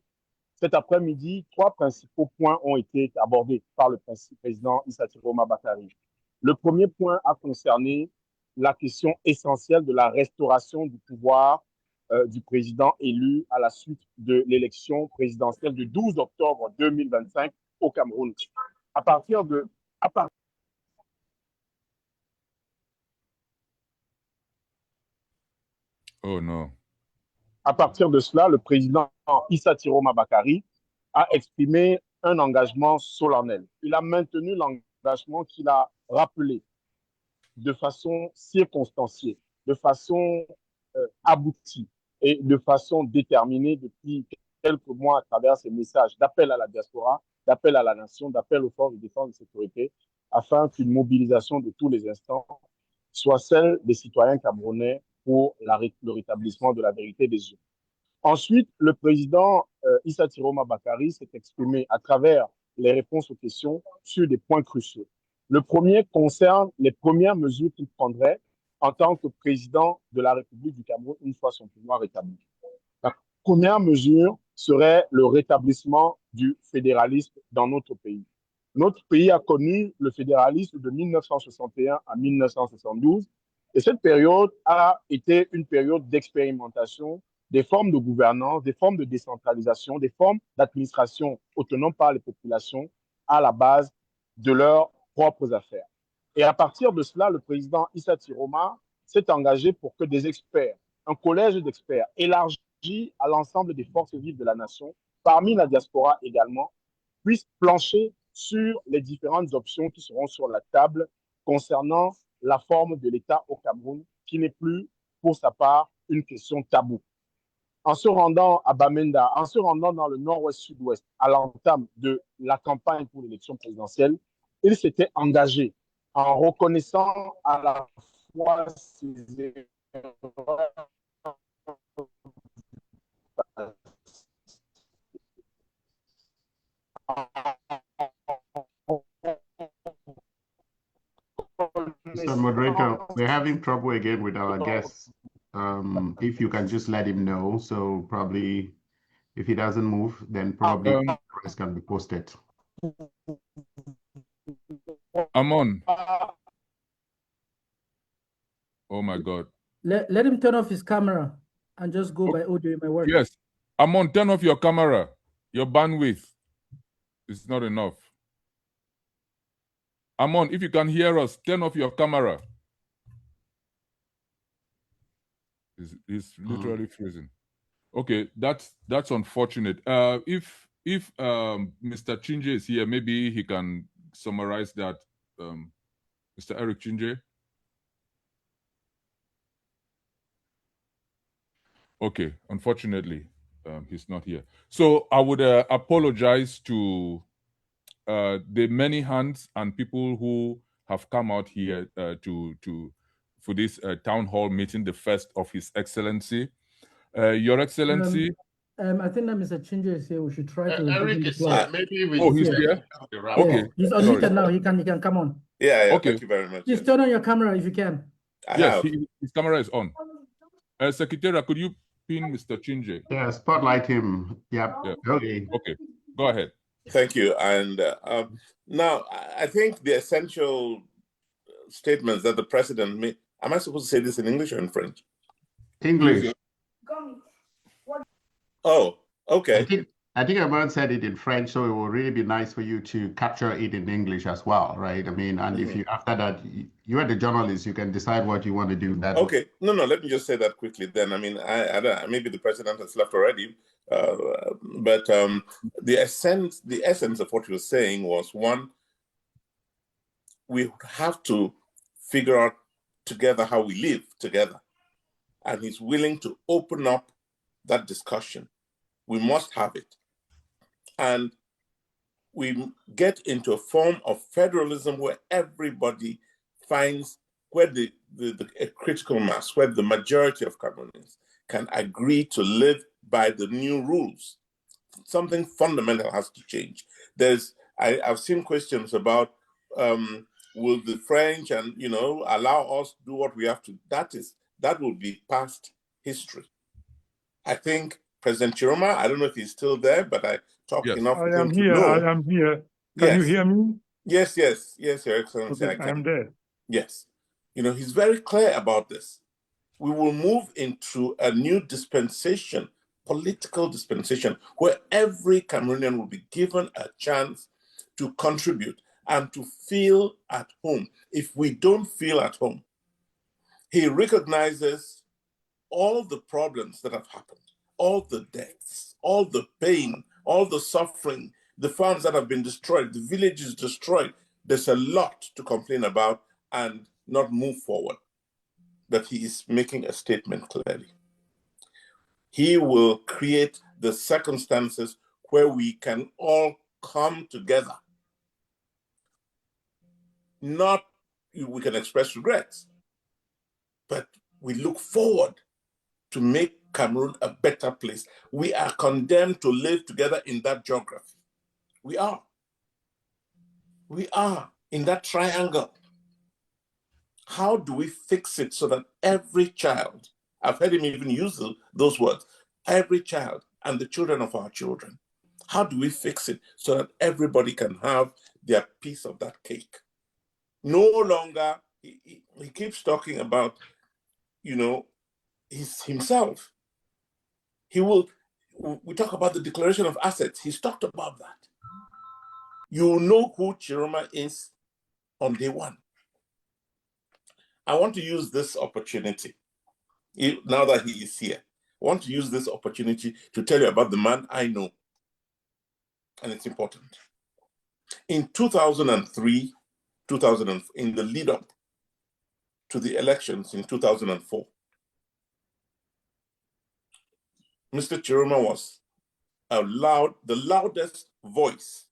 Cet après-midi, 3 principaux points ont été abordés par le président Issa Tchiroma Bakary. Le premier point a concerné la question essentielle de la restauration du pouvoir du président élu à la suite de l'élection présidentielle du 12 octobre 2025 au Cameroun. Oh non. À partir de cela, le président Issa Tchiroma Bakary a exprimé un engagement solennel. Il a maintenu l'engagement qu'il a rappelé de façon circonstanciée, de façon aboutie et de façon déterminée depuis quelques mois à travers ces messages d'appel à la diaspora, d'appel à la nation, d'appel aux forces de défense et de sécurité, afin qu'une mobilisation de tous les instants soit celle des citoyens camerounais pour le rétablissement de la vérité des yeux. Ensuite, le président Issa Tchiroma Bakary s'est exprimé à travers les réponses aux questions sur des points cruciaux. Le premier concerne les premières mesures qu'il prendrait en tant que président de la République du Cameroun une fois son pouvoir rétabli. La première mesure serait le rétablissement du fédéralisme dans notre pays. Notre pays a connu le fédéralisme de 1961 à 1972 et cette période a été une période d'expérimentation des formes de gouvernance, des formes de décentralisation, des formes d'administration autonome par les populations à la base de leurs propres affaires. Et à partir de cela, le président Issa Tchiroma s'est engagé pour que des experts, un collège d'experts élargi à l'ensemble des forces vives de la nation, parmi la diaspora également, puissent plancher sur les différentes options qui seront sur la table concernant la forme de l'État au Cameroun, qui n'est plus, pour sa part, une question taboue. en se rendant à Bamenda, en se rendant dans le nord-ouest sud-ouest, à l'entame de la campagne pour l'élection présidentielle, il s'était engagé en reconnaissant à la fois ses erreurs Mr. Moderator, we're having trouble again with our guests. If you can just let him know, so probably if he doesn't move, then probably the rest can be posted. I'm on. Oh my God. Let him turn off his camera and just go by audio. It might work. Yes. I'm on. Turn off your camera. Your bandwidth is not enough. I'm on. If you can hear us, turn off your camera. It's literally freezing. Okay, that's unfortunate. If Mr. Chinje is here, maybe he can summarize that. Mr. Eric Chinje. Okay, unfortunately, he's not here. So I would apologize to the many hands and people who have come out here for this town hall meeting, the first of His Excellency. Your Excellency. I think that Mr. Chinje is here. We should try to. Eric is here. Maybe we. Oh, he's here. Okay, he's unmuted now. He can come on. Yeah. Okay. Thank you very much. Please turn on your camera if you can. Yes, his camera is on. Secretary, could you pin Mr. Chinje? Yeah, spotlight him. Yeah. Okay. Okay, go ahead. Thank you. And now I think the essential statements that the president made. Am I supposed to say this in English or in French? English. Oh, okay. I think Amon said it in French, so it will really be nice for you to capture it in English as well, right? I mean, and if you after that, you are the journalist, you can decide what you want to do. That okay. No. Let me just say that quickly. Then I mean, I don't, maybe the president has left already, but the essence of what he was saying was, one, we have to figure out together how we live together, and he's willing to open up that discussion. We must have it. And we get into a form of federalism where everybody finds where the critical mass, where the majority of Cameroonians can agree to live by the new rules. Something fundamental has to change. I've seen questions about will the French and allow us to do what we have to. That will be past history. I think President Tchiroma, I don't know if he's still there, but I talked enough with him to know. I am here. Can you hear me? Yes, Your Excellency. Okay, I am there. Yes. He's very clear about this. We will move into a new dispensation, political dispensation, where every Cameroonian will be given a chance to contribute and to feel at home. If we don't feel at home, he recognizes all the problems that have happened, all the deaths, all the pain, all the suffering, the farms that have been destroyed, the villages destroyed. There's a lot to complain about and not move forward. But he is making a statement clearly. He will create the circumstances where we can all come together. Not we can express regrets, but we look forward to make Cameroon a better place. We are condemned to live together in that geography. We are. We are in that triangle. How do we fix it so that every child, I've heard him even use those words, every child and the children of our children, how do we fix it so that everybody can have their piece of that cake? No longer, he keeps talking about, himself. We talk about the declaration of assets. He's talked about that. You know who Tchiroma is on day one. I want to use this opportunity, now that he is here, I want to use this opportunity to tell you about the man I know. And it's important. In 2003, in the lead up to the elections in 2004, Mr. Tchiroma was the loudest voice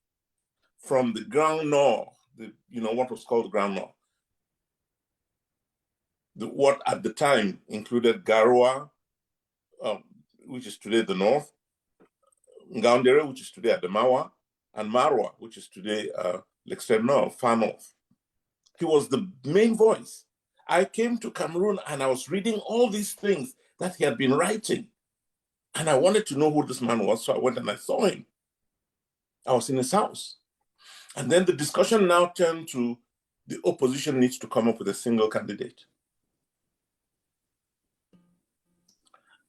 from the Grand Nord, what was called the Grand Nord. What at the time included Garoua, which is today the north, Ngaoundéré, which is today Adamawa, and Marwa, which is today l'extreme north, far north. He was the main voice. I came to Cameroon and I was reading all these things that he had been writing. And I wanted to know who this man was, so I went and I saw him. I was in his house. And then the discussion now turned to the opposition needs to come up with a single candidate.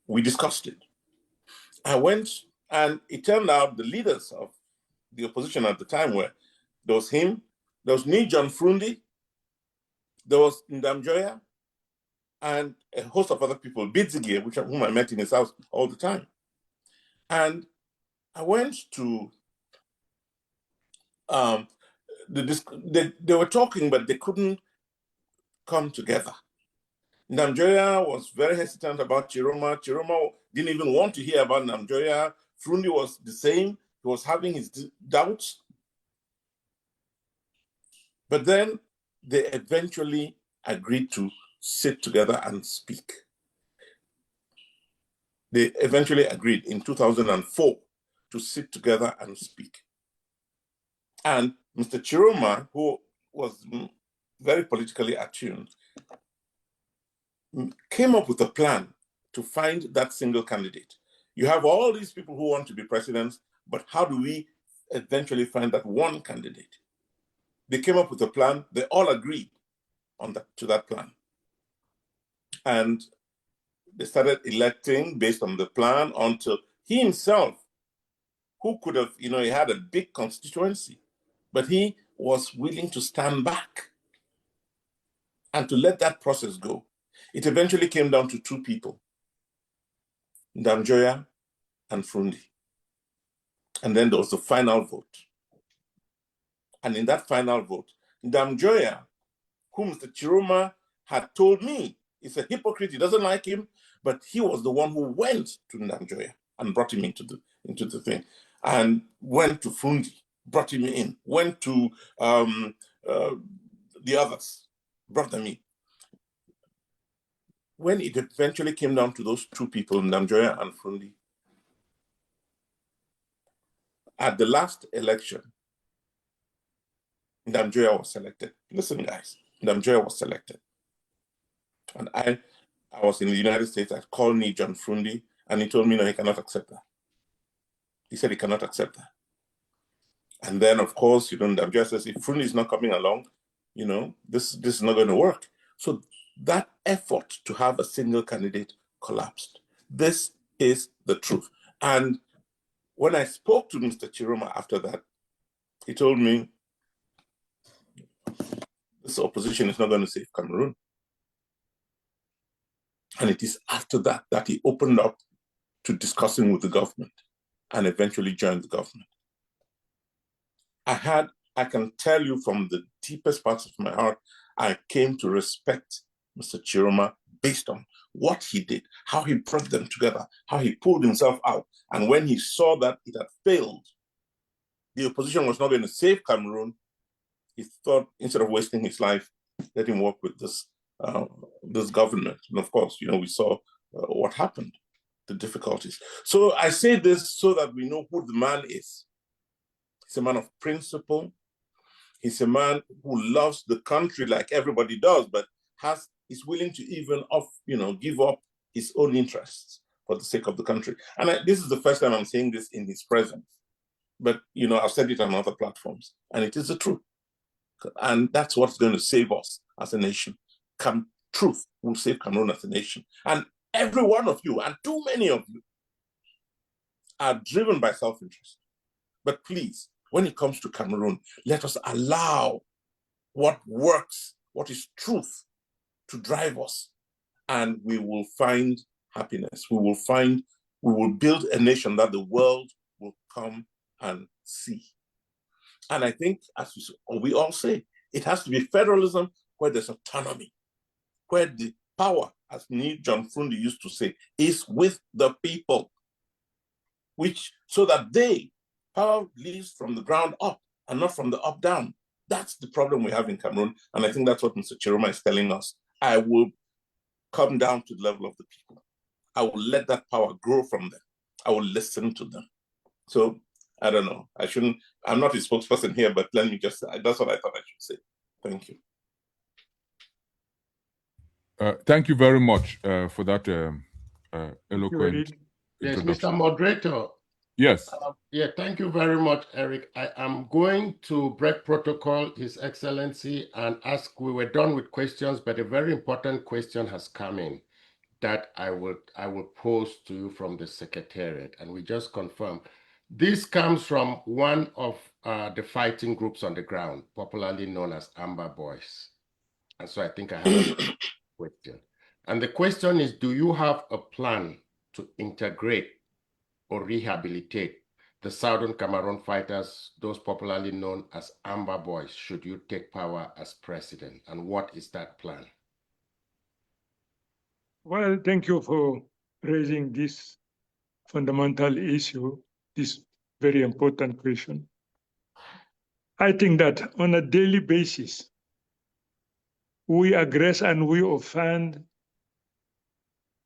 We discussed it. I went, and it turned out the leaders of the opposition at the time were, there was him, there was me, John Frundi, there was Ndamjoya, and a host of other people, Bidzigie, whom I met in his house all the time. And I went to, they were talking, but they couldn't come together. Ndamjoya was very hesitant about Tchiroma. Tchiroma didn't even want to hear about Ndamjoya. Frundi was the same. He was having his doubts. But then they eventually agreed to sit together and speak. They eventually agreed in 2004 to sit together and speak. And Mr. Tchiroma, who was very politically attuned, came up with a plan to find that single candidate. You have all these people who want to be presidents, but how do we eventually find that one candidate? They came up with a plan. They all agreed to that plan. And they started electing based on the plan until he himself, who could have, he had a big constituency, but he was willing to stand back and to let that process go. It eventually came down to two people, Ndamjoya and Frundi. And then there was the final vote. And in that final vote, Ndamjoya, whom Mr. Tchiroma had told me is a hypocrite, he doesn't like him, but he was the one who went to Ndamjoya and brought him into the thing, and went to Frundi, brought him in, went to the others, brought them in. When it eventually came down to those two people, Ndamjoya and Frundi, at the last election, Ndamjoya was selected. Listen, guys, Ndamjoya was selected. And I was in the United States. I called me John Frundi, and he told me, no, he cannot accept that. He said he cannot accept that. And then, of course, Ndamjoya says, if Frundi is not coming along, this is not going to work. So that effort to have a single candidate collapsed. This is the truth. And when I spoke to Mr. Tchiroma after that, he told me, this opposition is not going to save Cameroon. And it is after that that he opened up to discussing with the government and eventually joined the government. I can tell you from the deepest parts of my heart, I came to respect Mr. Tchiroma based on what he did, how he brought them together, how he pulled himself out. And when he saw that it had failed, the opposition was not going to save Cameroon, he thought, instead of wasting his life, let him work with this government. And of course, we saw what happened, the difficulties. So I say this so that we know who the man is. He's a man of principle. He's a man who loves the country like everybody does, but is willing to even give up his own interests for the sake of the country. And this is the first time I'm saying this in his presence. But, I've said it on other platforms, and it is the truth. And that's what's going to save us as a nation. Truth will save Cameroon as a nation. And every one of you, and too many of you, are driven by self-interest. But please, when it comes to Cameroon, let us allow what works, what is truth, to drive us, and we will find happiness. We will build a nation that the world will come and see. And I think, as we all say, it has to be federalism where there's autonomy, where the power, as John Frundi used to say, is with the people. so that power leads from the ground up and not from the up down. That's the problem we have in Cameroon. And I think that's what Mr. Tchiroma is telling us. I will come down to the level of the people. I will let that power grow from them. I will listen to them. So I don't know. I'm not a spokesperson here, but let me just say, that's what I thought I should say. Thank you. Thank you very much for that eloquent Yes, introduction. Mr. Moderator. Yes. Yeah, thank you very much, Eric. I am going to break protocol, His Excellency, and ask, we were done with questions, but a very important question has come in that I will pose to you from the Secretariat, and we just confirm. This comes from one of the fighting groups on the ground, popularly known as Amber Boys. And so I think I have a question. And the question is, do you have a plan to integrate or rehabilitate the Southern Cameroon fighters, those popularly known as Amber Boys, should you take power as president? And what is that plan? Well, thank you for raising this fundamental issue, this very important question. I think that on a daily basis, we aggress and we offend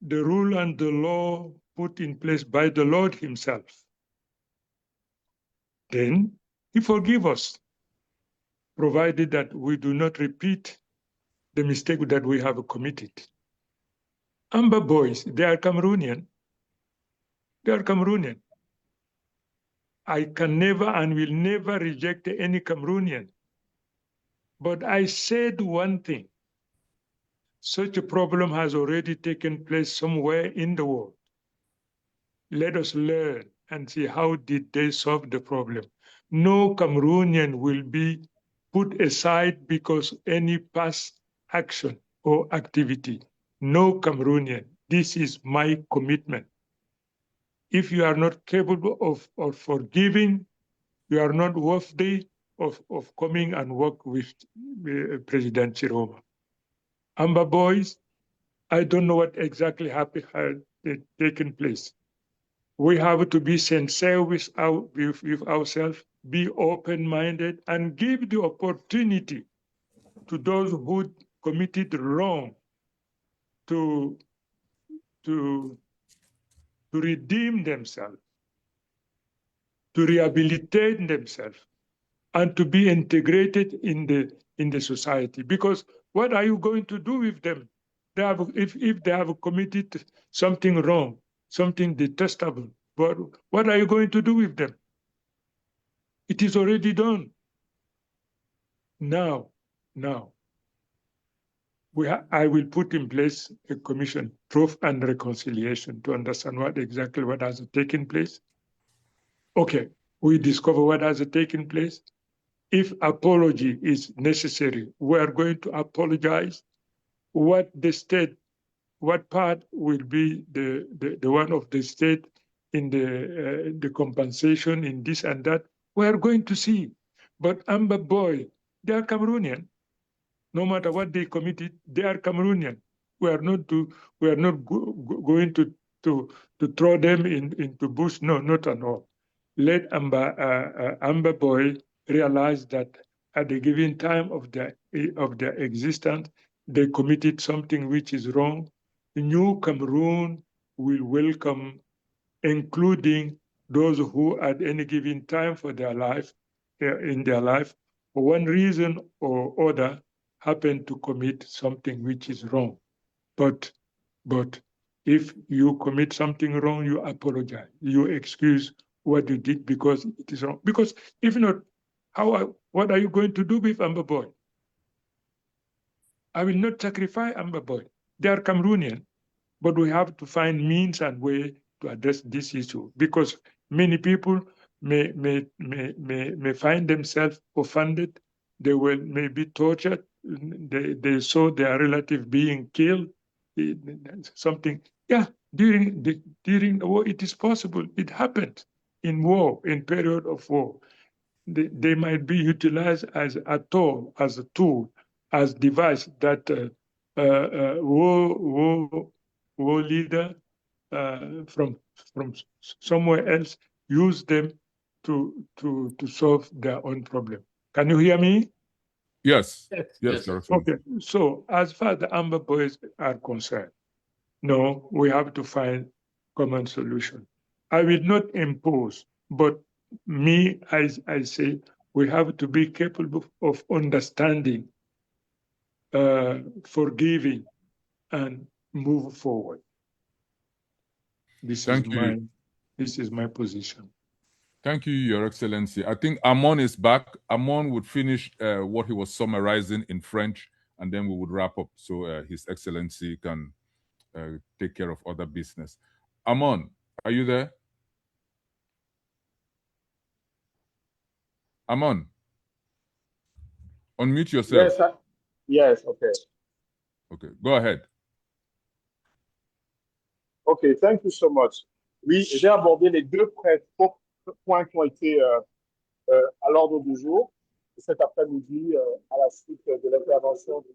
the rule and the law put in place by the Lord himself. Then he forgives us, provided that we do not repeat the mistake that we have committed. Amber Boys, they are Cameroonian. They are Cameroonian. I can never and will never reject any Cameroonian. But I said one thing. Such a problem has already taken place somewhere in the world. Let us learn and see how did they solve the problem. No Cameroonian will be put aside because any past action or activity. No Cameroonian. This is my commitment. If you are not capable of forgiving, you are not worthy of coming and work with President Tchiroma. Amber Boys, I don't know what exactly had taken place. We have to be sincere with ourselves, be open-minded, and give the opportunity to those who committed wrong to redeem themselves, to rehabilitate themselves, and to be integrated in the society. Because what are you going to do with them? If they have committed something wrong, something detestable, but what are you going to do with them? It is already done. Now, I will put in place a commission, Truth and Reconciliation, to understand exactly what has taken place. Okay, we discover what has taken place. If apology is necessary, we are going to apologize. What part will be the one of the state in the compensation in this and that? We are going to see. But Amber Boy, they are Cameroonian. No matter what they committed, they are Cameroonian. We are not going to throw them into bush. No, not at all. Let Amber Boy realize that at the given time of their existence, they committed something which is wrong. The new Cameroon will welcome, including those who at any given time for their life, in their life, for one reason or other, happen to commit something which is wrong. But if you commit something wrong, you apologize. You excuse what you did because it is wrong. Because if not, what are you going to do with Amber Boy? I will not sacrifice Amber Boy. They are Cameroonian, but we have to find means and way to address this issue because many people may find themselves offended. They may be tortured. They saw their relative being killed. Something, yeah. During the war, it is possible. It happened in war, in period of war. They might be utilized as a tool, as device that war leader from somewhere else, use them to solve their own problem. Can you hear me? Yes. Yes. Yes, Yes. Okay. So as far as the Amber Boys are concerned, no, we have to find common solution. I will not impose, but me, I say, we have to be capable of understanding, forgiving, and move forward. This is my position. Thank you, Your Excellency. I think Amon is back. Amon would finish what he was summarizing in French, and then we would wrap up so His Excellency can take care of other business. Amon, are you there? Amon, unmute yourself. Yes, yes, okay. Okay, go ahead. Ok, thank you so much. Oui, j'ai abordé les deux points qui ont été à l'ordre du jour cet après-midi à la suite de l'intervention du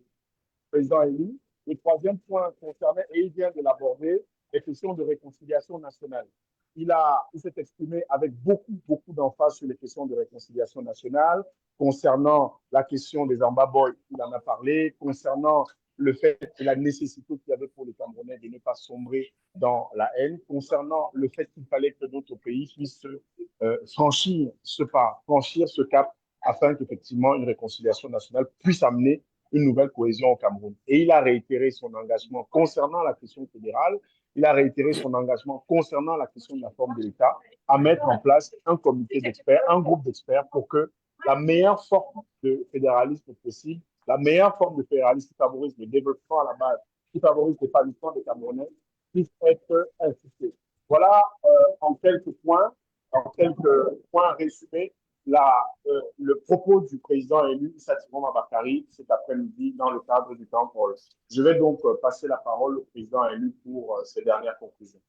président élu. Le troisième point concernait, et il vient de l'aborder, les questions de réconciliation nationale. Il s'est exprimé avec beaucoup d'emphase sur les questions de réconciliation nationale, concernant la question des Amba Boys, il en a parlé, concernant le fait et la nécessité qu'il y avait pour les Camerounais de ne pas sombrer dans la haine, concernant le fait qu'il fallait que notre pays puisse franchir ce pas, franchir ce cap, afin qu'effectivement une réconciliation nationale puisse amener une nouvelle cohésion au Cameroun. Et il a réitéré son engagement concernant la question fédérale, il a réitéré son engagement concernant la question de la forme de l'État, à mettre en place un comité d'experts, un groupe d'experts pour que la meilleure forme de fédéralisme possible, la meilleure forme de fédéralisme qui favorise le développement à la base, qui favorise l'épanouissement des Camerounais, puisse être instituée. Voilà en quelques points résumés, le propos du président élu Issa Tchiroma Bakary cet après-midi dans le cadre du temps pour. Je vais donc passer la parole au président élu pour ses dernières conclusions.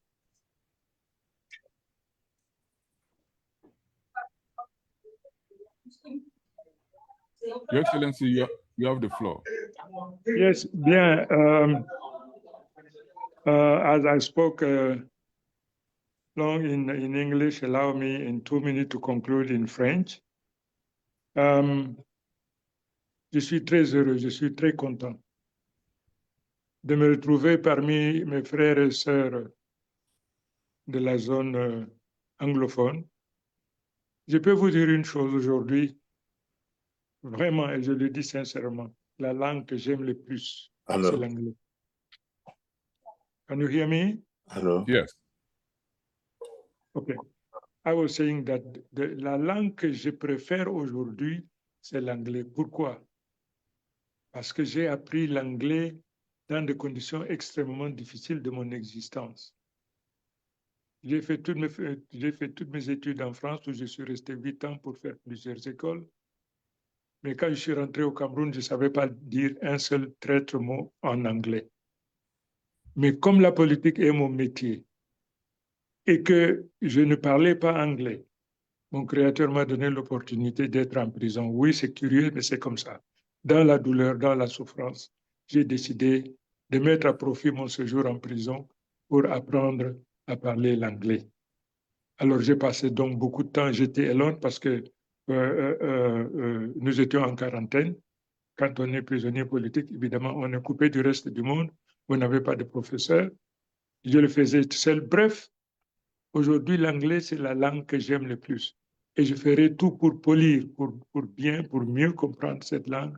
Your Excellency, you have the floor. Yes, bien. As I spoke long in English, allow me in 2 minutes to conclude in French. Je suis très heureux, je suis très content de me retrouver parmi mes frères et sœurs de la zone anglophone. Je peux vous dire une chose aujourd'hui, vraiment, et je le dis sincèrement, la langue que j'aime le plus, c'est l'anglais. Can you hear me? Hello. Yes. Okay. I was saying that la langue que je préfère aujourd'hui, c'est l'anglais. Pourquoi? Parce que j'ai appris l'anglais dans des conditions extrêmement difficiles de mon existence. J'ai fait toutes mes études en France, où je suis resté 8 ans pour faire plusieurs écoles. Mais quand je suis rentré au Cameroun, je ne savais pas dire un seul traître mot en anglais. Mais comme la politique est mon métier et que je ne parlais pas anglais, mon créateur m'a donné l'opportunité d'être en prison. Oui, c'est curieux, mais c'est comme ça. Dans la douleur, dans la souffrance, j'ai décidé de mettre à profit mon séjour en prison pour apprendre à parler l'anglais. Alors, j'ai passé donc beaucoup de temps, j'étais à Londres parce que nous étions en quarantaine. Quand on est prisonnier politique, évidemment, on est coupé du reste du monde. On n'avait pas de professeur. Je le faisais seul. Bref, aujourd'hui, l'anglais, c'est la langue que j'aime le plus. Et je ferai tout pour polir, pour mieux comprendre cette langue,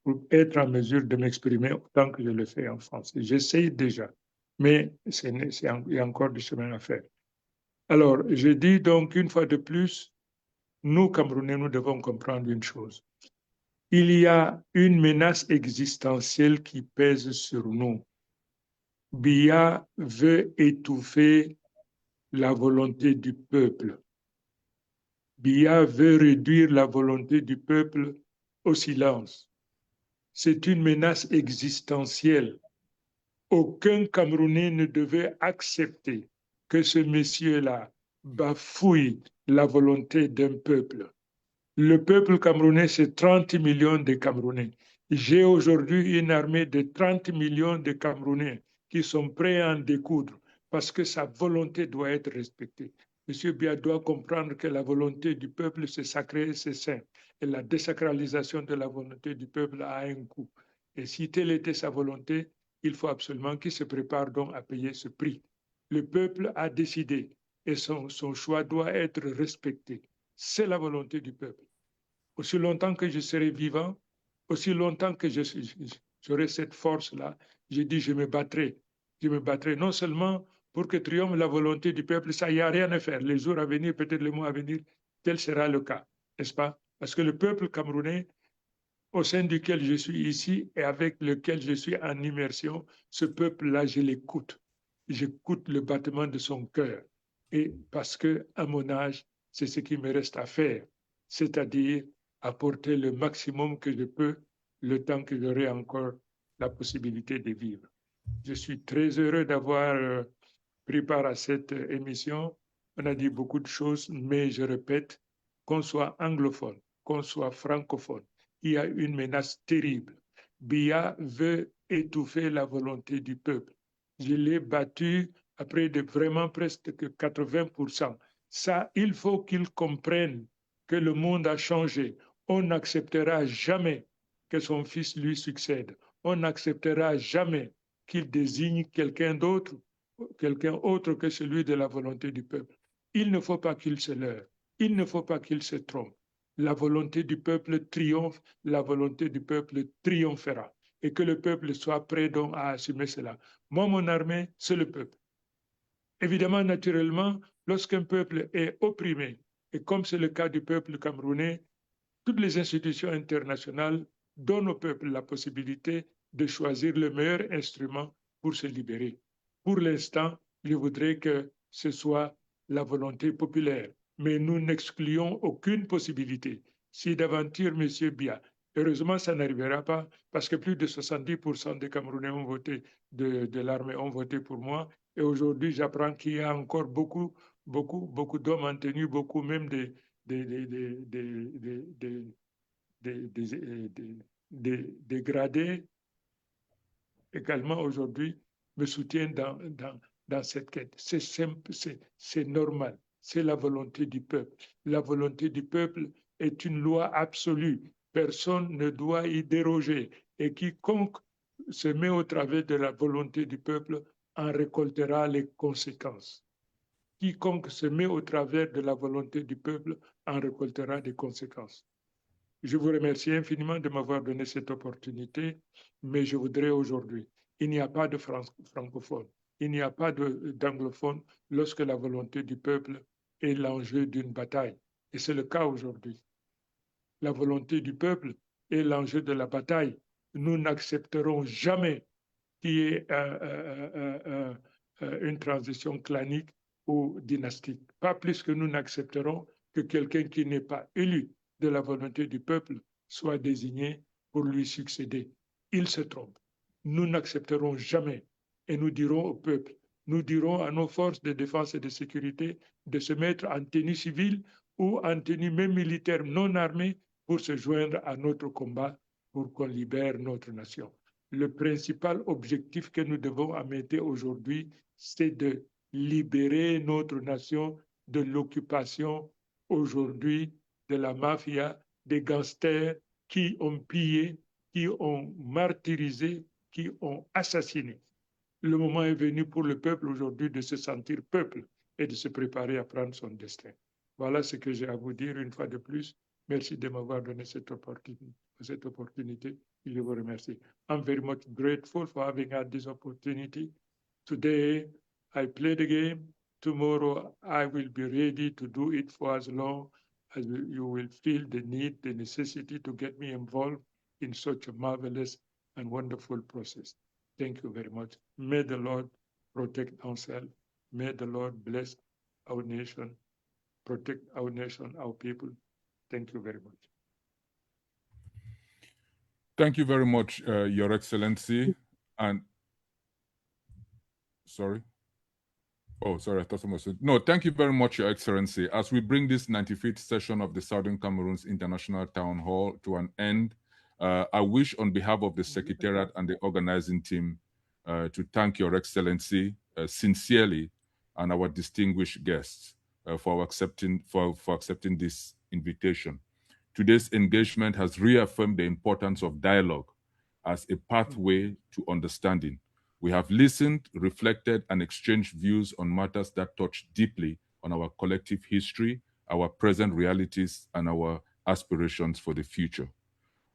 pour être en mesure de m'exprimer autant que je le fais en français. J'essaye déjà, mais il y a encore du chemin à faire. Alors, je dis donc une fois de plus, nous, Camerounais, nous devons comprendre une chose. Il y a une menace existentielle qui pèse sur nous. Biya veut étouffer la volonté du peuple. Biya veut réduire la volonté du peuple au silence. C'est une menace existentielle. Aucun Camerounais ne devait accepter que ce monsieur-là bafouille la volonté d'un peuple. Le peuple camerounais, c'est 30 millions de Camerounais. J'ai aujourd'hui une armée de 30 millions de Camerounais qui sont prêts à en découdre. parce que sa volonté doit être respectée. M. Biya doit comprendre que la volonté du peuple, c'est sacré et c'est saint. Et la désacralisation de la volonté du peuple a un coût. Et si telle était sa volonté, il faut absolument qu'il se prépare donc à payer ce prix. Le peuple a décidé et son choix doit être respecté. C'est la volonté du peuple. Aussi longtemps que je serai vivant, aussi longtemps que j'aurai cette force-là, j'ai dit je me battrai. Je me battrai non seulement pour que triomphe la volonté du peuple, ça, il n'y a rien à faire. Les jours à venir, peut-être les mois à venir, tel sera le cas, n'est-ce pas? Parce que le peuple camerounais, au sein duquel je suis ici et avec lequel je suis en immersion, ce peuple-là, je l'écoute. J'écoute le battement de son cœur. Et parce que, à mon âge, c'est ce qui me reste à faire, c'est-à-dire apporter le maximum que je peux le temps que j'aurai encore la possibilité de vivre. Je suis très heureux d'avoir pris part à cette émission. On a dit beaucoup de choses, mais je répète, qu'on soit anglophone, qu'on soit francophone, il y a une menace terrible. Biya veut étouffer la volonté du peuple. Je l'ai battu à près de vraiment presque 80%. Ça, il faut qu'il comprenne que le monde a changé. On n'acceptera jamais que son fils lui succède. On n'acceptera jamais qu'il désigne quelqu'un d'autre que celui de la volonté du peuple. Il ne faut pas qu'il se leurre. Il ne faut pas qu'il se trompe. La volonté du peuple triomphe, la volonté du peuple triomphera. Et que le peuple soit prêt donc à assumer cela. Moi, mon armée, c'est le peuple. Évidemment, naturellement, lorsqu'un peuple est opprimé, et comme c'est le cas du peuple camerounais, toutes les institutions internationales donnent au peuple la possibilité de choisir le meilleur instrument pour se libérer. Pour l'instant, je voudrais que ce soit la volonté populaire, mais nous n'excluons aucune possibilité. Si d'aventure, M. Biya, heureusement, ça n'arrivera pas, parce que plus de 70% des Camerounais ont voté, de l'armée ont voté pour moi, et aujourd'hui, j'apprends qu'il y a encore beaucoup d'hommes en tenue, beaucoup même des gradés également aujourd'hui me soutiennent dans cette quête. C'est simple, c'est normal, c'est la volonté du peuple. La volonté du peuple est une loi absolue. Personne ne doit y déroger. Et quiconque se met au travers de la volonté du peuple en récoltera les conséquences. Quiconque se met au travers de la volonté du peuple en récoltera des conséquences. Je vous remercie infiniment de m'avoir donné cette opportunité, mais je voudrais aujourd'hui, il n'y a pas de francophone, il n'y a pas d'anglophone lorsque la volonté du peuple est l'enjeu d'une bataille. Et c'est le cas aujourd'hui. La volonté du peuple est l'enjeu de la bataille. Nous n'accepterons jamais qu'il y ait une transition clanique ou dynastique. Pas plus que nous n'accepterons que quelqu'un qui n'est pas élu de la volonté du peuple soit désigné pour lui succéder. Il se trompe. Nous n'accepterons jamais et nous dirons au peuple, nous dirons à nos forces de défense et de sécurité de se mettre en tenue civile ou en tenue même militaire non armée pour se joindre à notre combat pour qu'on libère notre nation. Le principal objectif que nous devons améter aujourd'hui, c'est de libérer notre nation de l'occupation aujourd'hui de la mafia, des gangsters qui ont pillé, qui ont martyrisé, qui ont assassiné. Le moment est venu pour le peuple aujourd'hui de se sentir peuple et de se préparer à prendre son destin. Voilà ce que j'ai à vous dire une fois de plus. Merci de m'avoir donné cette opportunité. Je vous remercie. I'm very much grateful for having had this opportunity. Today, I played the game. Tomorrow, I will be ready to do it for as long as you will feel the need, the necessity to get me involved in such a marvelous and wonderful process. Thank you very much. May the Lord protect ourselves. May the Lord bless our nation, protect our nation, our people. Thank you very much. Thank you very much, Your Excellency. And sorry. Oh, sorry, I thought someone said, no, thank you very much, Your Excellency. As we bring this 95th session of the Southern Cameroons International Town Hall to an end, I wish on behalf of the Secretariat and the organizing team to thank Your Excellency sincerely and our distinguished guests for accepting this invitation. Today's engagement has reaffirmed the importance of dialogue as a pathway to understanding. We have listened, reflected, and exchanged views on matters that touch deeply on our collective history, our present realities, and our aspirations for the future.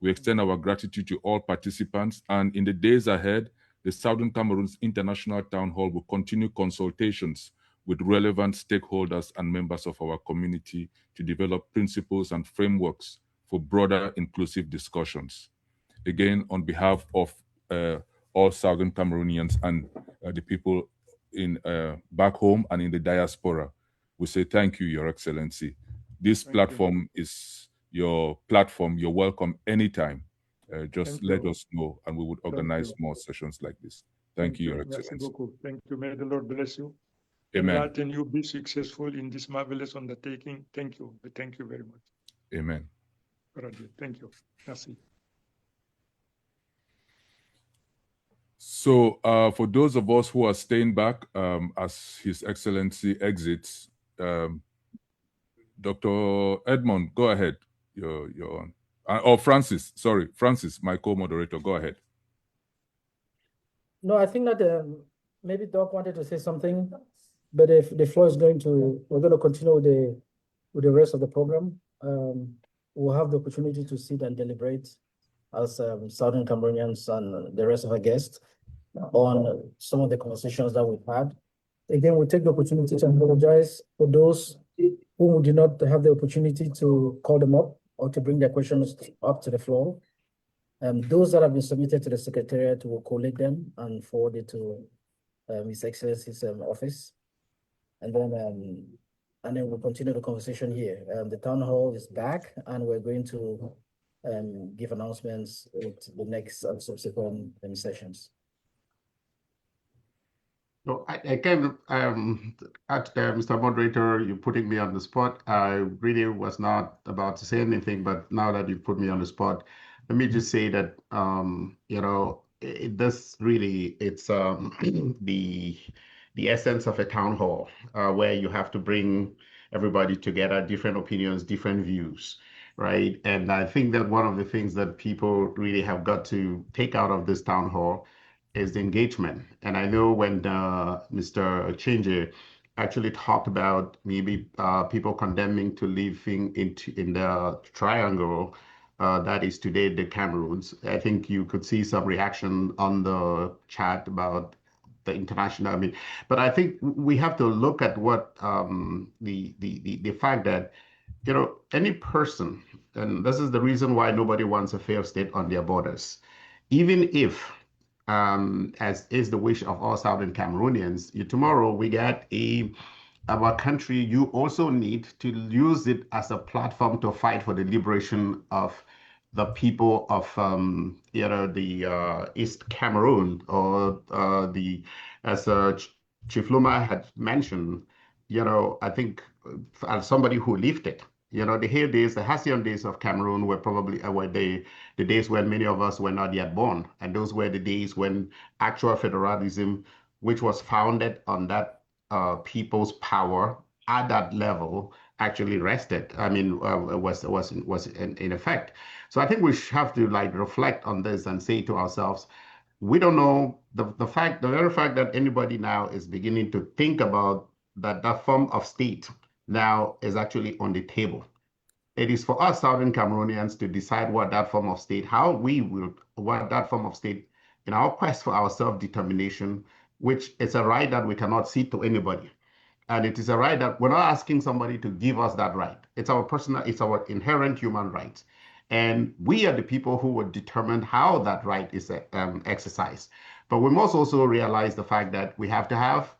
We extend our gratitude to all participants, and in the days ahead, the Southern Cameroon's International Town Hall will continue consultations with relevant stakeholders and members of our community to develop principles and frameworks for broader inclusive discussions. Again, on behalf of all Southern Cameroonians and the people in back home and in the diaspora, we say thank you, Your Excellency. This platform is your platform. You're welcome anytime. Just let us know, and we would organize more sessions like this. Thank you, Your Excellency. Thank you. May the Lord bless you. Amen. And you be successful in this marvelous undertaking. Thank you. Thank you very much. Amen. Thank you. Merci. So for those of us who are staying back as His Excellency exits, Dr. Edmond, go ahead. You're on. Or Francis, sorry, Francis, my co-moderator, go ahead. No, I think that maybe Doc wanted to say something, but if the floor is we're going to continue with the rest of the program. We'll have the opportunity to sit and deliberate as Southern Cameroonians and the rest of our guests on some of the conversations that we've had. Again, we take the opportunity to apologize for those who did not have the opportunity to call them up or to bring their questions up to the floor. Those that have been submitted to the Secretariat will collate them and forward it to His Excellency's office. And then we'll continue the conversation here. The town hall is back, and we're going to give announcements with the next and subsequent sessions. No, I can, Mr. Moderator, you're putting me on the spot. I really was not about to say anything, but now that you put me on the spot, let me just say that, you know, it's the essence of a town hall where you have to bring everybody together, different opinions, different views, right? And I think that one of the things that people really have got to take out of this town hall is the engagement. And I know when Mr. Change actually talked about maybe people condemning to living in the triangle that is today the Cameroons, I think you could see some reaction on the chat about the international. I mean, but I think we have to look at what the fact that, you know, any person, and this is the reason why nobody wants a failed state on their borders, even if as is the wish of all Southern Cameroonians, tomorrow we get our country, you also need to use it as a platform to fight for the liberation of the people of the East Cameroon, or as Chief Luma had mentioned, you know, I think as somebody who lived it, you know, the heydays, the halcyon days of Cameroon were probably the days when many of us were not yet born. And those were the days when actual federalism, which was founded on that people's power at that level, actually rested. I mean, was in effect. So I think we have to like reflect on this and say to ourselves, we don't know the very fact that anybody now is beginning to think about that form of state now is actually on the table. It is for us Southern Cameroonians to decide what that form of state, what that form of state, in our quest for our self-determination, which is a right that we cannot cede to anybody. And it is a right that we're not asking somebody to give us that right. It's our inherent human right. And we are the people who would determine how that right is exercised. But we must also realize the fact that we have to have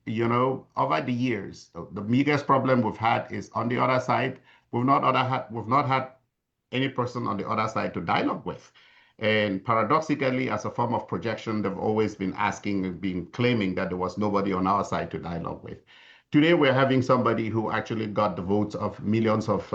you know, over the years, the biggest problem we've had is on the other side, we've not had any person on the other side to dialogue with. And paradoxically, as a form of projection, they've always been claiming that there was nobody on our side to dialogue with. Today, we're having somebody who actually got the votes of millions of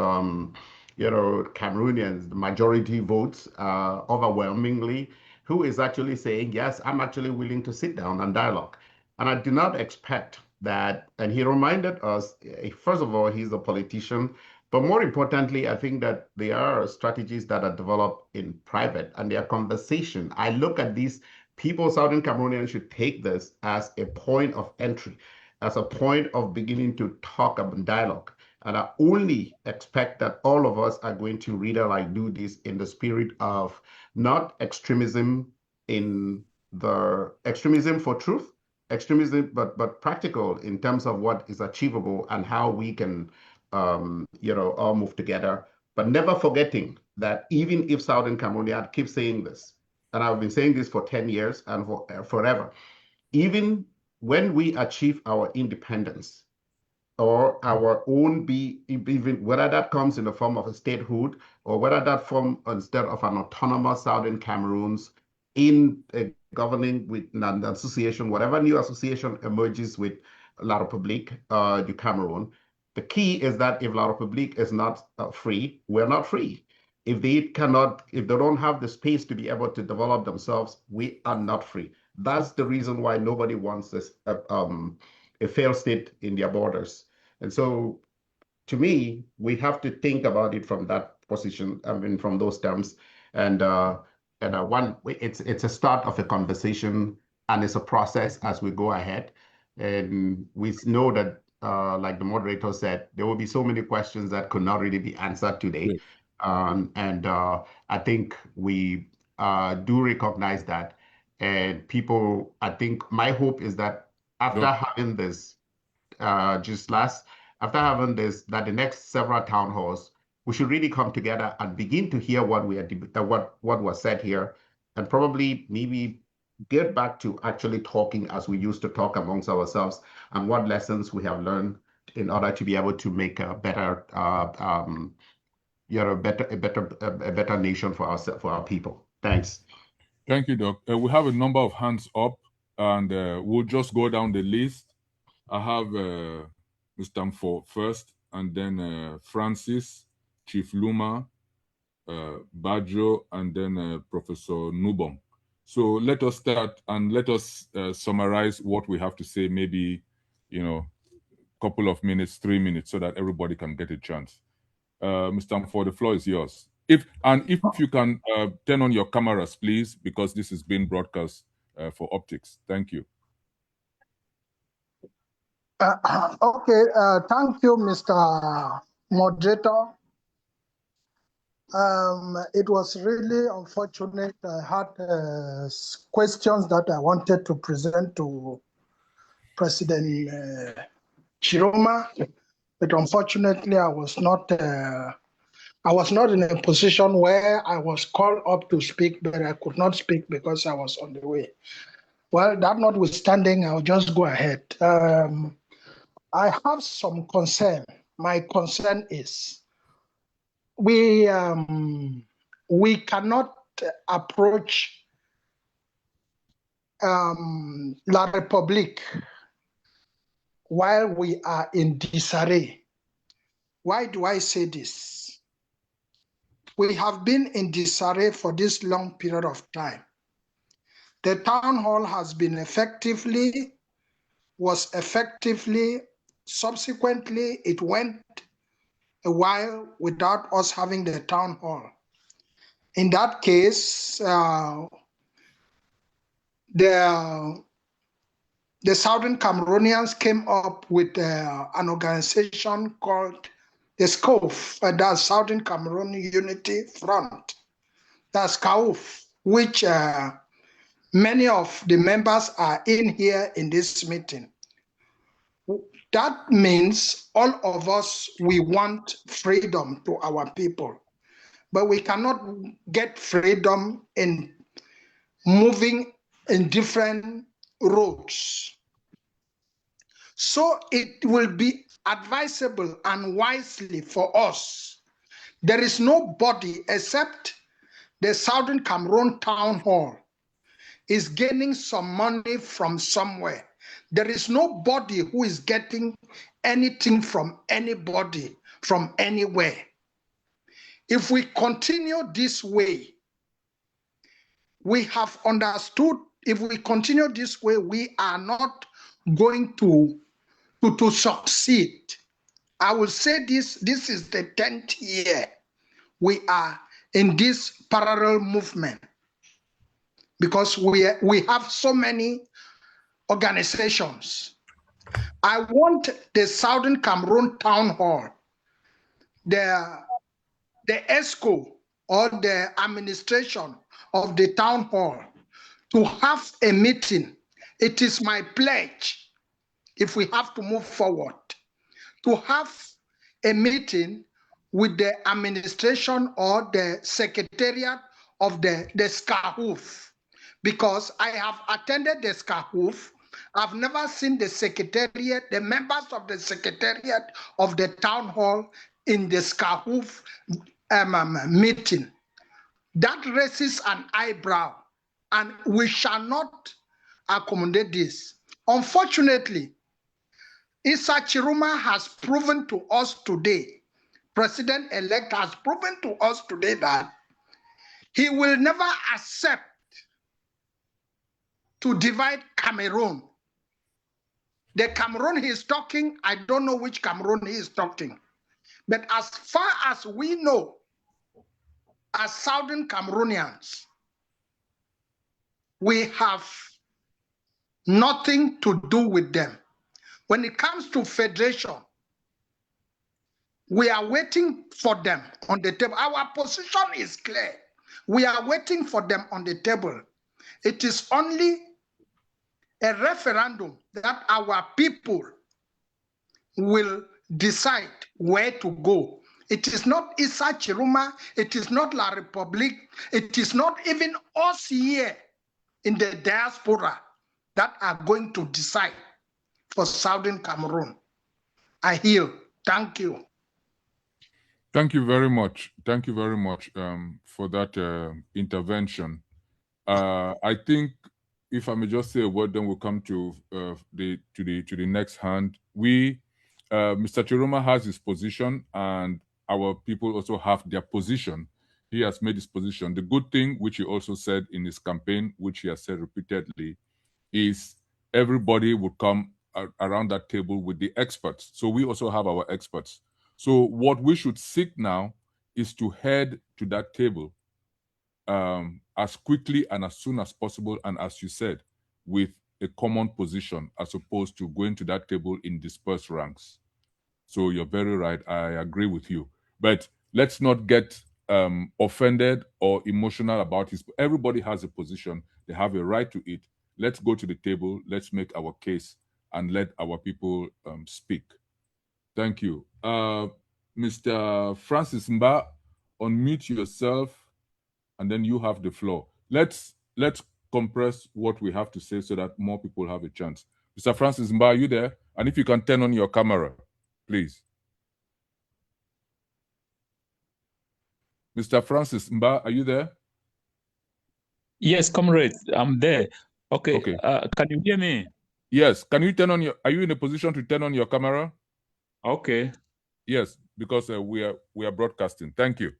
you know, Cameroonians, the majority votes overwhelmingly, who is actually saying, yes, I'm actually willing to sit down and dialogue. And I do not expect that, and he reminded us, first of all, he's a politician, but more importantly, I think that there are strategies that are developed in private and their conversation. I look at these people, Southern Cameroonians should take this as a point of entry, as a point of beginning to talk about dialogue. And I only expect that all of us are going to really like do this in the spirit of not extremism in the extremism for truth, extremism, but practical in terms of what is achievable and how we can, all move together. But never forgetting that even if Southern Cameroonians keep saying this, and I've been saying this for 10 years and forever, even when we achieve our independence, or our own even whether that comes in the form of a statehood or whether that form instead of an autonomous Southern Cameroons in a governing with an association, whatever new association emerges with La République du Cameroon, the key is that if La République is not free, we're not free. If they don't have the space to be able to develop themselves, we are not free. That's the reason why nobody wants this a failed state in their borders. And so, to me, we have to think about it from that position. I mean, from those terms. And it's a start of a conversation, and it's a process as we go ahead. And we know that, like the moderator said, there will be so many questions that could not really be answered today. I think we do recognize that. And people, I think my hope is that after having this, after having this, that the next several town halls, we should really come together and begin to hear what was said here, and probably maybe get back to actually talking as we used to talk amongst ourselves, and what lessons we have learned in order to be able to make a better, a better nation for our people. Thanks. Thank you, Doc. We have a number of hands up, and we'll just go down the list. I have Mr. Mfo first, and then Francis, Chief Luma, Bajo, and then Professor Nubong. So let us start and let us summarize what we have to say, maybe, couple of minutes, 3 minutes, so that everybody can get a chance. Mr. Mfo, the floor is yours. If you can turn on your cameras, please, because this is being broadcast for optics. Thank you. Okay, thank you, Mr. Moderator. It was really unfortunate. I had questions that I wanted to present to President Tchiroma, but unfortunately, I was not in a position where I was called up to speak, but I could not speak because I was on the way. Well, that notwithstanding, I'll just go ahead. I have some concern. My concern is we cannot approach La République while we are in disarray. Why do I say this? We have been in disarray for this long period of time. The town hall was effectively, subsequently, it went a while without us having the town hall. In that case, the Southern Cameroonians came up with an organization called the SCOF, that's Southern Cameroon Unity Front, that's CAUF, which many of the members are in here in this meeting. That means all of us, we want freedom to our people, but we cannot get freedom in moving in different roads. So it will be advisable and wisely for us. There is nobody except the Southern Cameroon Town Hall is gaining some money from somewhere. There is nobody who is getting anything from anybody, from anywhere. If we continue this way, we have understood if we continue this way, we are not going to succeed. I will say this is the 10th year we are in this parallel movement because we have so many organizations. I want the Southern Cameroon Town Hall, the ESCO or the administration of the town hall to have a meeting. It is my pledge, if we have to move forward, to have a meeting with the administration or the secretariat of the SCITH, because I have attended the SCITH. I've never seen the secretariat, the members of the secretariat of the town hall in the SCITH meeting. That raises an eyebrow, and we shall not accommodate this. Unfortunately, Issa Tchiroma has proven to us today, President-elect has proven to us today that he will never accept to divide Cameroon. The Cameroon he is talking, I don't know which Cameroon he is talking. But as far as we know, as Southern Cameroonians, we have nothing to do with them. When it comes to federation, we are waiting for them on the table. Our position is clear. We are waiting for them on the table. It is only a referendum that our people will decide where to go. It is not Issa Tchiroma, it is not La Republique, it is not even us here in the diaspora that are going to decide for Southern Cameroon. I yield. Thank you. Thank you very much. Thank you very much for that intervention. I think, if I may just say a word, then we'll come to the next hand. Mr. Tchiroma has his position, and our people also have their position. He has made his position. The good thing, which he also said in his campaign, which he has said repeatedly, is everybody would come around that table with the experts. So we also have our experts. So what we should seek now is to head to that table as quickly and as soon as possible, and as you said, with a common position, as opposed to going to that table in dispersed ranks. So you're very right. I agree with you. But let's not get offended or emotional about it. Everybody has a position. They have a right to it. Let's go to the table. Let's make our case and let our people speak. Thank you. Mr. Francis Mba, unmute yourself, and then you have the floor. Let's compress what we have to say so that more people have a chance. Mr. Francis Mba, are you there? And if you can turn on your camera, please. Mr. Francis Mba, are you there? Yes, comrade, I'm there. Okay. Can you hear me? Yes. Can you turn on your? Are you in a position to turn on your camera? Okay. Yes, because we are broadcasting. Thank you.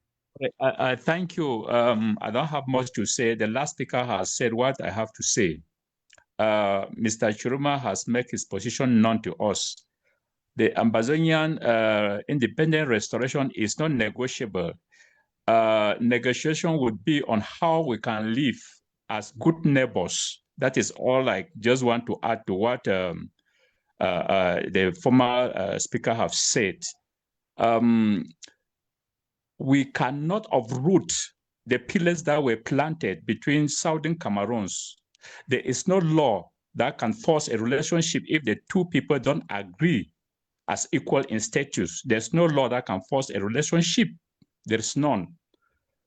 I thank you. I don't have much to say. The last speaker has said what I have to say. Mr. Tchiroma has made his position known to us. The Amazonian independent restoration is not negotiable. Negotiation would be on how we can live as good neighbors. That is all I just want to add to what the former speaker have said. We cannot uproot the pillars that were planted between Southern Cameroons. There is no law that can force a relationship if the two people don't agree as equal in status. There's no law that can force a relationship. There's none.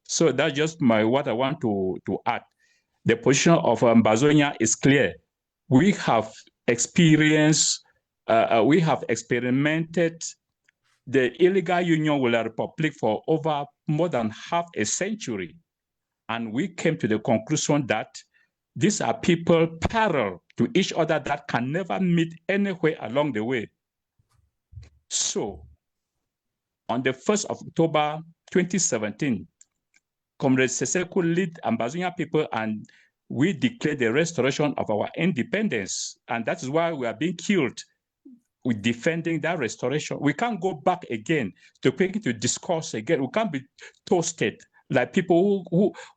So that's just what I want to add. The position of Ambazonia is clear. We have experienced, we have experimented the illegal union with the Republic for over more than half a century. And we came to the conclusion that these are people parallel to each other that can never meet anywhere along the way. So, on the 1st of October 2017, Comrade Seseko lead Ambazonia people, and we declare the restoration of our independence. And that is why we are being killed with defending that restoration. We can't go back again to discuss again. We can't be toasted like people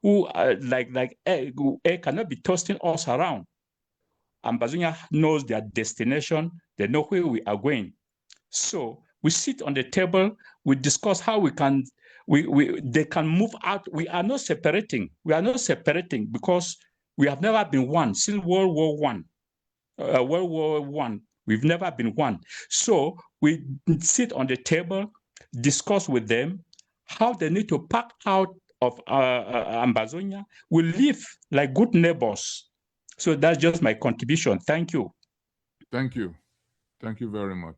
who like air cannot be toasting us around. Ambazonia knows their destination. They know where we are going. So we sit on the table. We discuss how we can. They can move out. We are not separating. We are not separating because we have never been one since World War I. We've never been one. So we sit on the table, discuss with them how they need to pack out of Ambazonia. We live like good neighbors. So that's just my contribution. Thank you. Thank you. Thank you very much.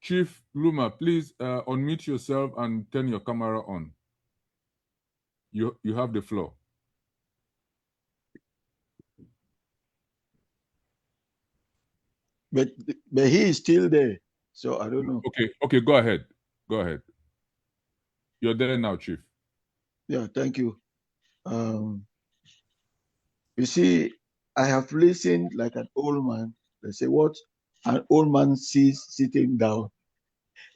Chief Luma, please unmute yourself and turn your camera on. You have the floor. But he is still there, so I don't know. Okay, go ahead. Go ahead. You're there now, Chief. Yeah, thank you. You see, I have listened like an old man. They say, what an old man sees sitting down,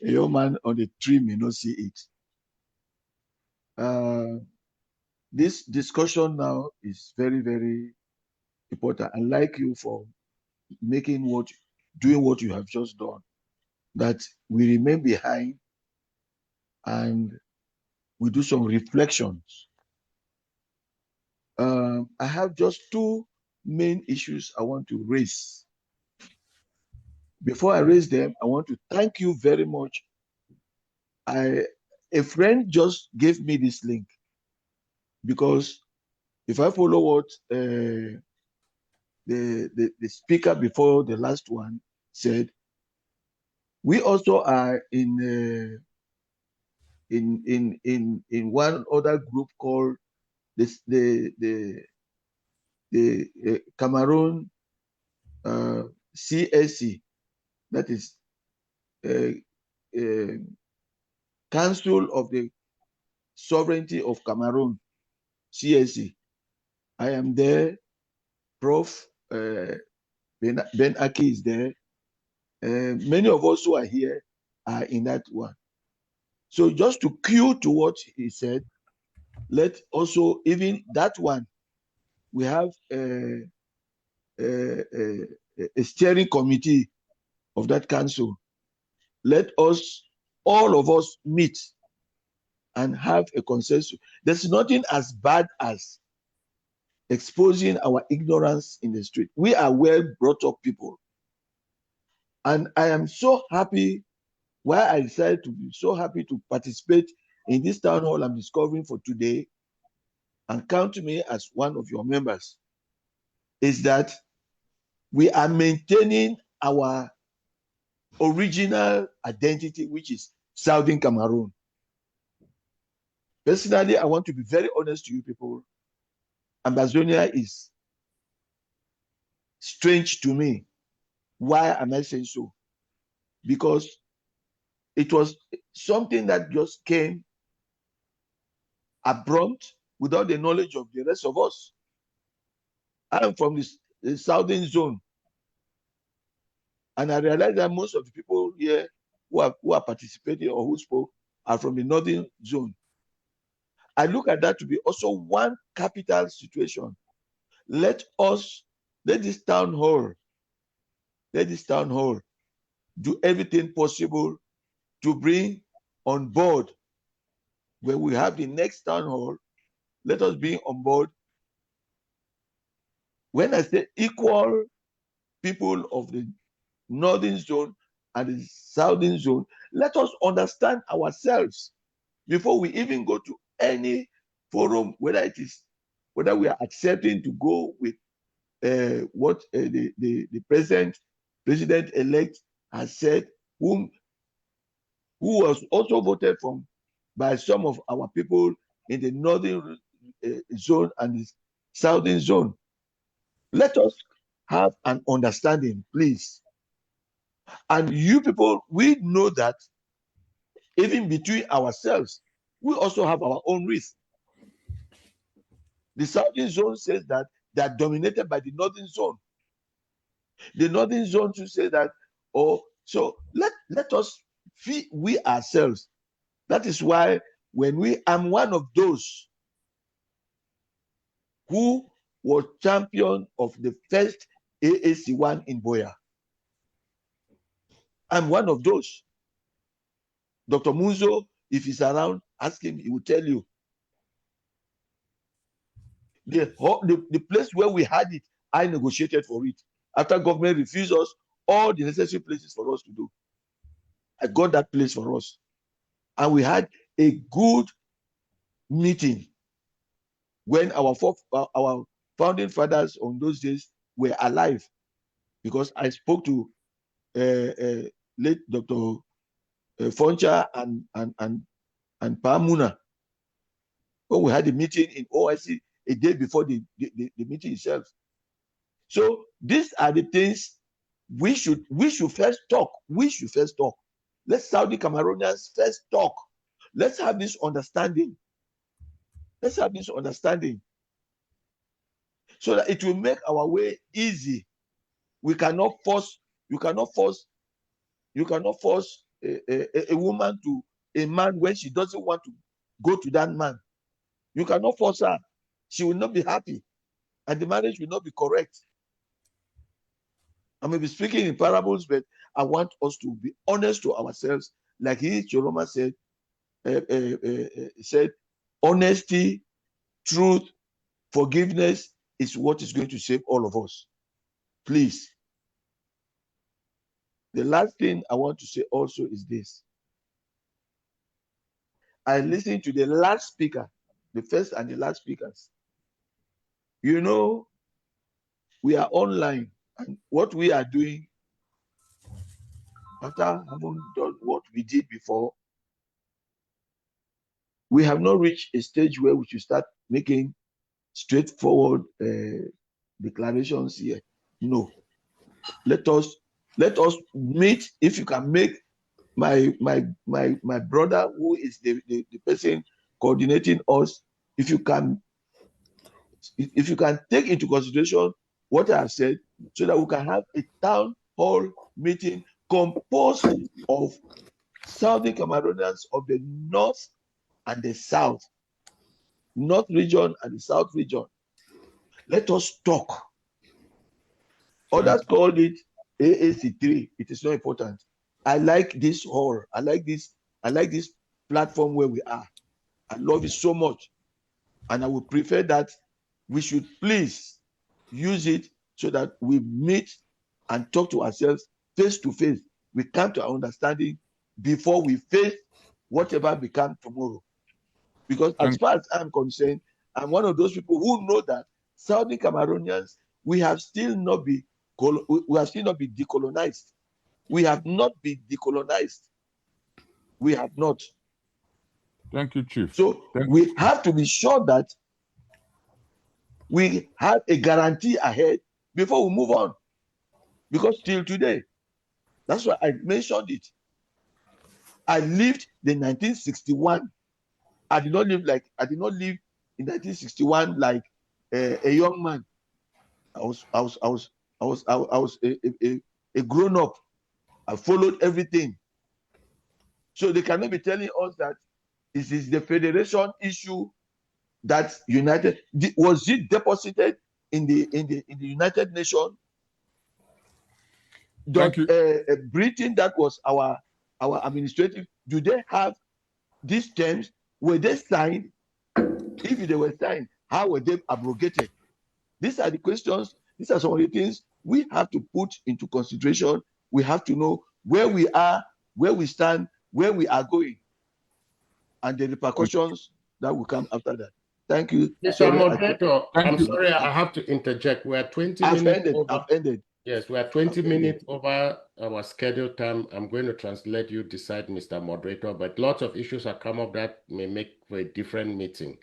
a young man on the tree may not see it. This discussion now is very, very important. I like you for doing what you have just done, that we remain behind and we do some reflections. I have just two main issues I want to raise. Before I raise them, I want to thank you very much. A friend just gave me this link, because if I follow what the speaker before the last one said, we also are in one other group called the Cameroon CSC, that is Council of the Sovereignty of Cameroon, CSC. I am there. Prof. Ben Aki is there. Many of us who are here are in that one. So just to cue to what he said, let also, even that one, we have a steering committee of that council. Let us, all of us, meet and have a consensus. There's nothing as bad as exposing our ignorance in the street. We are well brought up people. And I am so happy, why I decided to be so happy to participate in this town hall I'm discovering for today, and count me as one of your members, is that we are maintaining our original identity, which is Southern Cameroon. Personally, I want to be very honest to you people. Ambazonia is strange to me. Why am I saying so? Because it was something that just came abrupt without the knowledge of the rest of us. I am from the southern zone. And I realized that most of the people here who are participating or who spoke are from the northern zone. I look at that to be also one capital situation. Let this town hall do everything possible to bring on board, when we have the next town hall, let us bring on board, when I say equal people of the northern zone and the southern zone, let us understand ourselves before we even go to any forum, whether we are accepting to go with what the president-elect has said, who was also voted by some of our people in the northern zone and the southern zone. Let us have an understanding, please. And you people, we know that even between ourselves, we also have our own risk. The southern zone says that they are dominated by the northern zone. The northern zone to say that, oh, so let us feed we ourselves. That is why when I'm one of those who was champion of the first AAC1 in Boya. I'm one of those. Dr. Muzo, if he's around, ask him, he will tell you. The place where we had it, I negotiated for it. After government refused us all the necessary places for us to do, I got that place for us. And we had a good meeting when our founding fathers on those days were alive, because I spoke to late Dr. Foncha and Pamuna when we had a meeting in OIC a day before the meeting itself. So these are the things we should first talk. We should first talk. Let's Saudi Cameroonians first talk. Let's have this understanding. Let's have this understanding so that it will make our way easy. We cannot force. You cannot force a woman to a man when she doesn't want to go to that man. You cannot force her. She will not be happy, and the marriage will not be correct. I may be speaking in parables, but I want us to be honest to ourselves. Like Chiroma said, honesty, truth, forgiveness is what is going to save all of us. Please. The last thing I want to say also is this. I listened to the last speaker, the first and the last speakers. You know, we are online, and what we are doing, after having done what we did before, we have not reached a stage where we should start making straightforward declarations here. No. Let us meet. If you can make my brother, who is the person coordinating us, if you can take into consideration what I have said, so that we can have a town hall meeting composed of Southern Cameroonians of the north and the south, north region and the south region. Let us talk. Others called it AAC3. It is not important. I like this hall. I like this platform where we are. I love it so much. And I would prefer that we should please use it so that we meet and talk to ourselves face to face. We come to our understanding before we face whatever becomes tomorrow. Because as far as I'm concerned, I'm one of those people who know that Southern Cameroonians, we have still not been decolonized. We have not been decolonized. We have not. Thank you, Chief. So we have to be sure that we have a guarantee ahead before we move on. Because till today, that's why I mentioned it. I lived the 1961. I did not live in 1961 like a young man. I was a grown up. I followed everything. So they cannot be telling us that it is the federation issue that was it deposited in the United Nations? Britain, that was our administrative. Do they have these terms? Were they signed? If they were signed, how were they abrogated? These are the questions. These are some of the things we have to put into consideration. We have to know where we are, where we stand, where we are going, and the repercussions that will come after that. Thank you. Mr. Moderator, I'm sorry, I have to interject. We are 20 minutes over. I've ended. Yes, we are 20 minutes over our scheduled time. I'm going to translate you, decide, Mr. Moderator, but lots of issues have come up that may make for a different meeting.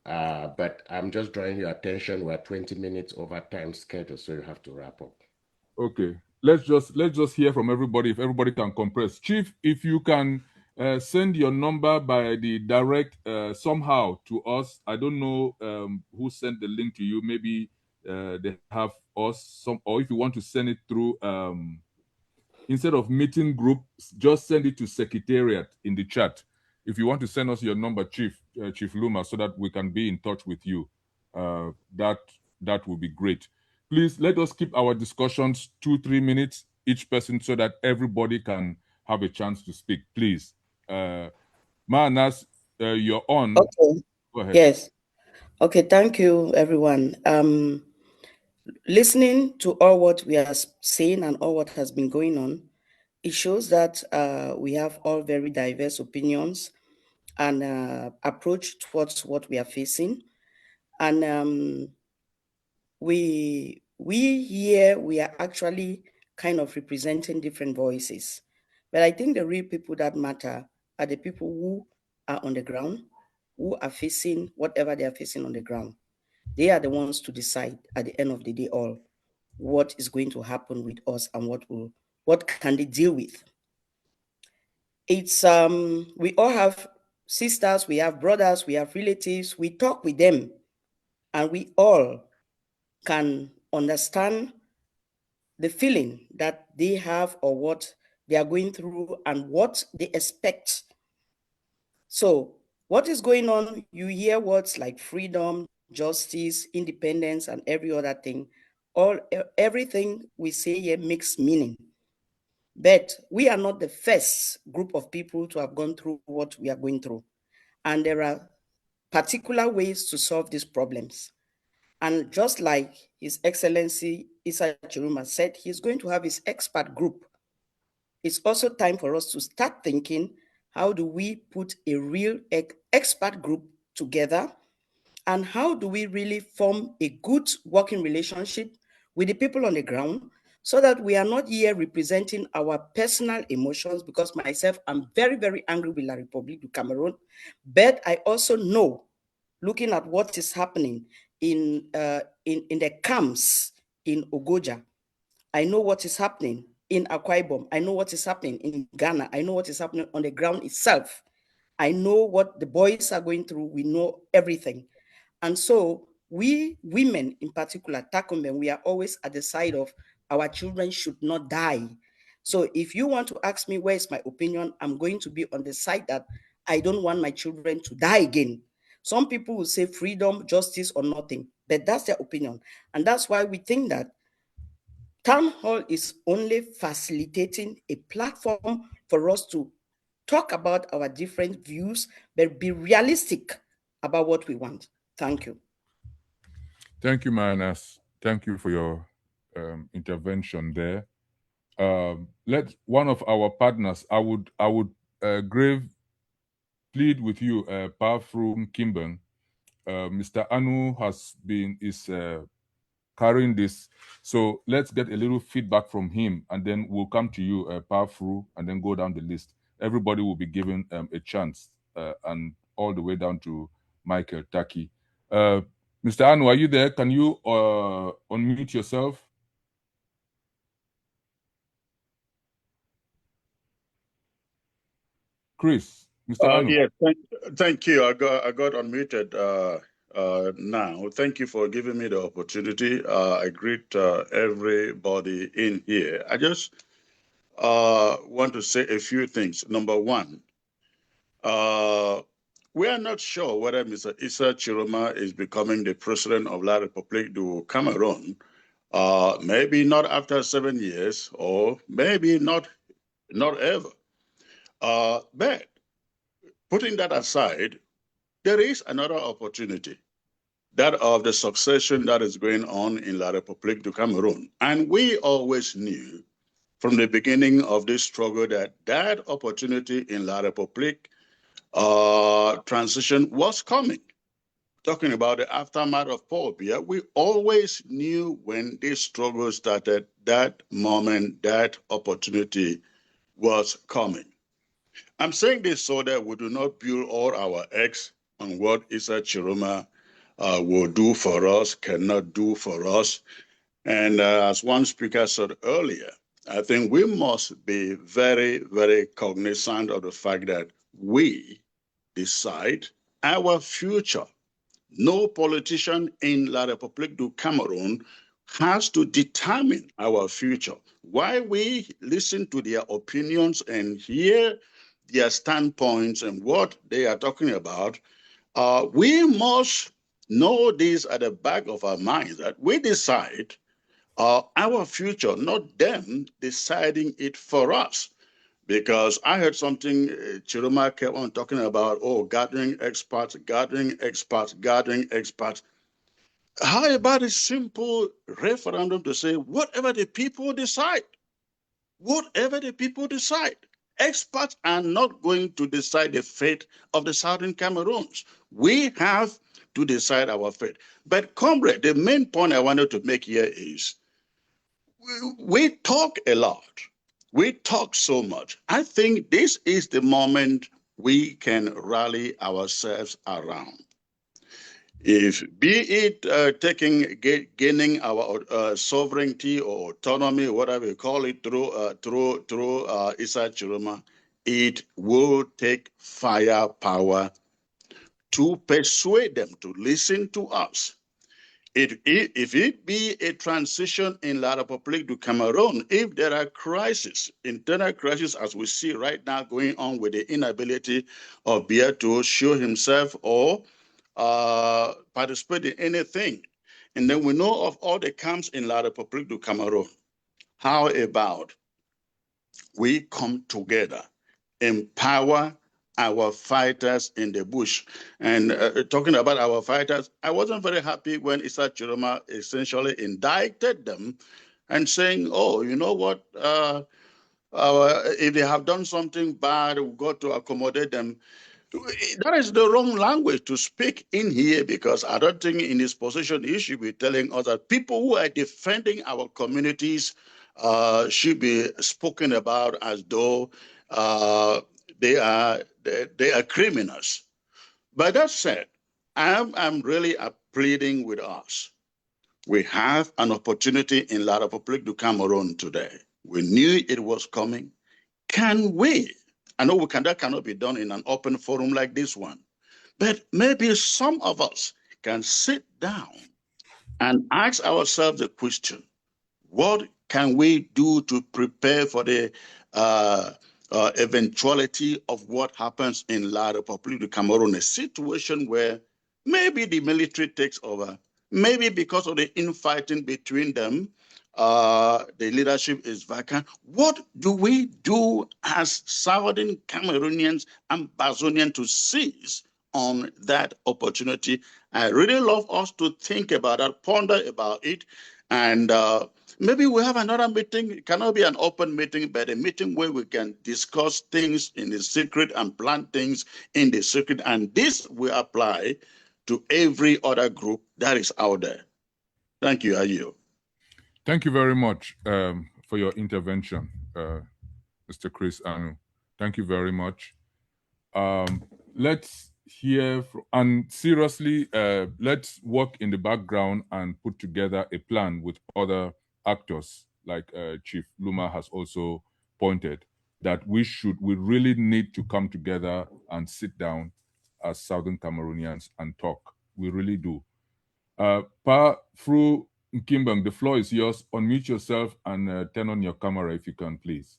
But I'm just drawing your attention. We're 20 minutes over time schedule, so you have to wrap up. Okay. Let's just hear from everybody. If everybody can compress. Chief, if you can send your number by the direct somehow to us. I don't know who sent the link to you. Maybe they have us some, or if you want to send it through instead of meeting group, just send it to secretariat in the chat. If you want to send us your number, Chief Luma, so that we can be in touch with you, that would be great. Please let us keep our discussions 2-3 minutes each person, so that everybody can have a chance to speak. Please, Manas, you're on. Okay. Go ahead. Yes. Okay. Thank you, everyone. Listening to all what we are saying and all what has been going on, it shows that we have all very diverse opinions and approach towards what we are facing. And we here, we are actually kind of representing different voices. But I think the real people that matter are the people who are on the ground, who are facing whatever they are facing on the ground. They are the ones to decide at the end of the day all what is going to happen with us and what can they deal with. It's we all have sisters, we have brothers, we have relatives, we talk with them, and we all can understand the feeling that they have or what they are going through and what they expect. So what is going on? You hear words like freedom, justice, independence, and every other thing. Everything we say here makes meaning. But we are not the first group of people to have gone through what we are going through. And there are particular ways to solve these problems. And just like His Excellency Issa Tchiroma said, he's going to have his expert group. It's also time for us to start thinking, how do we put a real expert group together? And how do we really form a good working relationship with the people on the ground, so that we are not here representing our personal emotions? Because myself, I'm very, very angry with La Republic of Cameroon. But I also know, looking at what is happening in the camps in Ogoja, I know what is happening in Akwa Ibom. I know what is happening in Ghana. I know what is happening on the ground itself. I know what the boys are going through. We know everything. And so we women in particular, Takumbe, we are always at the side of our children should not die. So if you want to ask me where is my opinion, I'm going to be on the side that I don't want my children to die again. Some people will say freedom, justice, or nothing, but that's their opinion. And that's why we think that Town Hall is only facilitating a platform for us to talk about our different views, but be realistic about what we want. Thank you. Thank you, Manas. Thank you for your intervention there. Let one of our partners, I would grave plead with you, Pafrum Kimben. Mr. Anu is carrying this, so let's get a little feedback from him, and then we'll come to you, Pafru, and then go down the list. Everybody will be given a chance, and all the way down to Michael Taki. Mr. Anu, are you there? Can you unmute yourself? Chris, Mr. Anu. Yeah, thank you. I got unmuted now. Thank you for giving me the opportunity. I greet everybody in here. I just want to say a few things. Number one, we are not sure whether Mr. Issa Tchiroma is becoming the president of La Republic du Cameroon. Maybe not after 7 years, or maybe not ever. But putting that aside, there is another opportunity, that of the succession that is going on in La Republique du Cameroon. And we always knew from the beginning of this struggle that that opportunity in La Republique transition was coming. Talking about the aftermath of Paul Biya, we always knew when this struggle started, that moment, that opportunity was coming. I'm saying this so that we do not build all our eggs on what Issa Tchiroma will do for us, cannot do for us. And as one speaker said earlier, I think we must be very, very cognizant of the fact that we decide our future. No politician in La République du Cameroon has to determine our future. Why we listen to their opinions and hear their standpoints and what they are talking about, we must know this at the back of our minds, that we decide our future, not them deciding it for us. Because I heard something Tchiroma kept on talking about, gathering experts, gathering experts, gathering experts. How about a simple referendum to say, whatever the people decide, whatever the people decide. Experts are not going to decide the fate of the Southern Cameroons. We have to decide our fate. But comrade, the main point I wanted to make here is, we talk a lot. We talk so much. I think this is the moment we can rally ourselves around. If be it gaining our sovereignty or autonomy, whatever you call it, through Issa Tchiroma, it will take firepower to persuade them to listen to us. If it be a transition in La République du Cameroon, if there are crises, internal crises, as we see right now going on with the inability of Biya to show himself or participate in anything, and then we know of all the camps in La République du Cameroon, how about we come together, empower our fighters in the bush? And talking about our fighters, I wasn't very happy when Issa Tchiroma essentially indicted them and saying, oh, you know what, if they have done something bad, we've got to accommodate them. That is the wrong language to speak in here, because I don't think in his position he should be telling us that people who are defending our communities should be spoken about as though they are criminals. But that said, I'm really pleading with us. We have an opportunity in La République du Cameroon today. We knew it was coming. Can we? I know that cannot be done in an open forum like this one, but maybe some of us can sit down and ask ourselves the question, what can we do to prepare for the eventuality of what happens in La République du Cameroon, a situation where maybe the military takes over, maybe because of the infighting between them, the leadership is vacant. What do we do as Southern Cameroonians and Bazonians to seize on that opportunity? I really love us to think about that, ponder about it, and maybe we have another meeting. It cannot be an open meeting, but a meeting where we can discuss things in the secret and plan things in the secret. And this will apply to every other group that is out there. Thank you, Ayo. Thank you very much for your intervention, Mr. Chris Anu. Thank you very much. Let's hear, and seriously, let's work in the background and put together a plan with other actors, like Chief Luma has also pointed, that we really need to come together and sit down as Southern Cameroonians and talk. We really do. Through Kimbang, the floor is yours. Unmute yourself and turn on your camera if you can, please.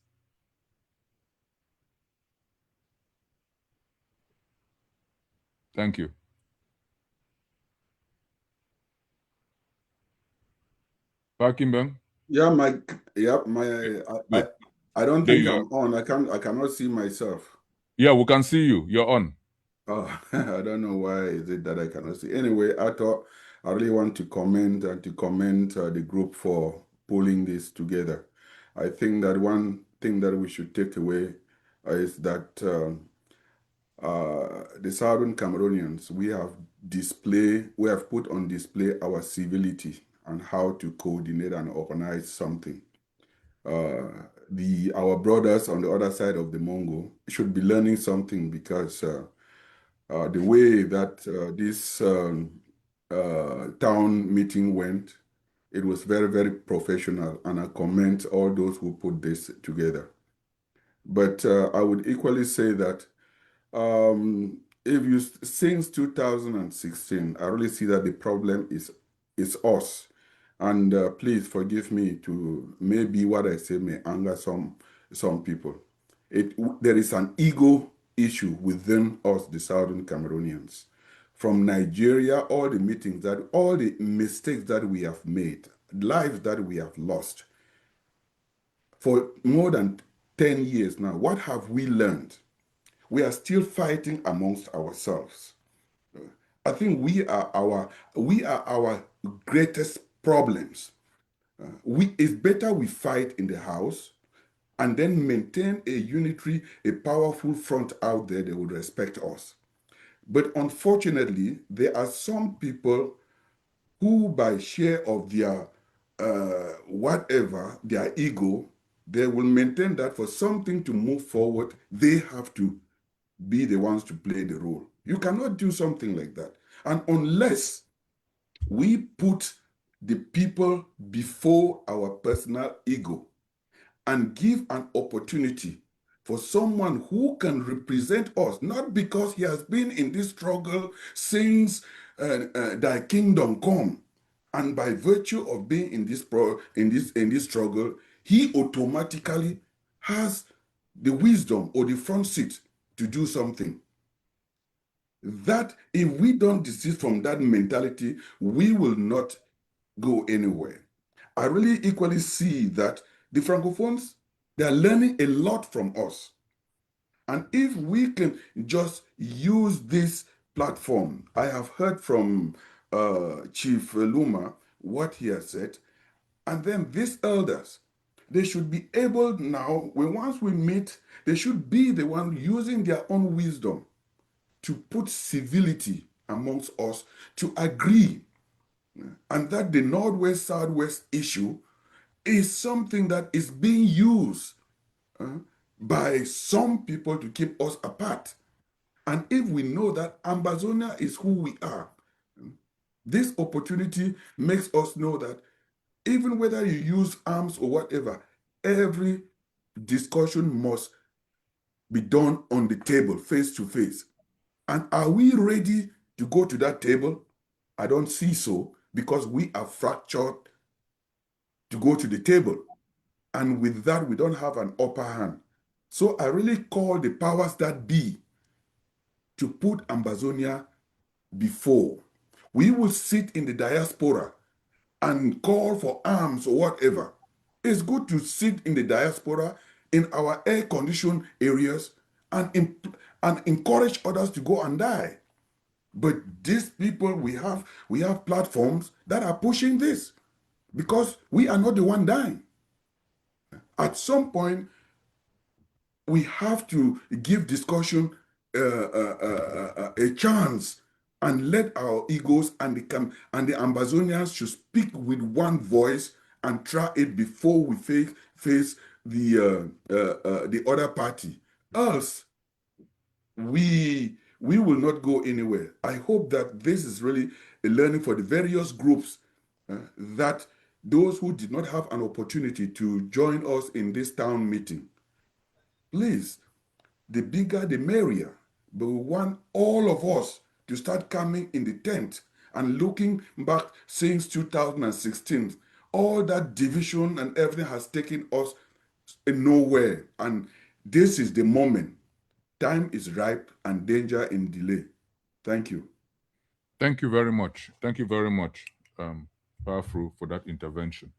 Thank you. Kimbang? Yeah, I don't think I'm on. I cannot see myself. Yeah, we can see you. You're on. Oh, I don't know why is it that I cannot see. Anyway, I really want to commend the group for pulling this together. I think that one thing that we should take away is that the Southern Cameroonians, we have put on display our civility and how to coordinate and organize something. Our brothers on the other side of the Mongo should be learning something, because the way that this town meeting went, It was very, very professional, and I commend all those who put this together. But I would equally say that since 2016, I really see that the problem is us. And please forgive me to maybe what I say may anger some people. There is an ego issue within us, the Southern Cameroonians. From Nigeria, all the mistakes that we have made, lives that we have lost. For more than 10 years now, what have we learned? We are still fighting amongst ourselves. I think we are our greatest problems. It's better we fight in the house and then maintain a powerful front out there that would respect us. But unfortunately, there are some people who, by share of their their ego, they will maintain that for something to move forward, they have to be the ones to play the role. You cannot do something like that. And unless we put the people before our personal ego and give an opportunity for someone who can represent us, not because he has been in this struggle since thy kingdom come, and by virtue of being in this struggle, he automatically has the wisdom or the front seat to do something. That if we don't desist from that mentality, we will not go anywhere. I really equally see that the Francophones, they are learning a lot from us. And if we can just use this platform, I have heard from Chief Luma what he has said, and then these elders, they should be able now, once we meet, they should be the one using their own wisdom to put civility amongst us, to agree, and that the Northwest-Southwest issue is something that is being used by some people to keep us apart. And if we know that Ambazonia is who we are, this opportunity makes us know that even whether you use arms or whatever, every discussion must be done on the table, face to face. And are we ready to go to that table? I don't see so, because we are fractured to go to the table. And with that, we don't have an upper hand. So I really call the powers that be to put Ambazonia before. We will sit in the diaspora and call for arms or whatever. It's good to sit in the diaspora in our air-conditioned areas and encourage others to go and die. But these people, we have platforms that are pushing this because we are not the one dying. At some point, we have to give discussion a chance and let our egos and the Ambazonians should speak with one voice and try it before we face the other party. Else, we will not go anywhere. I hope that this is really a learning for the various groups that those who did not have an opportunity to join us in this town meeting, please, the bigger the merrier. But we want all of us to start coming in the tent and looking back since 2016. All that division and everything has taken us nowhere. And this is the moment. Time is ripe and danger in delay. Thank you. Thank you very much. Thank you very much, Powerful, for that intervention.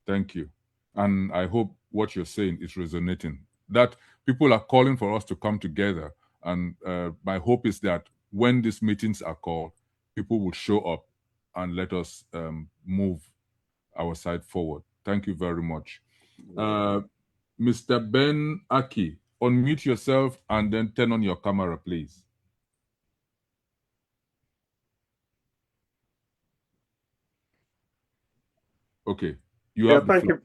Thank you. And I hope what you're saying is resonating, that people are calling for us to come together. And my hope is that when these meetings are called, people will show up and let us move our side forward. Thank you very much. Mr. Ben Aki, unmute yourself and then turn on your camera, please. Okay. Thank you.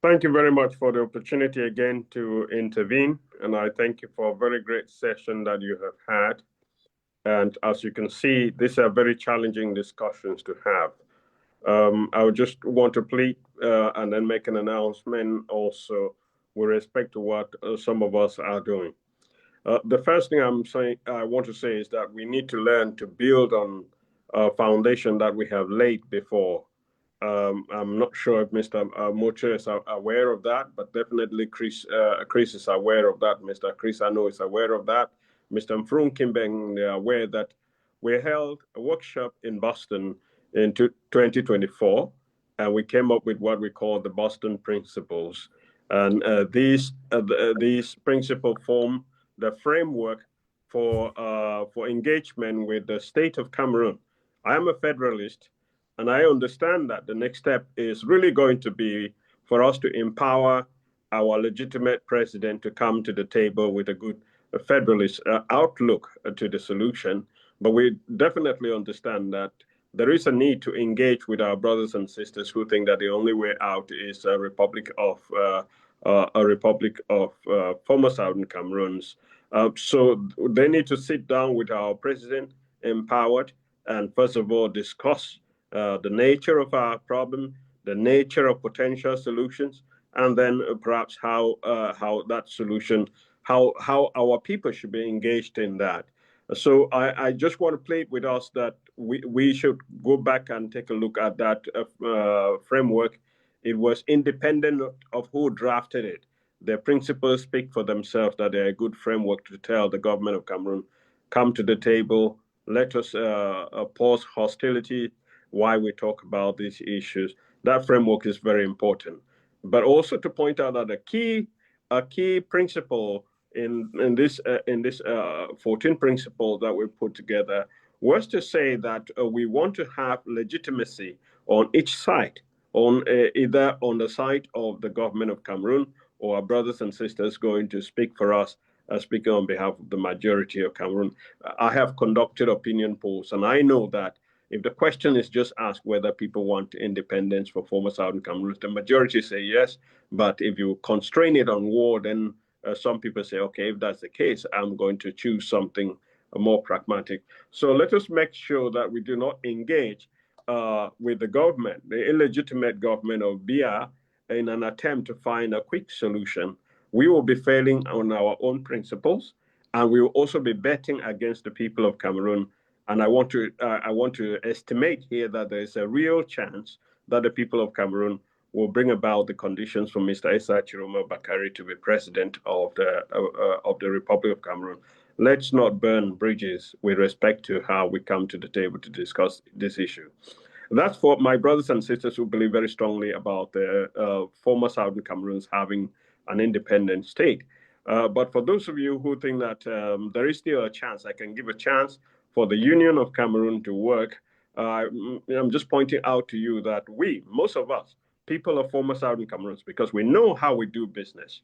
Thank you very much for the opportunity again to intervene. And I thank you for a very great session that you have had. And as you can see, these are very challenging discussions to have. I would just want to plead and then make an announcement also with respect to what some of us are doing. The first thing I want to say is that we need to learn to build on a foundation that we have laid before. I'm not sure if Mr. Moche is aware of that, but definitely Chris is aware of that. Mr. Chris, I know, is aware of that. Mr. Mfrung Kimbeng, they are aware that we held a workshop in Boston in 2024, and we came up with what we call the Boston Principles. And these principles form the framework for engagement with the state of Cameroon. I am a federalist, and I understand that the next step is really going to be for us to empower our legitimate president to come to the table with a good federalist outlook to the solution. But we definitely understand that there is a need to engage with our brothers and sisters who think that the only way out is a republic of former Southern Cameroons. So they need to sit down with our president, empowered, and first of all discuss the nature of our problem, the nature of potential solutions, and then perhaps how that solution, how our people should be engaged in that. So I just want to plead with us that we should go back and take a look at that framework. It was independent of who drafted it. The principles speak for themselves, that they're a good framework to tell the government of Cameroon, come to the table, let us pause hostility while we talk about these issues. That framework is very important. But also to point out that a key principle in this 14 principles that we put together was to say that we want to have legitimacy on each side, on either on the side of the government of Cameroon or our brothers and sisters going to speak for us, speaking on behalf of the majority of Cameroon. I have conducted opinion polls, and I know that if the question is just asked whether people want independence for former Southern Cameroon, the majority say yes. But if you constrain it on war, then some people say, okay, if that's the case, I'm going to choose something more pragmatic. So let us make sure that we do not engage with the government, the illegitimate government of BIA, in an attempt to find a quick solution. We will be failing on our own principles, and we will also be betting against the people of Cameroon. And I want to estimate here that there is a real chance that the people of Cameroon will bring about the conditions for Mr. Issa Tchiroma Bakary to be president of the Republic of Cameroon. Let's not burn bridges with respect to how we come to the table to discuss this issue. That's for my brothers and sisters who believe very strongly about the former Southern Cameroons having an independent state. But for those of you who think that there is still a chance, I can give a chance for the Union of Cameroon to work. I'm just pointing out to you that most of us, people of former Southern Cameroons, because we know how we do business.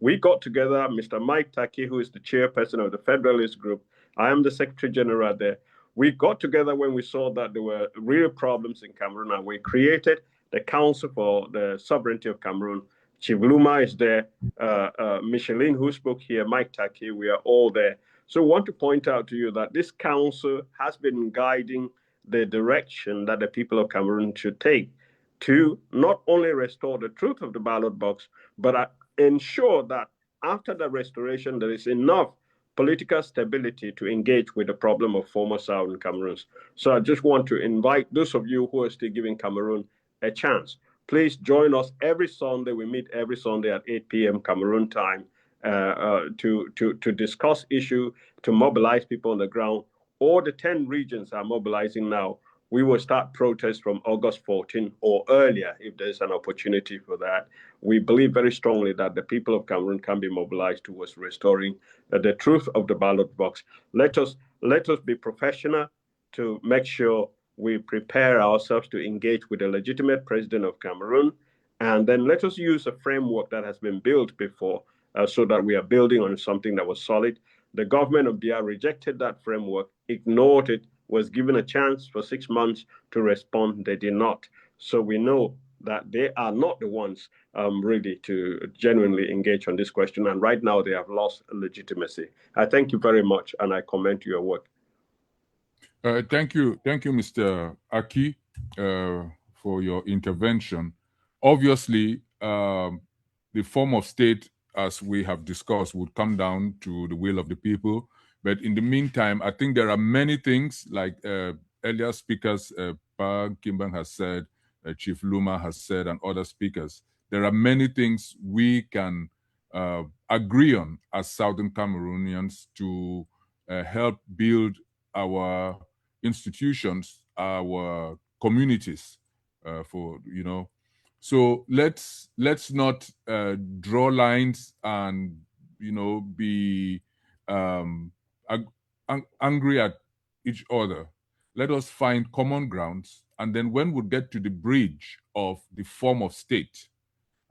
We got together, Mr. Mike Taki, who is the chairperson of the Federalist Group. I am the Secretary General there. We got together when we saw that there were real problems in Cameroon, and we created the Council for the Sovereignty of Cameroon. Chief Luma is there, Micheline, who spoke here, Mike Taki, we are all there. So I want to point out to you that this council has been guiding the direction that the people of Cameroon should take to not only restore the truth of the ballot box, but ensure that after the restoration, there is enough political stability to engage with the problem of former Southern Cameroons. So I just want to invite those of you who are still giving Cameroon a chance. Please join us every Sunday. We meet every Sunday at 8 p.m. Cameroon time to discuss issue, to mobilize people on the ground. All the 10 regions are mobilizing now. We will start protests from August 14 or earlier if there's an opportunity for that. We believe very strongly that the people of Cameroon can be mobilized towards restoring the truth of the ballot box. Let us be professional to make sure we prepare ourselves to engage with the legitimate president of Cameroon, and then let us use a framework that has been built before so that we are building on something that was solid. The government of BIA rejected that framework, ignored it, was given a chance for 6 months to respond. They did not. So we know that they are not the ones really to genuinely engage on this question. And right now they have lost legitimacy. I thank you very much, and I commend your work. Thank you, Mr. Aki. for your intervention. Obviously, the form of state, as we have discussed, would come down to the will of the people. But in the meantime, I think there are many things, like earlier speakers, Pa Kimbang has said, Chief Luma has said, and other speakers. There are many things we can agree on as Southern Cameroonians to help build our institutions, our communities, so let's not draw lines and be angry at each other. Let us find common grounds, and then when we get to the bridge of the form of state,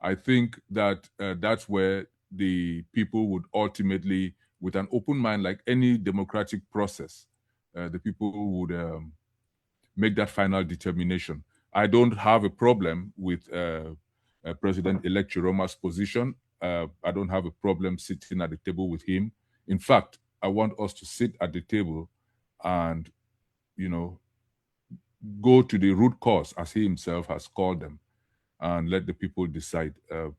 I think that that's where the people would ultimately, with an open mind, like any democratic process, the people would make that final determination. I don't have a problem with President-elect Chiroma's position. I don't have a problem sitting at the table with him. In fact, I want us to sit at the table and, go to the root cause, as he himself has called them, and let the people decide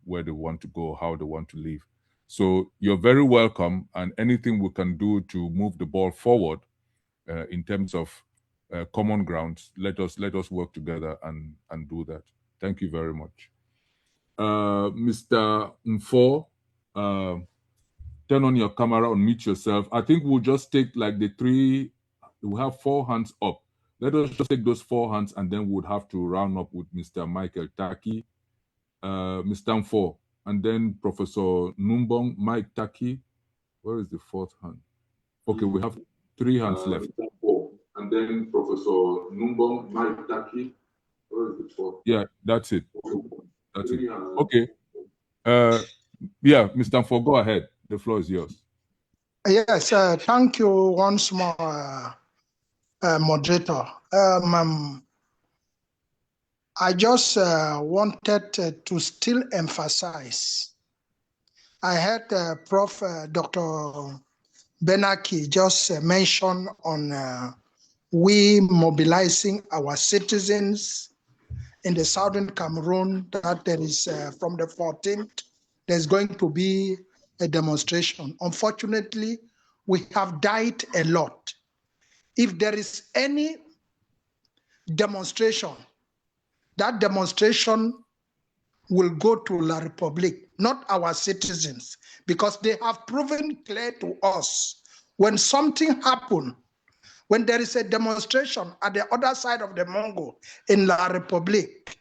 where they want to go, how they want to live. So you're very welcome, and anything we can do to move the ball forward in terms of common grounds, let us work together and do that. Thank you very much. Mr. Mfo, turn on your camera, unmute yourself. I think we'll just take like we have 4 hands up. Let us just take those 4 hands, and then we'll have to round up with Mr. Michael Taki, Mr. Mfo, and then Professor Numbong, Mike Taki. Where is the 4th hand? Okay, we have 3 hands left. And then Professor Numbong, Mike Taki. Where is the 4th? Yeah, that's it. That's it. Okay. Yeah, Mr. Mfo, go ahead. The floor is yours. Yes, thank you once more, moderator. I just wanted to still emphasize. I heard Prof. Dr. Benaki just mention on we mobilizing our citizens in the Southern Cameroon, that there is from the 14th, there's going to be a demonstration. Unfortunately, we have died a lot. If there is any demonstration, that demonstration will go to La Republique, not our citizens, because they have proven clear to us when something happens, when there is a demonstration at the other side of the Mongo in La Republique,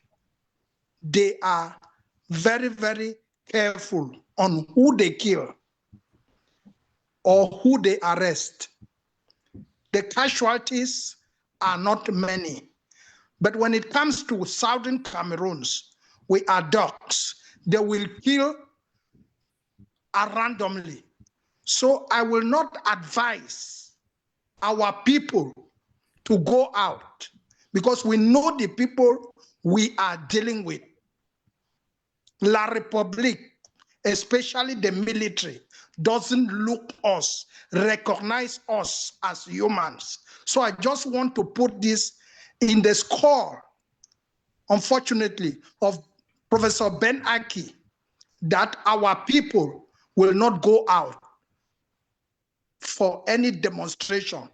they are very, very careful on who they kill or who they arrest. The casualties are not many. But when it comes to Southern Cameroons, we are dogs. They will kill randomly. So I will not advise our people to go out, because we know the people we are dealing with. La Republique, especially the military, doesn't look us, recognize us as humans. So I just want to put this in the score, unfortunately, of Professor Ben Aki, that our people will not go out for any demonstration.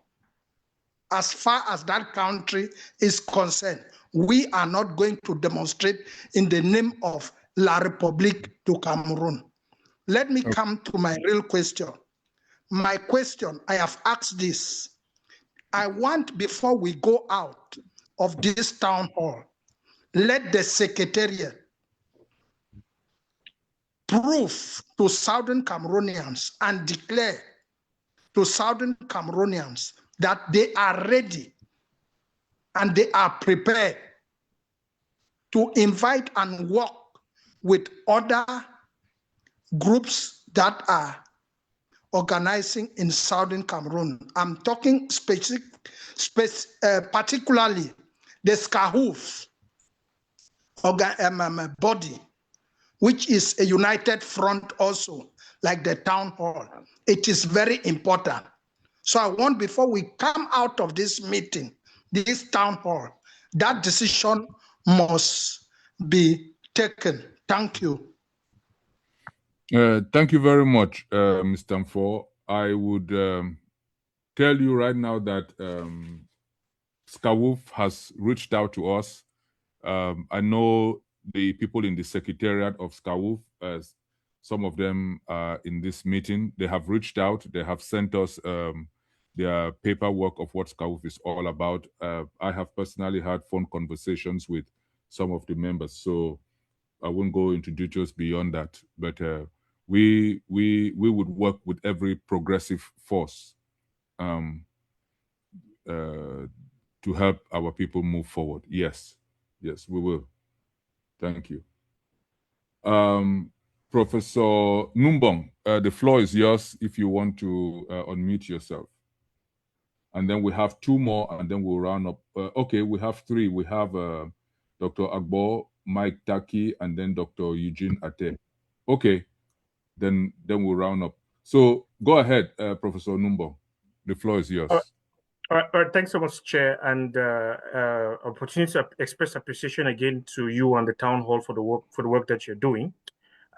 As far as that country is concerned, we are not going to demonstrate in the name of La République du Cameroon. Let me come to my real question. My question, I have asked this. I want, before we go out of this town hall, let the Secretariat prove to Southern Cameroonians and declare to Southern Cameroonians that they are ready and they are prepared to invite and work with other groups that are organizing in Southern Cameroon. I'm talking particularly the SCITH body, which is a united front also, like the town hall. It is very important. So I want, before we come out of this meeting, this town hall, that decision must be taken. Thank you. Thank you very much, Mr. Mfor. I would tell you right now that SCITH has reached out to us. I know the people in the secretariat of SCITH, as some of them are in this meeting, they have reached out. They have sent us their paperwork of what SCITH is all about. I have personally had phone conversations with some of the members, so I won't go into details beyond that. But we would work with every progressive force to help our people move forward. Yes, we will. Thank you. Professor Numbong, the floor is yours if you want to unmute yourself. And then we have two more, and then we'll round up. Okay, we have three. We have Dr. Agbo, Mike Taki, and then Dr. Eugene Ate. Okay, then we'll round up. So go ahead, Professor Numbong. The floor is yours. All right, thanks so much, Chair, and opportunity to express appreciation again to you and the town hall for the work that you're doing.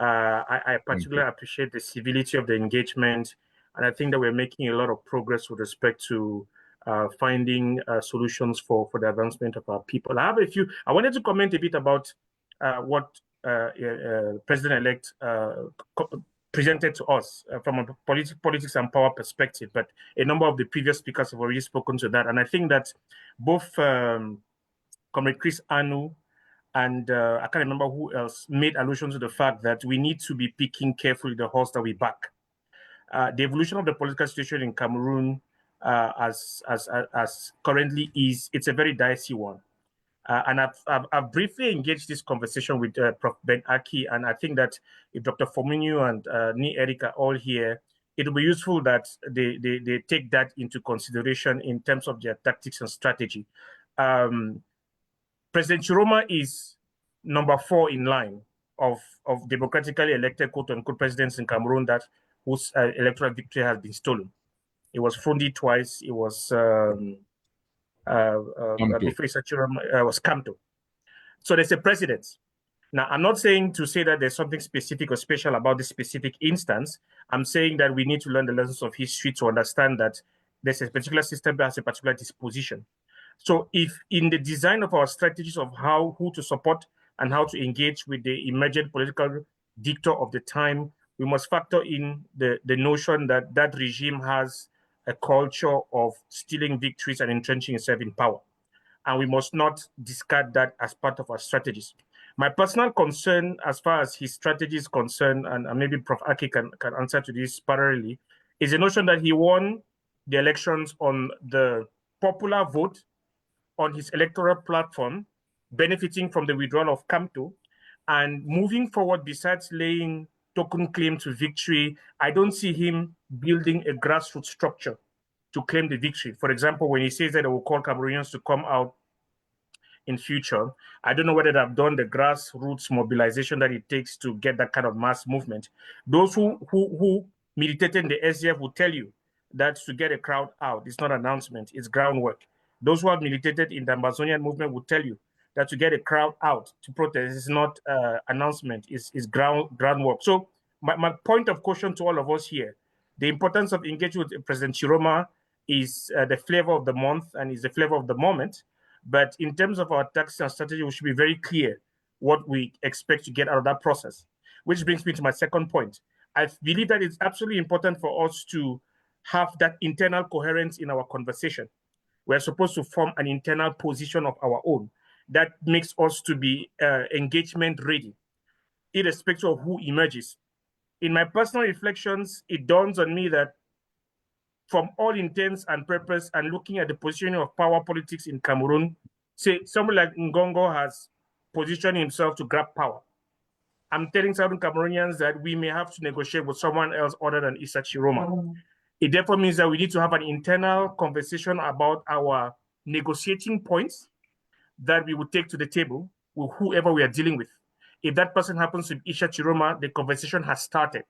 I particularly appreciate the civility of the engagement, and I think that we're making a lot of progress with respect to finding solutions for the advancement of our people. I wanted to comment a bit about what President-elect presented to us from a politics and power perspective, but a number of the previous speakers have already spoken to that. And I think that both Comrade Chris Anu and I can't remember who else made allusion to the fact that we need to be picking carefully the horse that we back. The evolution of the political situation in Cameroon as currently is, it's a very dicey one. And I've briefly engaged this conversation with Prof. Ben Aki, and I think that if Dr. Fominyu and Ni Eric are all here, it will be useful that they take that into consideration in terms of their tactics and strategy. President Tchiroma is number 4 in line of democratically elected quote-unquote presidents in Cameroon whose electoral victory has been stolen. It was Fundi twice. It was before Issa Tchiroma was Kamto. So there's a precedent. Now, I'm not saying to say that there's something specific or special about this specific instance. I'm saying that we need to learn the lessons of history to understand that there's a particular system that has a particular disposition. So if in the design of our strategies of who to support and how to engage with the emergent political dictator of the time, we must factor in the notion that that regime has a culture of stealing victories and entrenching itself in power. And we must not discard that as part of our strategies. My personal concern as far as his strategy is concerned, and maybe Prof. Aki can answer to this parallelly, is the notion that he won the elections on the popular vote on his electoral platform, benefiting from the withdrawal of Kamto, and moving forward, besides laying token claim to victory, I don't see him building a grassroots structure to claim the victory. For example, when he says that he will call Cameroonians to come out in future, I don't know whether they've done the grassroots mobilization that it takes to get that kind of mass movement. Those who militated in the SDF will tell you that to get a crowd out, it's not announcement, it's groundwork. Those who have militated in the Amazonian movement will tell you that to get a crowd out to protest is not announcement, it's groundwork. So my point of caution to all of us here, the importance of engaging with President Tchiroma is the flavor of the month and is the flavor of the moment. But in terms of our tactics and strategy, we should be very clear what we expect to get out of that process. Which brings me to my second point. I believe that it's absolutely important for us to have that internal coherence in our conversation. We're supposed to form an internal position of our own that makes us to be engagement ready, irrespective of who emerges. In my personal reflections, it dawns on me that from all intents and purpose and looking at the positioning of power politics in Cameroon, say someone like Ngongo has positioned himself to grab power. I'm telling Southern Cameroonians that we may have to negotiate with someone else other than Issa Tchiroma. It therefore means that we need to have an internal conversation about our negotiating points that we would take to the table with whoever we are dealing with. If that person happens to be Issa Tchiroma, the conversation has started.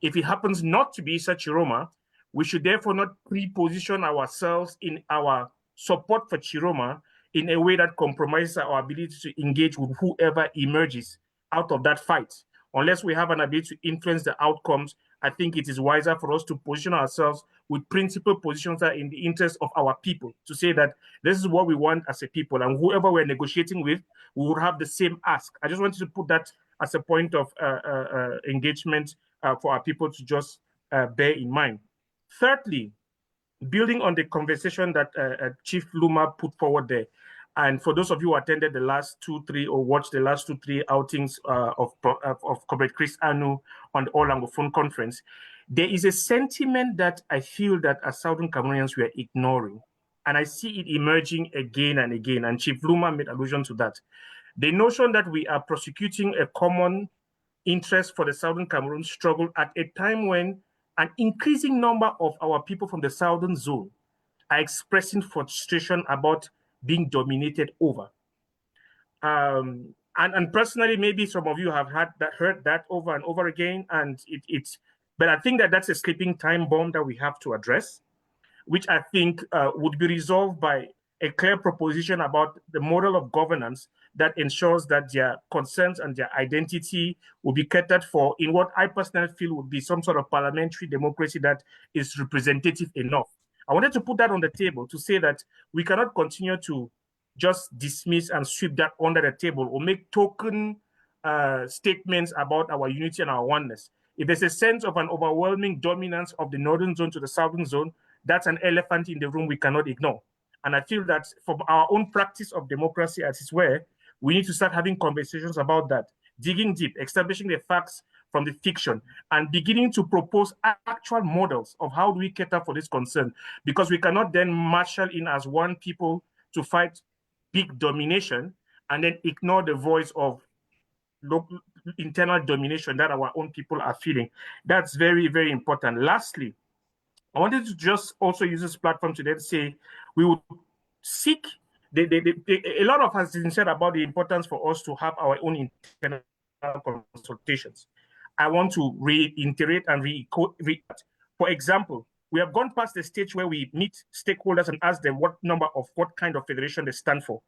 If it happens not to be Issa Tchiroma, we should therefore not pre-position ourselves in our support for Tchiroma in a way that compromises our ability to engage with whoever emerges out of that fight. Unless we have an ability to influence the outcomes, I think it is wiser for us to position ourselves with principled positions that are in the interest of our people, to say that this is what we want as a people, and whoever we're negotiating with, we would have the same ask. I just wanted to put that as a point of engagement for our people to just bear in mind. Thirdly, building on the conversation that Chief Luma put forward there, and for those of you who attended the last 2-3 or watched the last 2-3 outings of Comrade Chris Anu on the All Anglophone Conference, there is a sentiment that I feel that as Southern Cameroonians we are ignoring, and I see it emerging again and again, and Chief Luma made allusion to that. The notion that we are prosecuting a common interest for the Southern Cameroon struggle at a time when an increasing number of our people from the Southern Zone are expressing frustration about being dominated over. And personally, maybe some of you have heard that over and over again, and but I think that that's a sleeping time bomb that we have to address, which I think would be resolved by a clear proposition about the model of governance that ensures that their concerns and their identity will be catered for in what I personally feel would be some sort of parliamentary democracy that is representative enough. I wanted to put that on the table to say that we cannot continue to just dismiss and sweep that under the table or make token statements about our unity and our oneness. If there's a sense of an overwhelming dominance of the Northern Zone to the Southern Zone, that's an elephant in the room we cannot ignore. And I feel that from our own practice of democracy as it were, we need to start having conversations about that, digging deep, establishing the facts from the fiction, and beginning to propose actual models of how do we cater for this concern, because we cannot then marshal in as one people to fight big domination and then ignore the voice of local internal domination that our own people are feeling. That's very, very important. Lastly, I wanted to just also use this platform today to say we would seek, a lot of has been said about the importance for us to have our own internal consultations. I want to reiterate and for example, we have gone past the stage where we meet stakeholders and ask them what kind of federation they stand for.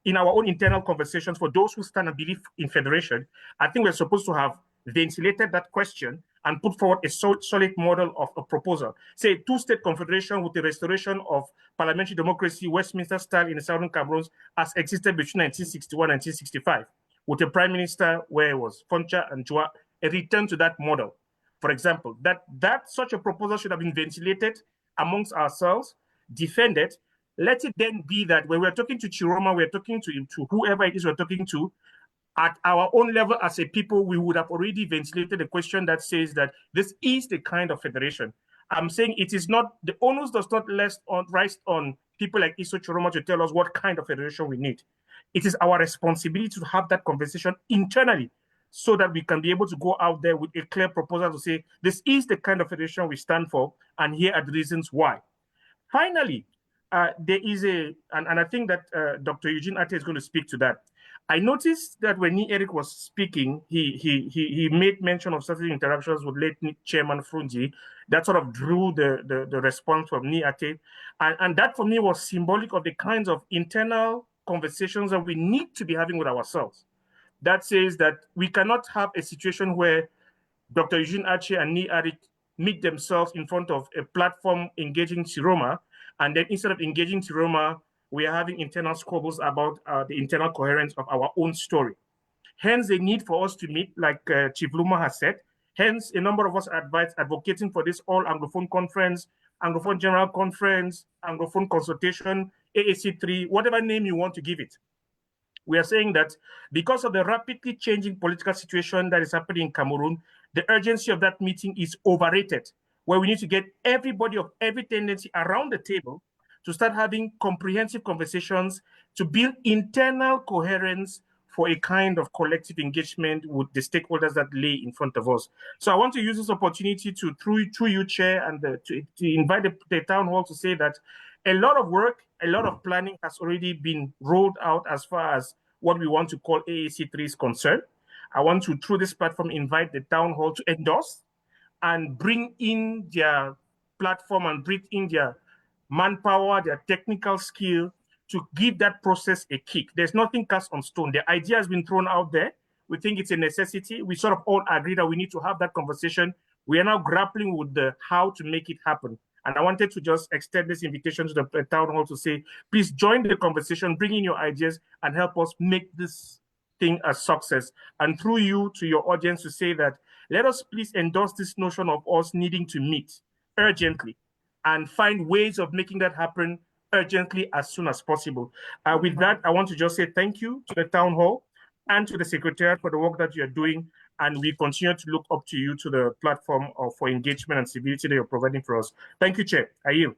In our own internal conversations, for those who stand and believe in federation, I think we're supposed to have ventilated that question and put forward a solid model of a proposal. Say a two-state confederation with the restoration of parliamentary democracy, Westminster style in the Southern Cameroons, as existed between 1961 and 1965, with a prime minister where it was Foncha and Joa, a return to that model. For example, that such a proposal should have been ventilated amongst ourselves, defended. Let it then be that when we're talking to Tchiroma, we're talking to whoever it is we're talking to, at our own level as a people, we would have already ventilated a question that says that this is the kind of federation. I'm saying it is not, the onus does not rest on people like Issa Tchiroma to tell us what kind of federation we need. It is our responsibility to have that conversation internally so that we can be able to go out there with a clear proposal to say, this is the kind of federation we stand for, and here are the reasons why. Finally, there is and I think that Dr. Eugene Ate is going to speak to that. I noticed that when Eric was speaking, he made mention of certain interactions with late Chairman Frunji that sort of drew the response from Ate. And that for me was symbolic of the kinds of internal conversations that we need to be having with ourselves. That says that we cannot have a situation where Dr. Eugene Ate and Eric meet themselves in front of a platform engaging Tchiroma, and then instead of engaging Tchiroma, we are having internal squabbles about the internal coherence of our own story. Hence, the need for us to meet, like Chief Luma has said. Hence, a number of us advocating for this All Anglophone Conference, Anglophone General Conference, Anglophone Consultation, AAC3, whatever name you want to give it. We are saying that because of the rapidly changing political situation that is happening in Cameroon, the urgency of that meeting is overrated, where we need to get everybody of every tendency around the table to start having comprehensive conversations to build internal coherence for a kind of collective engagement with the stakeholders that lay in front of us. So I want to use this opportunity to, through you, Chair, and to invite the town hall to say that a lot of work, a lot of planning has already been rolled out as far as what we want to call AAC3 is concerned. I want to, through this platform, invite the town hall to endorse and bring in their platform and bring in their manpower, their technical skill to give that process a kick. There's nothing cast on stone. The idea has been thrown out there. We think it's a necessity. We sort of all agree that we need to have that conversation. We are now grappling with the how to make it happen. And I wanted to just extend this invitation to the town hall to say, please join the conversation, bring in your ideas, and help us make this thing a success. And through you to your audience to say that, let us please endorse this notion of us needing to meet urgently and find ways of making that happen urgently as soon as possible. With that, I want to just say thank you to the town hall and to the secretariat for the work that you're doing. And we continue to look up to you to the platform for engagement and civility that you're providing for us. Thank you, Chair. I yield.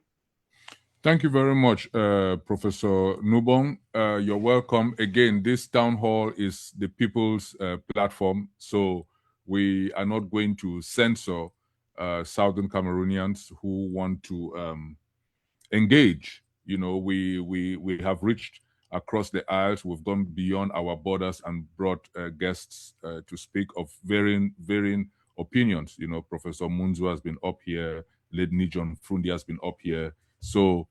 Thank you very much, Professor Nubong. You're welcome. Again, this town hall is the people's platform, so we are not going to censor Southern Cameroonians who want to engage. You know, we have reached across the aisles. We've gone beyond our borders and brought guests to speak of varying opinions. You know, Professor Munzu has been up here, Lady John Frundi has been up here. So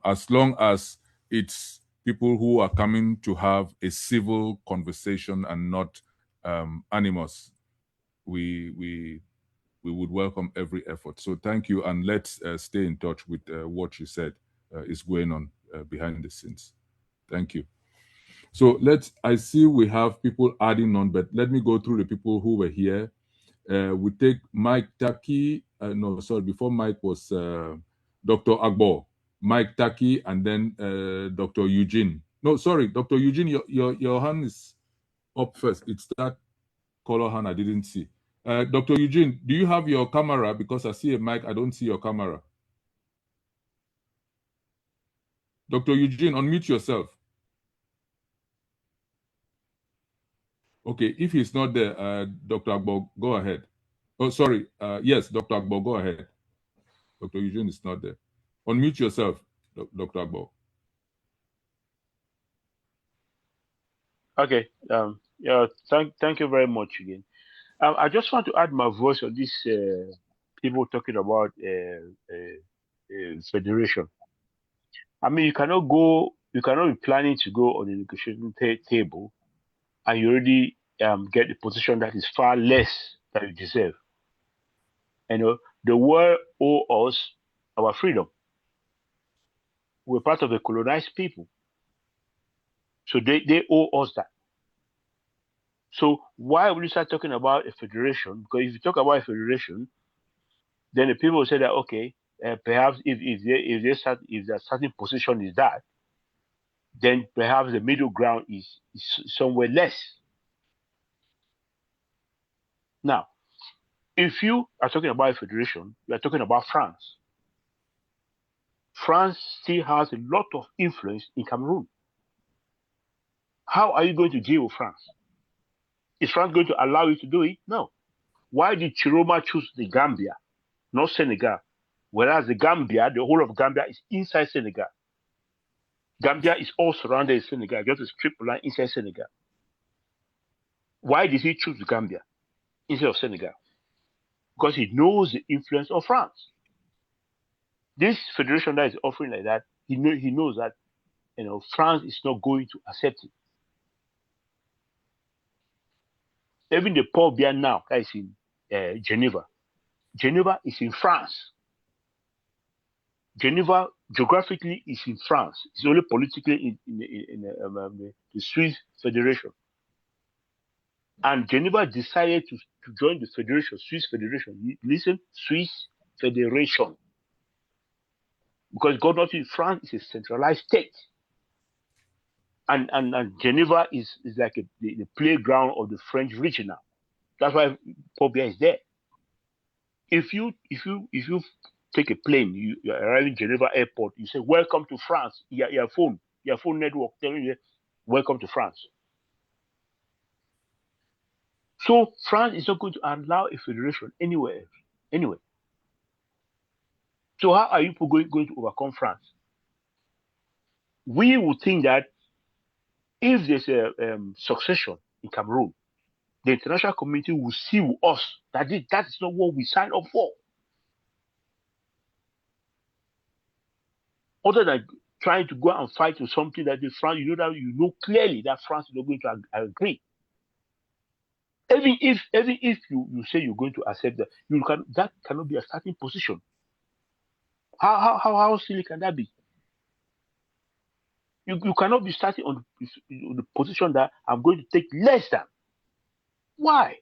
as long as it's people who are coming to have a civil conversation and not animus, we would welcome every effort. So thank you, and let's stay in touch with what you said is going on behind the scenes. Thank you. So I see we have people adding on, but let me go through the people who were here. We take Mike Taki, before Mike was Dr. Agbo, Mike Taki, and then Dr. Eugene. No, sorry, Dr. Eugene, your hand is up first. It's that color hand I didn't see. Dr. Eugene, do you have your camera? Because I see a mic, I don't see your camera. Dr. Eugene, unmute yourself. Okay, if he's not there, Dr. Agbo, go ahead. Oh, sorry. Yes, Dr. Agbo, go ahead. Dr. Eugene is not there. Unmute yourself, Dr. Agbo. Okay. Yeah. Thank you very much again. I just want to add my voice on this people talking about federation. I mean, you cannot be planning to go on a negotiating table and you already get a position that is far less than you deserve. You know, the world owe us our freedom. We're part of a colonized people. So they owe us that. So why would you start talking about a federation? Because if you talk about a federation, then the people will say that, okay, perhaps if their starting position is that, then perhaps the middle ground is somewhere less. Now, if you are talking about a federation, you are talking about France. France still has a lot of influence in Cameroon. How are you going to deal with France? Is France going to allow you to do it? No. Why did Tchiroma choose the Gambia, not Senegal? Whereas the Gambia, the whole of Gambia is inside Senegal. Gambia is all surrounded in Senegal, just a strip line inside Senegal. Why did he choose the Gambia instead of Senegal? Because he knows the influence of France. This federation that is offering like that, he knows that France is not going to accept it. Even the Paul Biya now that is in Geneva. Geneva is in France. Geneva geographically is in France. It's only politically in the Swiss Federation. And Geneva decided to join the federation, Swiss Federation. Listen, Swiss Federation. Because God knows France is a centralized state. And Geneva is like the playground of the French regional. That's why Paul Biya is there. If you take a plane, you arrive in Geneva airport, you say, welcome to France. Your phone network telling you, welcome to France. So France is not going to allow a federation anywhere else. Anyway. So how are you going to overcome France? We would think that if there's a succession in Cameroon, the international community will see with us that that is not what we signed up for. Other than trying to go and fight for something that the France, you know clearly that France is not going to agree. Even if you say you're going to accept that, that cannot be a starting position. How silly can that be? You cannot be starting on the position that I'm going to take less than. Why?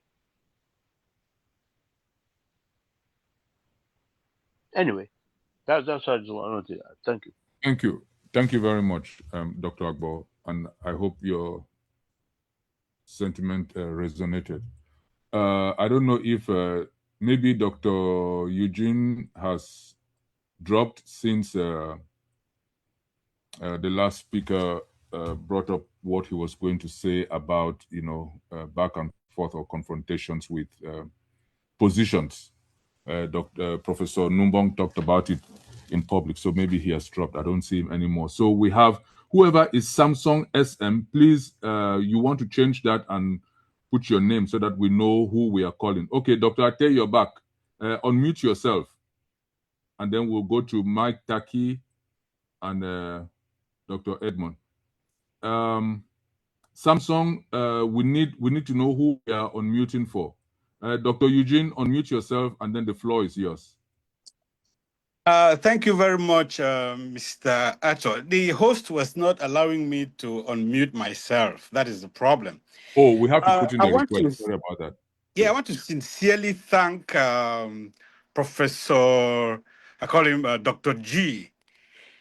Anyway, that's what I just want to say. Thank you. Thank you. Thank you very much, Dr. Agbo, and I hope your sentiment resonated. I don't know if maybe Dr. Eugene has dropped since the last speaker brought up what he was going to say about, back and forth or confrontations with positions. Professor Numbong talked about it in public, so maybe he has dropped. I don't see him anymore. So we have whoever is Samsung SM, please, you want to change that and put your name so that we know who we are calling. Okay, Dr. Ate, you're back. Unmute yourself. And then we'll go to Mike Taki and Dr. Edmond. Samsung, we need to know who we are unmuting for. Dr. Eugene, unmute yourself, and then the floor is yours. Thank you very much, Mr. Ato. The host was not allowing me to unmute myself. That is the problem. Oh, we have to put in the request. Sorry about that. Yeah, I want to sincerely thank Professor, I call him Dr. G.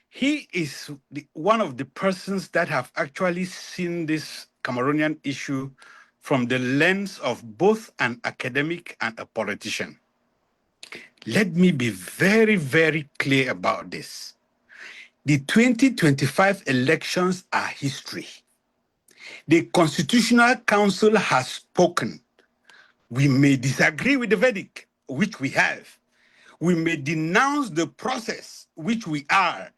He is one of the persons that have actually seen this Cameroonian issue from the lens of both an academic and a politician. Let me be very, very clear about this. The 2025 elections are history. The Constitutional Council has spoken. We may disagree with the verdict, which we have. We may denounce the process, which we are.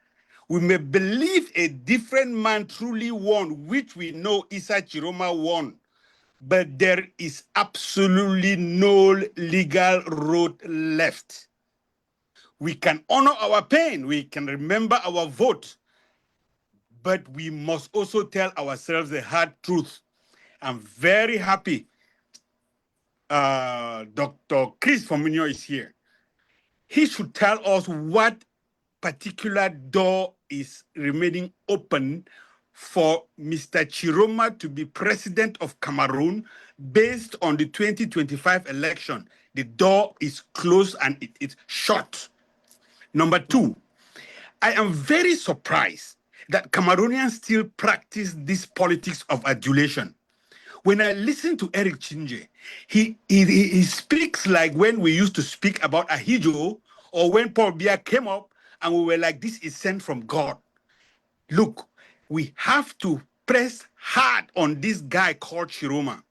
We may believe a different man truly won, which we know Issa Tchiroma won. But there is absolutely no legal road left. We can honor our pain. We can remember our vote. But we must also tell ourselves the hard truth. I'm very happy Dr. Chris Fominio is here. He should tell us what particular door is remaining open for Mr. Tchiroma to be president of Cameroon based on the 2025 election. The door is closed and it is shut. Number two, I am very surprised that Cameroonians still practice this politics of adulation. When I listen to Eric Chinje, he speaks like when we used to speak about Ahijo or when Paul Biya came up and we were like, this is sent from God. Look, we have to press hard on this guy called Tchiroma.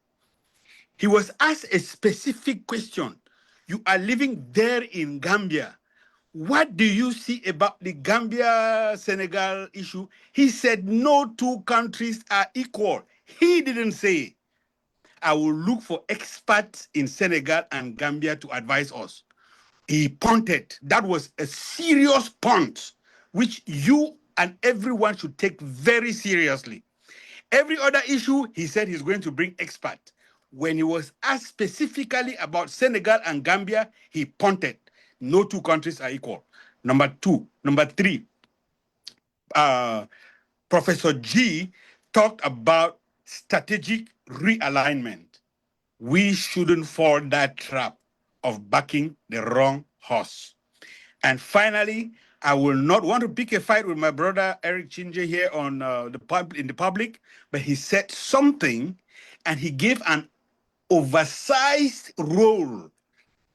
He was asked a specific question. You are living there in Gambia. What do you see about the Gambia-Senegal issue? He said no two countries are equal. He didn't say, I will look for experts in Senegal and Gambia to advise us. He punted. That was a serious punt, which you and everyone should take very seriously. Every other issue, he said he's going to bring experts. When he was asked specifically about Senegal and Gambia, he punted. No two countries are equal. Number three, Professor G talked about strategic realignment. We shouldn't fall that trap of backing the wrong horse. And finally, I will not want to pick a fight with my brother Eric Chinje here on in the public, but he said something and he gave an oversized role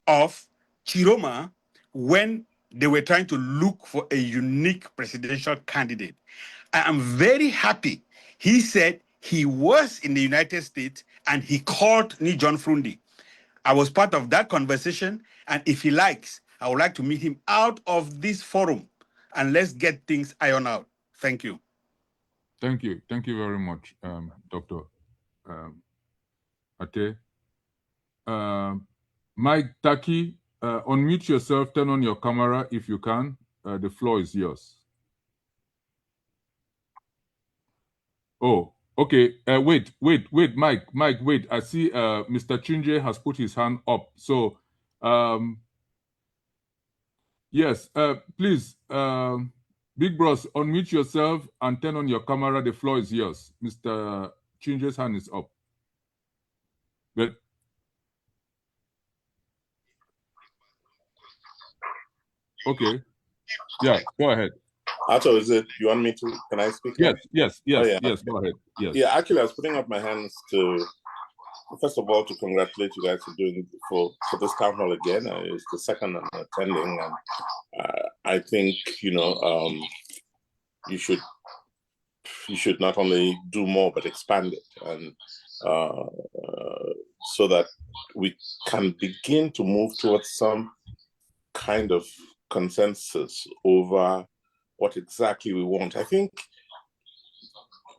of Tchiroma when they were trying to look for a unique presidential candidate. I am very happy. He said he was in the United States and he called me John Frundi. I was part of that conversation, and if he likes, I would like to meet him out of this forum and let's get things ironed out. Thank you. Thank you. Thank you very much, Dr. Ate. Mike Taki, unmute yourself, turn on your camera if you can. The floor is yours. Oh, okay. Wait, Mike, wait. I see Mr. Chinje has put his hand up. So, yes, please, Big Bros, unmute yourself and turn on your camera. The floor is yours. Mr. Chinje's hand is up. But okay, yeah, go ahead. Ato, is it? You want me to? Can I speak? Yes, yes. Oh, yeah. Yes. Go ahead. Yes. Yeah, actually, I was putting up my hands to, first of all, to congratulate you guys for doing for this town hall again. It's the second I'm attending, and I think you should not only do more but expand it, and so that we can begin to move towards some kind of consensus over what exactly we want. I think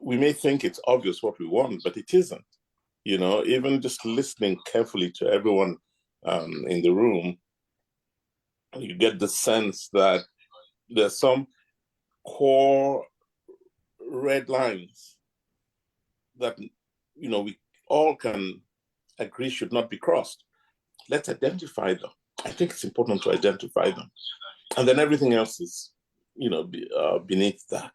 we may think it's obvious what we want, but it isn't. Even just listening carefully to everyone in the room, you get the sense that there's some core red lines that we all can agree should not be crossed. Let's identify them. I think it's important to identify them, and then everything else is beneath that.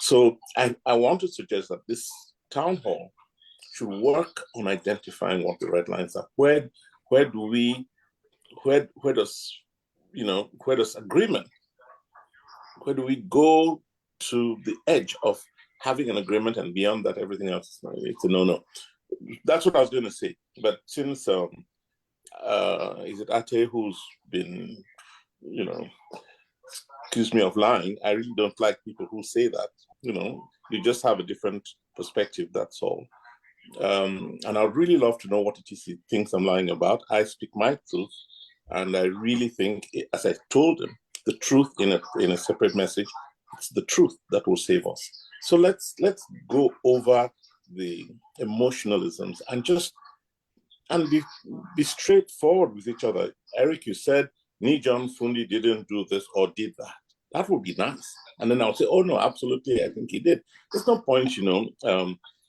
So I want to suggest that this town hall should work on identifying what the red lines are. Where does agreement? Where do we go to the edge of having an agreement, and beyond that, everything else it's a no-no? That's what I was going to say. But since is it Ate who's been, accuse me of lying? I really don't like people who say that. You just have a different perspective. That's all. And I'd really love to know what it is he thinks I'm lying about. I speak my truth, and I really think, as I told him, the truth in a separate message, it's the truth that will save us. So let's go over the emotionalisms and be straightforward with each other. Eric, you said Nijon Fundi didn't do this or did that. That would be nice. And then I'll say, oh no, absolutely, I think he did. There's no point,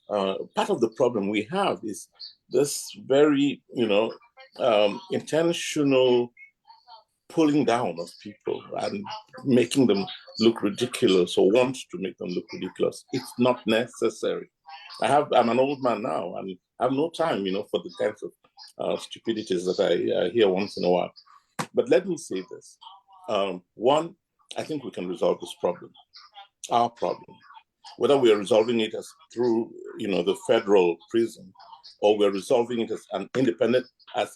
part of the problem we have is this very, intentional pulling down of people and making them look ridiculous, or want to make them look ridiculous. It's not necessary. I'm an old man now, and I have no time, for the kinds of stupidities that I hear once in a while. But let me say this. One, I think we can resolve this problem, our problem. Whether we are resolving it as through, the federal prison, or we're resolving it as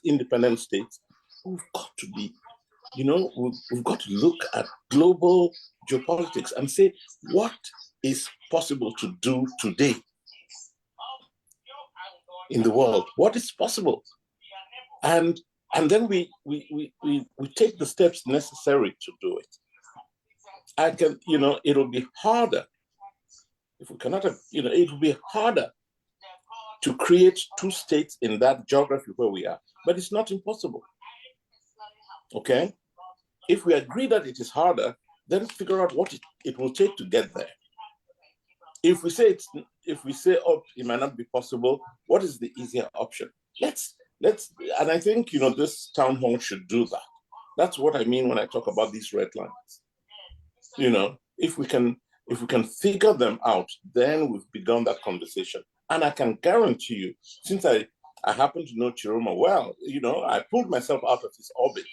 independent states, we've got to be, we've got to look at global geopolitics and say, what is possible to do today in the world? What is possible? And then we take the steps necessary to do it. It'll be harder. If we cannot have, it will be harder to create two states in that geography where we are, but it's not impossible. Okay? If we agree that it is harder, then figure out what it will take to get there. If we say oh, it might not be possible, what is the easier option? Let's, and I think this town hall should do that. That's what I mean when I talk about these red lines. If we can figure them out, then we've begun that conversation. And I can guarantee you, since I happen to know Tchiroma well, I pulled myself out of his orbit.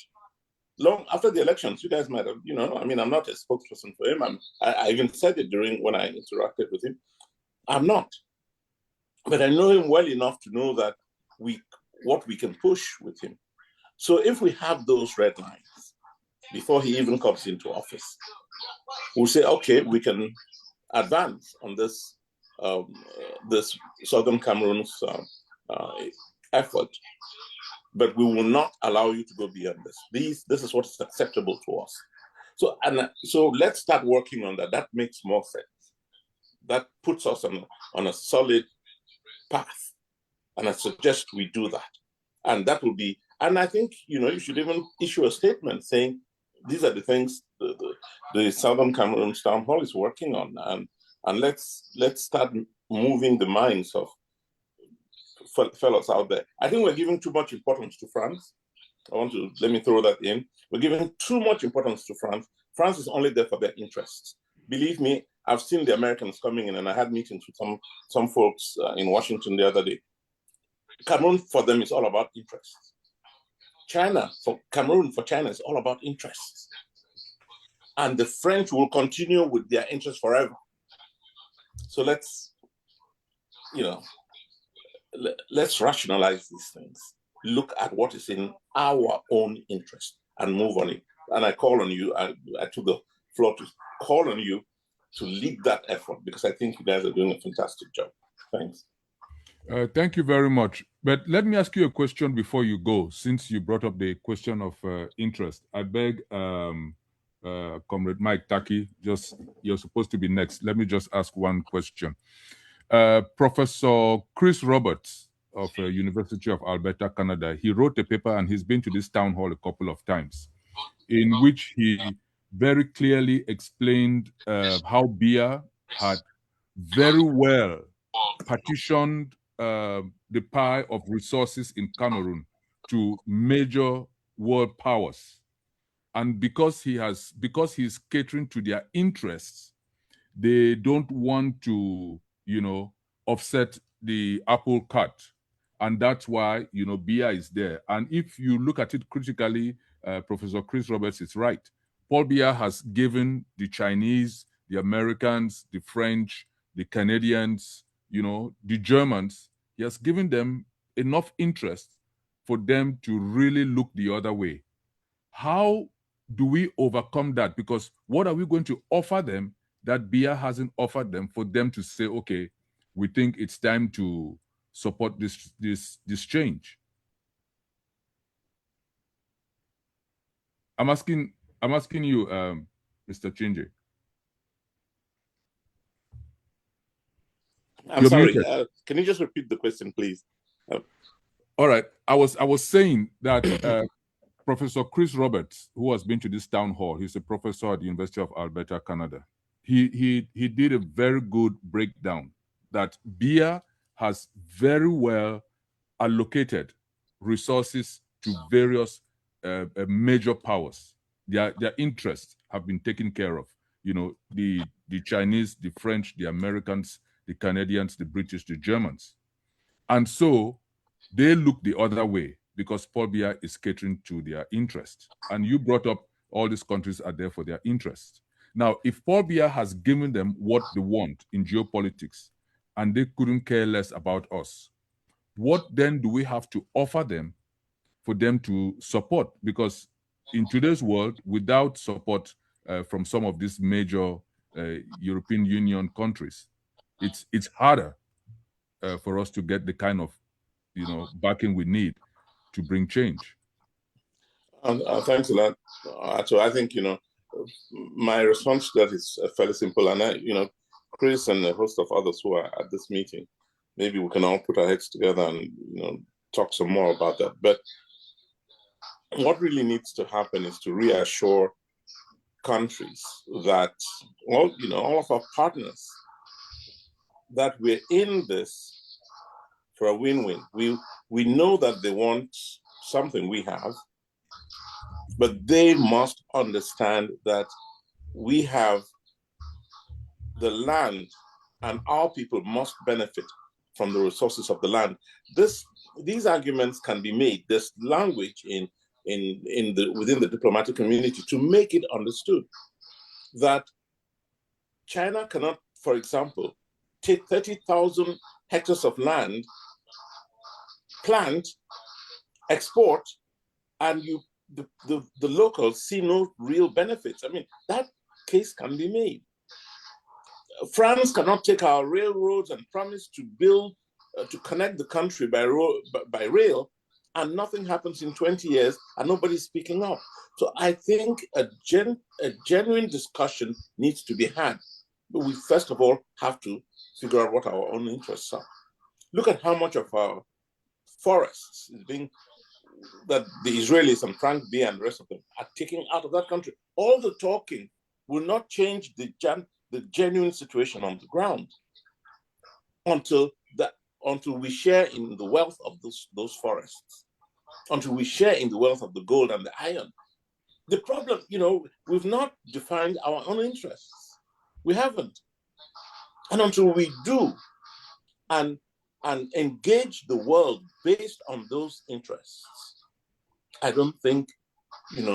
Long after the elections, you guys might have, I'm not a spokesperson for him. I even said it when I interacted with him. I'm not. But I know him well enough to know that what we can push with him. So if we have those red lines before he even comes into office, we'll say, okay, we can advance on this Southern Cameroon's effort, but we will not allow you to go beyond this. This is what is acceptable to us. So let's start working on that. That makes more sense. That puts us on a solid path, and I suggest we do that. And that will be. And I think you should even issue a statement saying these are the things the Southern Cameroon Town Hall is working on, and let's start moving the minds of fellows out there. I think we're giving too much importance to France. Let me throw that in. We're giving too much importance to France. France is only there for their interests. Believe me, I've seen the Americans coming in, and I had meetings with some folks in Washington the other day. Cameroon for them is all about interests. Cameroon for China is all about interests. And the French will continue with their interests forever. So let's rationalize these things. Look at what is in our own interest and move on it. And I call on you, I took the floor to call on you to lead that effort, because I think you guys are doing a fantastic job. Thanks. Thank you very much. But let me ask you a question before you go, since you brought up the question of interest. I beg Comrade Mike Taki, you're supposed to be next. Let me just ask one question. Professor Chris Roberts of University of Alberta, Canada, he wrote a paper, and he's been to this town hall a couple of times, in which he very clearly explained how Biya had very well partitioned the pie of resources in Cameroon to major world powers. And because he's catering to their interests, they don't want to, offset the apple cart. And that's why, Biya is there. And if you look at it critically, Professor Chris Roberts is right. Paul Biya has given the Chinese, the Americans, the French, the Canadians, the Germans, he has given them enough interest for them to really look the other way. How do we overcome that? Because what are we going to offer them that Biya hasn't offered them for them to say, okay, we think it's time to support this change? I'm asking you, Mr. Chinje. I'm sorry. Can you just repeat the question, please? All right. I was saying that Professor Chris Roberts, who has been to this town hall, he's a professor at the University of Alberta, Canada. He did a very good breakdown that Biya has very well allocated resources to various major powers. Their interests have been taken care of. The Chinese, the French, the Americans, the Canadians, the British, the Germans. And so they look the other way because Paul Biya is catering to their interests. And you brought up all these countries are there for their interests. Now, if Paul Biya has given them what they want in geopolitics and they couldn't care less about us, what then do we have to offer them for them to support? Because in today's world, without support from some of these major European Union countries, it's harder for us to get the kind of backing we need to bring change. Thanks a lot. So I think my response to that is fairly simple, and Chris and a host of others who are at this meeting, maybe we can all put our heads together and talk some more about that. But what really needs to happen is to reassure countries that all of our partners that we're in this for a win-win. We know that they want something we have, but they must understand that we have the land and our people must benefit from the resources of the land. These arguments can be made. There's language within the diplomatic community to make it understood that China cannot, for example, take 30,000 hectares of land, plant, export, and the locals see no real benefits. I mean, that case can be made. France cannot take our railroads and promise to build, to connect the country by rail, and nothing happens in 20 years and nobody's speaking up. So I think a genuine discussion needs to be had. But we first of all have to figure out what our own interests are. Look at how much of our forests is being, that the Israelis and Frank Biya and the rest of them are taking out of that country. All the talking will not change the genuine situation on the ground. until we share in the wealth of those forests, until we share in the wealth of the gold and the iron. The problem, we've not defined our own interests. We haven't. And until we do and engage the world based on those interests, I don't think, and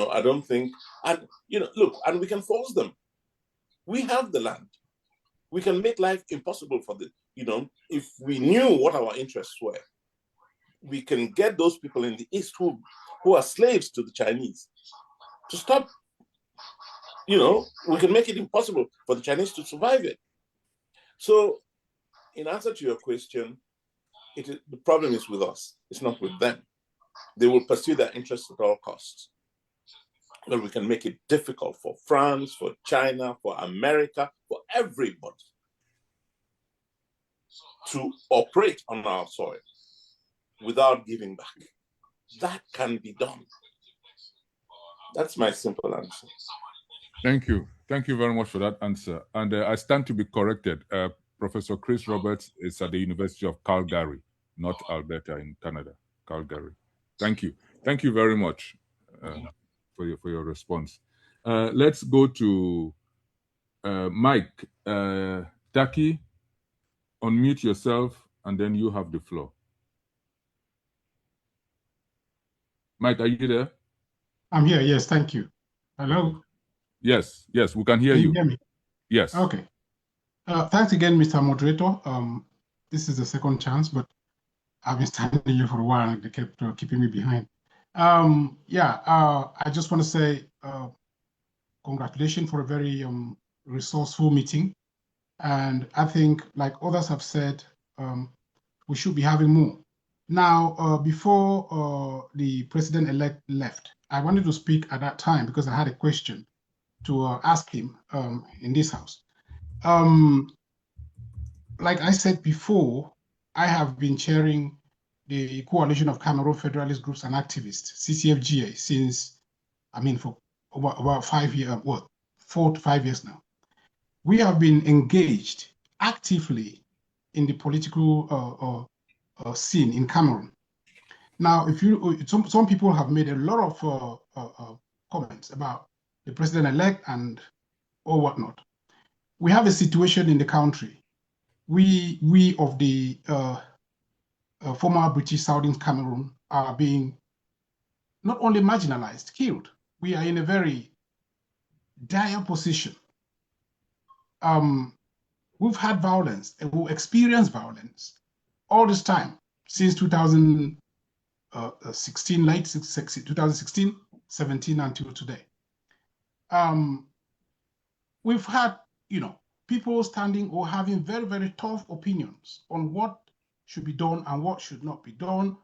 look, and we can force them. We have the land. We can make life impossible for if we knew what our interests were, we can get those people in the East who are slaves to the Chinese to stop. We can make it impossible for the Chinese to survive it. So, in answer to your question, the problem is with us. It's not with them. They will pursue their interests at all costs. But we can make it difficult for France, for China, for America, for everybody to operate on our soil without giving back. That can be done. That's my simple answer. Thank you. Thank you very much for that answer. And I stand to be corrected. Professor Chris Roberts is at the University of Calgary, not Alberta in Canada. Calgary. Thank you. Thank you very much for your response. Let's go to Mike. Taki, unmute yourself, and then you have the floor. Mike, are you there? I'm here. Yes, thank you. Hello. Yes, we can hear you. Can you hear me? Yes. Okay. Thanks again, Mr. Moderator. This is the second chance, but I've been standing here for a while and they kept keeping me behind. I just want to say congratulations for a very resourceful meeting. And I think, like others have said, we should be having more. Now, before the president-elect left, I wanted to speak at that time because I had a question to ask him in this house. Like I said before, I have been chairing the Coalition of Cameroon Federalist Groups and Activists, CCFGA, since, for about 5 years, 4 to 5 years now. We have been engaged actively in the political scene in Cameroon. Now, some people have made a lot of comments about the president-elect or whatnot. We have a situation in the country. We of the former British Southern Cameroon are being not only marginalized, killed. We are in a very dire position. We've had violence and we've experienced violence all this time since 2016, late 2016, 17 until today. We've had, people standing or having very, very tough opinions on what should be done and what should not be done,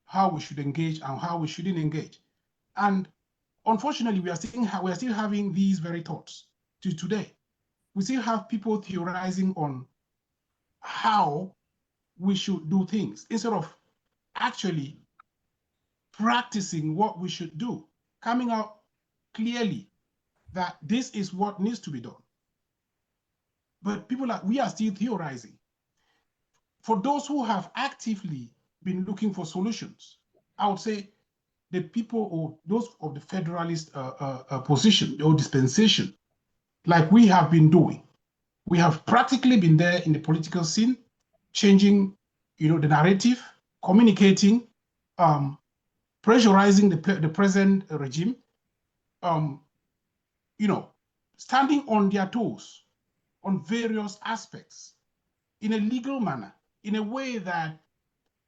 how we should engage and how we shouldn't engage. And unfortunately, we are still having these very thoughts to today. We still have people theorizing on how we should do things instead of actually practicing what we should do, coming out clearly that this is what needs to be done. But we are still theorizing. For those who have actively been looking for solutions, I would say the people or those of the federalist position or dispensation, like we have been doing, we have practically been there in the political scene, changing, the narrative, communicating, pressurizing the present regime, standing on their toes on various aspects in a legal manner, in a way that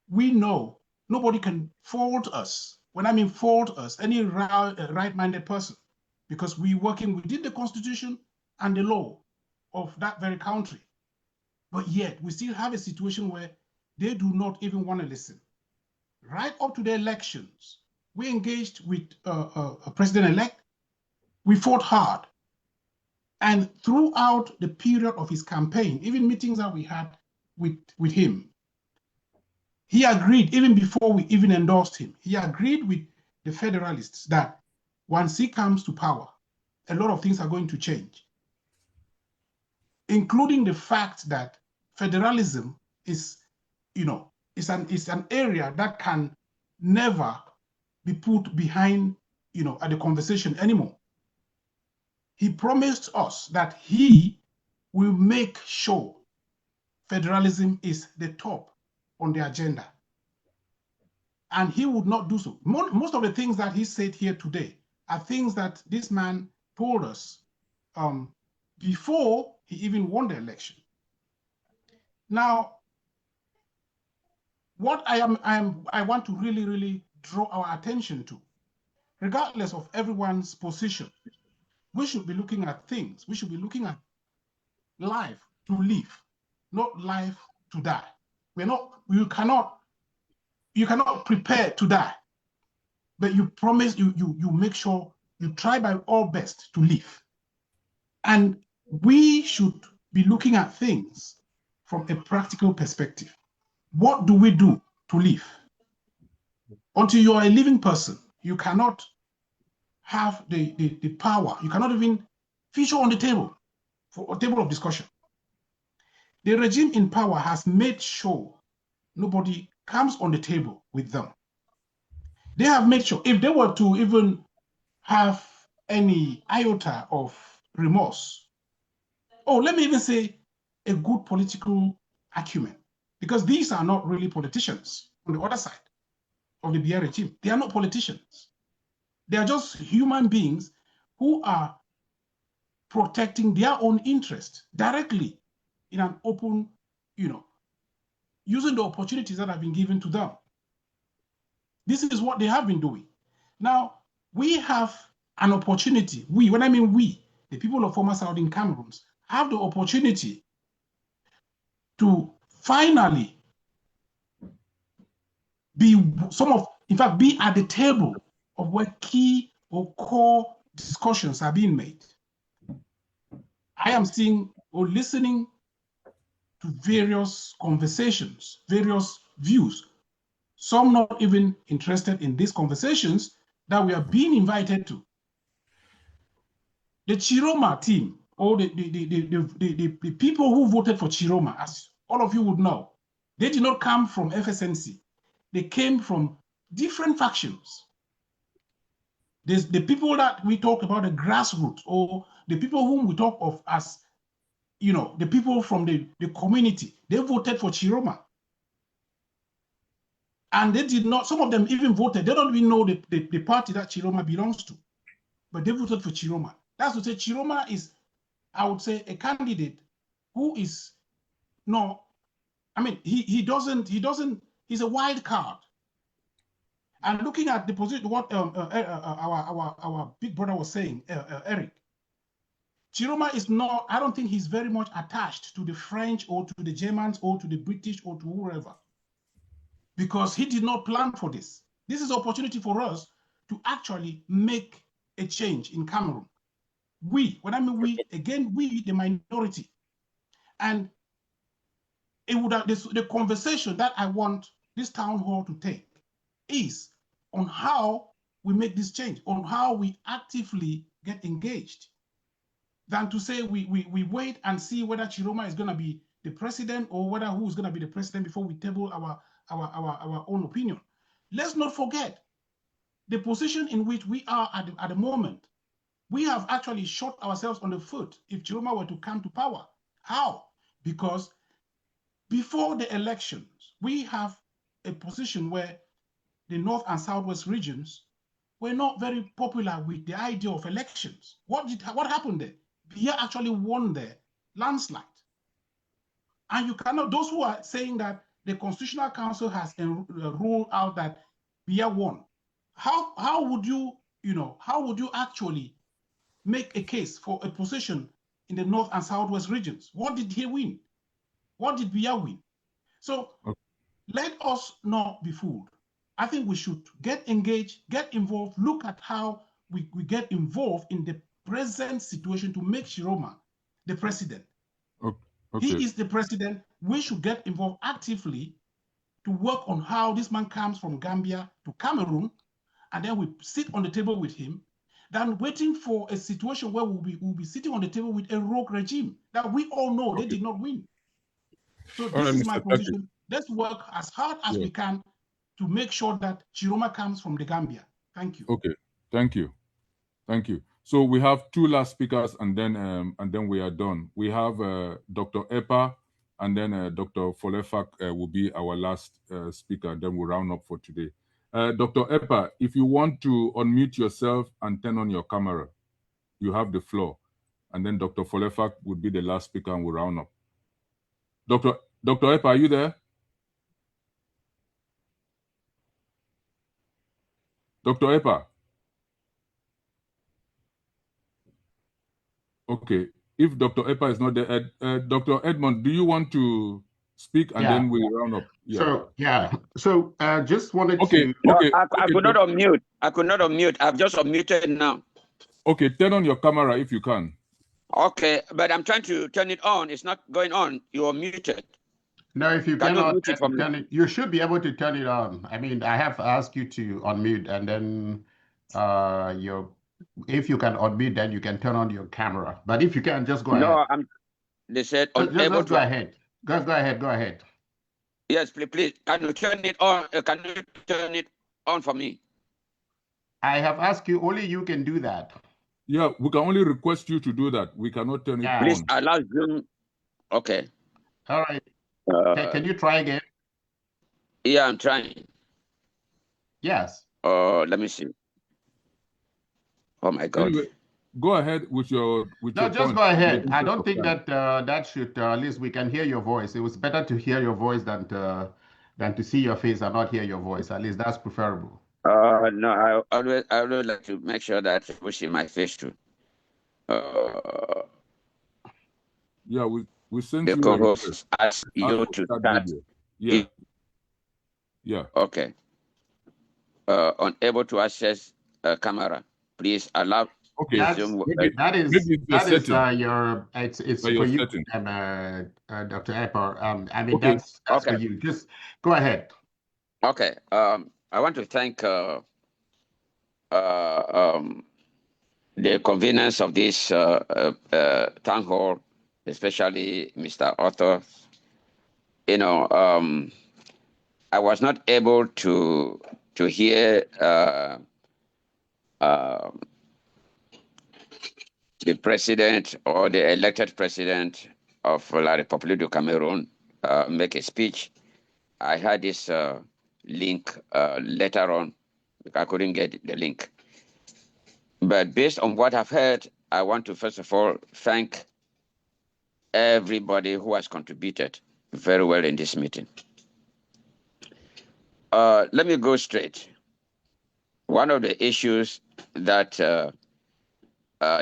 we know nobody can fault us. When I mean fault us, any right-minded person, because we're working within the Constitution and the law of that very country. But yet, we still have a situation where they do not even want to listen. Right up to the elections, we engaged with a president-elect. We fought hard. And throughout the period of his campaign, even meetings that we had with him, he agreed, even before we even endorsed him, he agreed with the Federalists that once he comes to power, a lot of things are going to change, including the fact that federalism is, is an area that can never be put behind, at the conversation anymore. He promised us that he will make sure federalism is the top on the agenda. And he would not do so. Most of the things that he said here today are things that this man told us before he even won the election. Now, what I want to really, really draw our attention to, regardless of everyone's position, we should be looking at things. We should be looking at life to live, not life to die. You cannot prepare to die, but you promise, you make sure you try by all best to live. And we should be looking at things from a practical perspective. What do we do to live? Until you are a living person, you cannot have the power. You cannot even feature on the table for a table of discussion. The regime in power has made sure nobody comes on the table with them. They have made sure if they were to even have any iota of remorse, or let me even say a good political acumen, because these are not really politicians on the other side of the Biya regime. They are not politicians. They are just human beings who are protecting their own interest directly in an open, using the opportunities that have been given to them. This is what they have been doing. Now, we have an opportunity. When I mean we, the people of former Southern Cameroons, have the opportunity to finally be at the table of where key or core discussions are being made. I am seeing or listening to various conversations, various views, some not even interested in these conversations that we are being invited to. The Tchiroma team, or the people who voted for Tchiroma, as all of you would know, they did not come from FSNC. They came from different factions. There's the people that we talk about, the grassroots, or the people whom we talk of as, the people from the community. They voted for Tchiroma. And they did not, some of them even voted. They don't even know the party that Tchiroma belongs to, but they voted for Tchiroma. That's to say Tchiroma is, I would say, a candidate who is no, I mean, he's a wild card. And looking at the position, what our big brother was saying, Eric, Tchiroma is not, I don't think he's very much attached to the French or to the Germans or to the British or to whoever, because he did not plan for this. This is an opportunity for us to actually make a change in Cameroon. We, when I mean we, again, we, the minority. And it would have, the conversation that I want this town hall to take is on how we make this change, on how we actively get engaged, than to say we wait and see whether Tchiroma is going to be the president or whether who is going to be the president before we table our own opinion. Let's not forget the position in which we are at the moment. We have actually shot ourselves on the foot if Tchiroma were to come to power. How? Because before the elections, we have a position where the North and Southwest regions were not very popular with the idea of elections. What happened there? Biya actually won the landslide. And you cannot, those who are saying that the Constitutional Council has ruled out that Biya won, how would you actually make a case for a position in the North and Southwest regions? What did he win? What did Biya win? So let us not be fooled. I think we should get engaged, get involved, look at how we get involved in the present situation to make Tchiroma the president. Okay. He is the president. We should get involved actively to work on how this man comes from Gambia to Cameroon, and then we sit on the table with him, than waiting for a situation where we'll be sitting on the table with a rogue regime that we all know they did not win. So All this right, is my Mr. Taki. position. Let's work as hard as we can to make sure that Tchiroma comes from the Gambia. Thank you. Okay, thank you. Thank you. So we have two last speakers, and then we are done. We have Dr. Epa, and then Dr. Folefak will be our last speaker. Then we'll round up for today. Dr. Epa, if you want to unmute yourself and turn on your camera, you have the floor. And then Dr. Folefak would be the last speaker, and we'll round up. Dr. Epa, are you there? Dr. Epa? Okay. If Dr. Epa is not there, Dr. Edmond, do you want to speak and then we round up? Yeah. So just wanted to. No, I could not unmute. I could not unmute. I've just unmuted now. Okay, turn on your camera if you can. Okay, but I'm trying to turn it on. It's not going on. You are muted. No, if you cannot turn it, you should be able to turn it on. I mean, I have asked you to unmute, and then if you can unmute, then you can turn on your camera. But if you can, just go ahead. They said unable to. Go ahead. Go ahead. Yes, please. Can you turn it on? Can you turn it on for me? I have asked you. Only you can do that. Yeah, we can only request you to do that. We cannot turn it on. Please allow Zoom. Okay. All right. Can you try again? Yeah, I'm trying. Yes. Let me see. Oh my God. Anyway, go ahead with your just point. go ahead. I don't think that that should at least we can hear your voice. It was better to hear your voice than to see your face and not hear your voice. At least that's preferable. No, I always like to make sure that we see my face too. Yeah, we sent you. The co-host asked you to start. Yeah. Okay. Unable to access camera. Please allow. Okay. That is your. It's for you, Dr. Epa. I mean, okay. That's for you. Just go ahead. Okay. I want to thank the convenience of this town hall, especially Mr. Arthur. You know, I was not able to hear the president or the elected president of La Republic of Cameroon make a speech. I had this link later on. I couldn't get the link. But based on what I've heard, I want to first of all thank everybody who has contributed very well in this meeting. Let me go straight. One of the issues that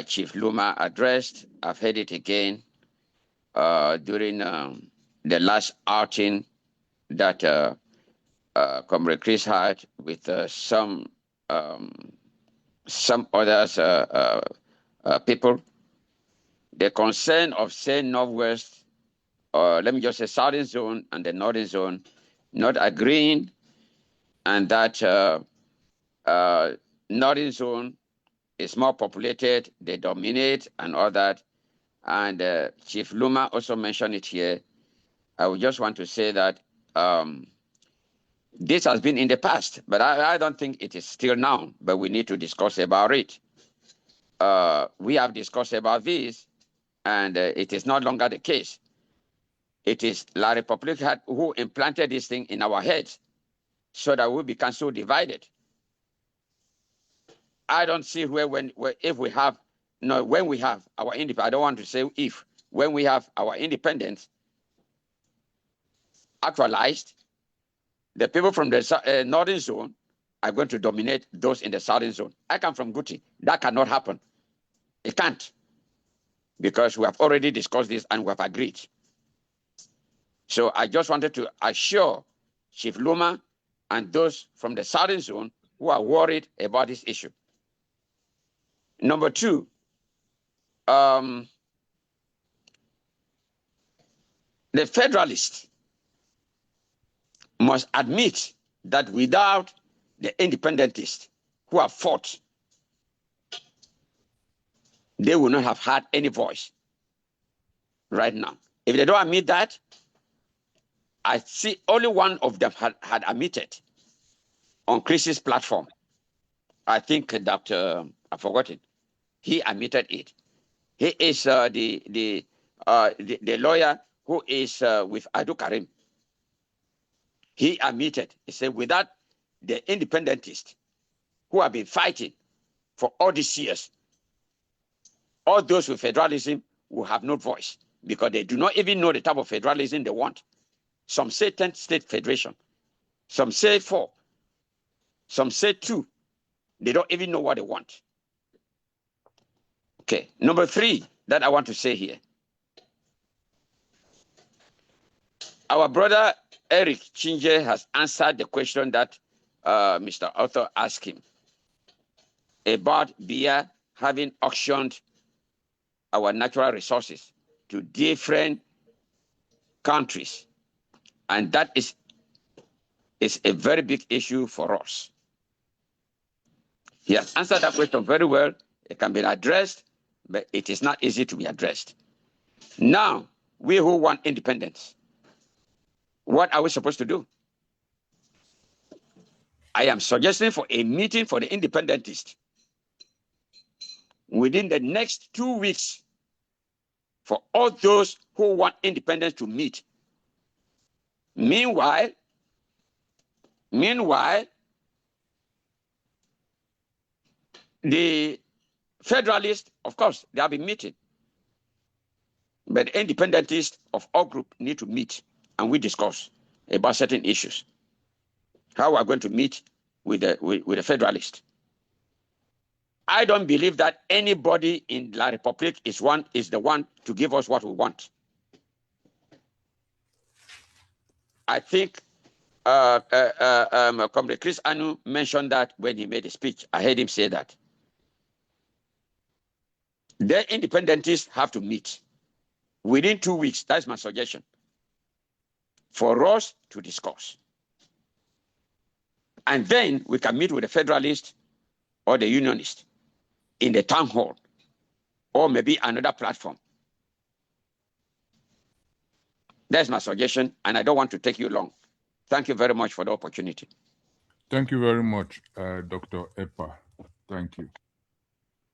Chief Luma addressed, I've heard it again during the last outing that Comrade Chris had with some others people. The concern of saying Northwest, let me just say Southern Zone and the Northern Zone, not agreeing, and that Northern Zone is more populated, they dominate and all that. And Chief Luma also mentioned it here. I would just want to say that this has been in the past, but I don't think it is still now, but we need to discuss about it. We have discussed about this, and it is no longer the case. It is La Republic who implanted this thing in our heads so that we become so divided. I don't see when we have our independence, I don't want to say if, when we have our independence actualized, the people from the Northern Zone are going to dominate those in the Southern Zone. I come from Guti. That cannot happen. It can't. Because we have already discussed this and we have agreed. So I just wanted to assure Chief Luma and those from the Southern Zone who are worried about this issue. Number two, the Federalists must admit that without the independentists who have fought, they will not have had any voice right now. If they don't admit that, I see only one of them had admitted on Chris's platform. I think Dr. I forgot it. He admitted it. He is the lawyer who is with Adu Karim. He admitted. He said, without the independentists who have been fighting for all these years, all those with federalism will have no voice because they do not even know the type of federalism they want. Some say 10-state federation. Some say 4. Some say 2. They don't even know what they want. Okay, number 3 that I want to say here. Our brother Eric Chinje has answered the question that Mr. Arthur asked him about Bia having auctioned our natural resources to different countries. And that is a very big issue for us. He has answered that question very well. It can be addressed, but it is not easy to be addressed. Now, we who want independence, what are we supposed to do? I am suggesting for a meeting for the independentists within the next 2 weeks for all those who want independence to meet. Meanwhile, the federalists, of course, they have been meeting. But the independentists of all groups need to meet and we discuss about certain issues. How we are going to meet with the federalists. I don't believe that anybody in La Republic is the one to give us what we want. I think Comrade Chris Anu mentioned that when he made a speech. I heard him say that. The independentists have to meet within 2 weeks. That's my suggestion. For us to discuss. And then we can meet with the federalists or the unionists in the town hall or maybe another platform. That's my suggestion, and I don't want to take you long. Thank you very much for the opportunity. Thank you very much, Dr. Epa. Thank you.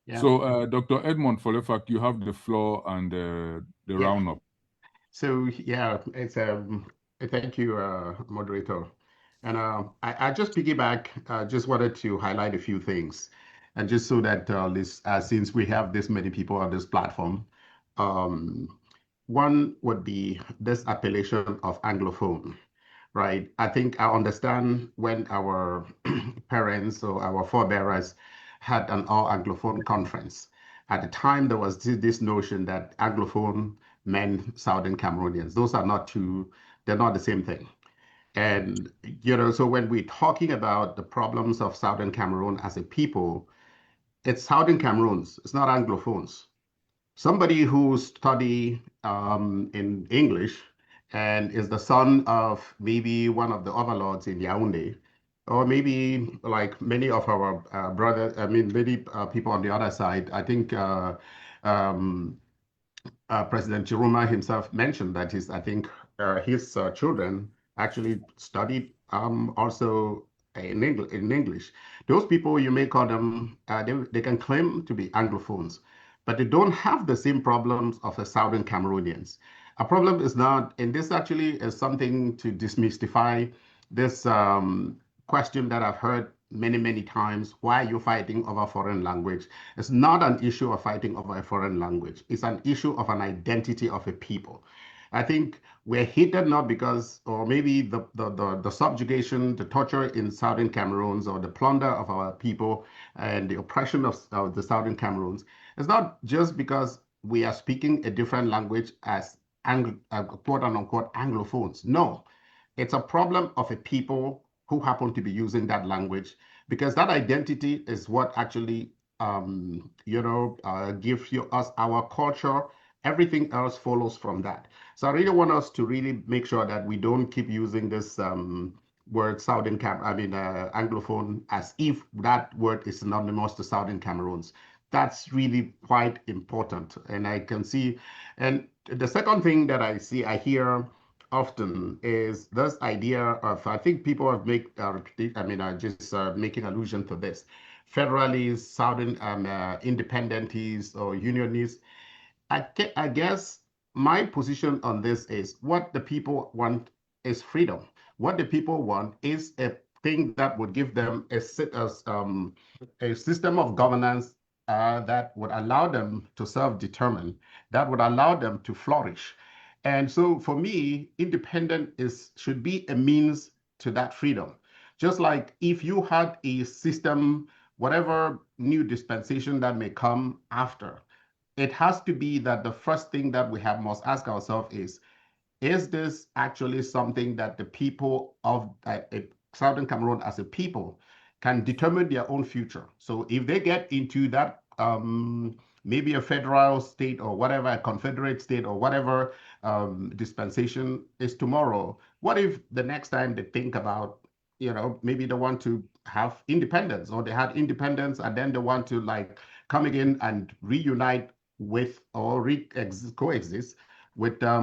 Yeah. So, Dr. Edmond Folefak, you have the floor and the roundup. So, yeah, it's thank you, moderator. And I just piggyback, just wanted to highlight a few things. And just so that since we have this many people on this platform, one would be this appellation of Anglophone, right? I think I understand when our parents or our forebearers had an all-Anglophone conference. At the time, there was this notion that Anglophone meant Southern Cameroonians. Those are not two, they're not the same thing. And, so when we're talking about the problems of Southern Cameroon as a people, it's Southern Cameroons, it's not Anglophones. Somebody who study in English and is the son of maybe one of the overlords in Yaoundé, or maybe like many of our brothers, many people on the other side, I think President Chiroma himself mentioned that his children actually studied also in English. Those people, you may call them, they can claim to be Anglophones, but they don't have the same problems of the Southern Cameroonians. A problem is not, and this actually is something to demystify this question that I've heard many, many times. Why are you fighting over foreign language? It's not an issue of fighting over a foreign language. It's an issue of an identity of a people. I think we're hated not because, or maybe the subjugation, the torture in Southern Cameroons, or the plunder of our people and the oppression of the Southern Cameroons. It's not just because we are speaking a different language as quote unquote Anglophones. No, it's a problem of a people who happen to be using that language, because that identity is what actually gives us our culture. Everything else follows from that. So I really want us to really make sure that we don't keep using this word Anglophone as if that word is synonymous to Southern Cameroons. That's really quite important. And I can see, and the second thing that I hear often is this idea of, I think people have making allusion to this, federalists, Southern independentists or unionists. I guess my position on this is what the people want is freedom. What the people want is a thing that would give them a system of governance that would allow them to self-determine, that would allow them to flourish. And so for me, independent should be a means to that freedom. Just like if you had a system, whatever new dispensation that may come after, it has to be that the first thing that we must ask ourselves is this actually something that the people of Southern Cameroon as a people can determine their own future? So if they get into that, maybe a federal state or whatever, a confederate state or whatever dispensation is tomorrow, what if the next time they think about, maybe they want to have independence, or they had independence and then they want to come again and reunite with or coexist with La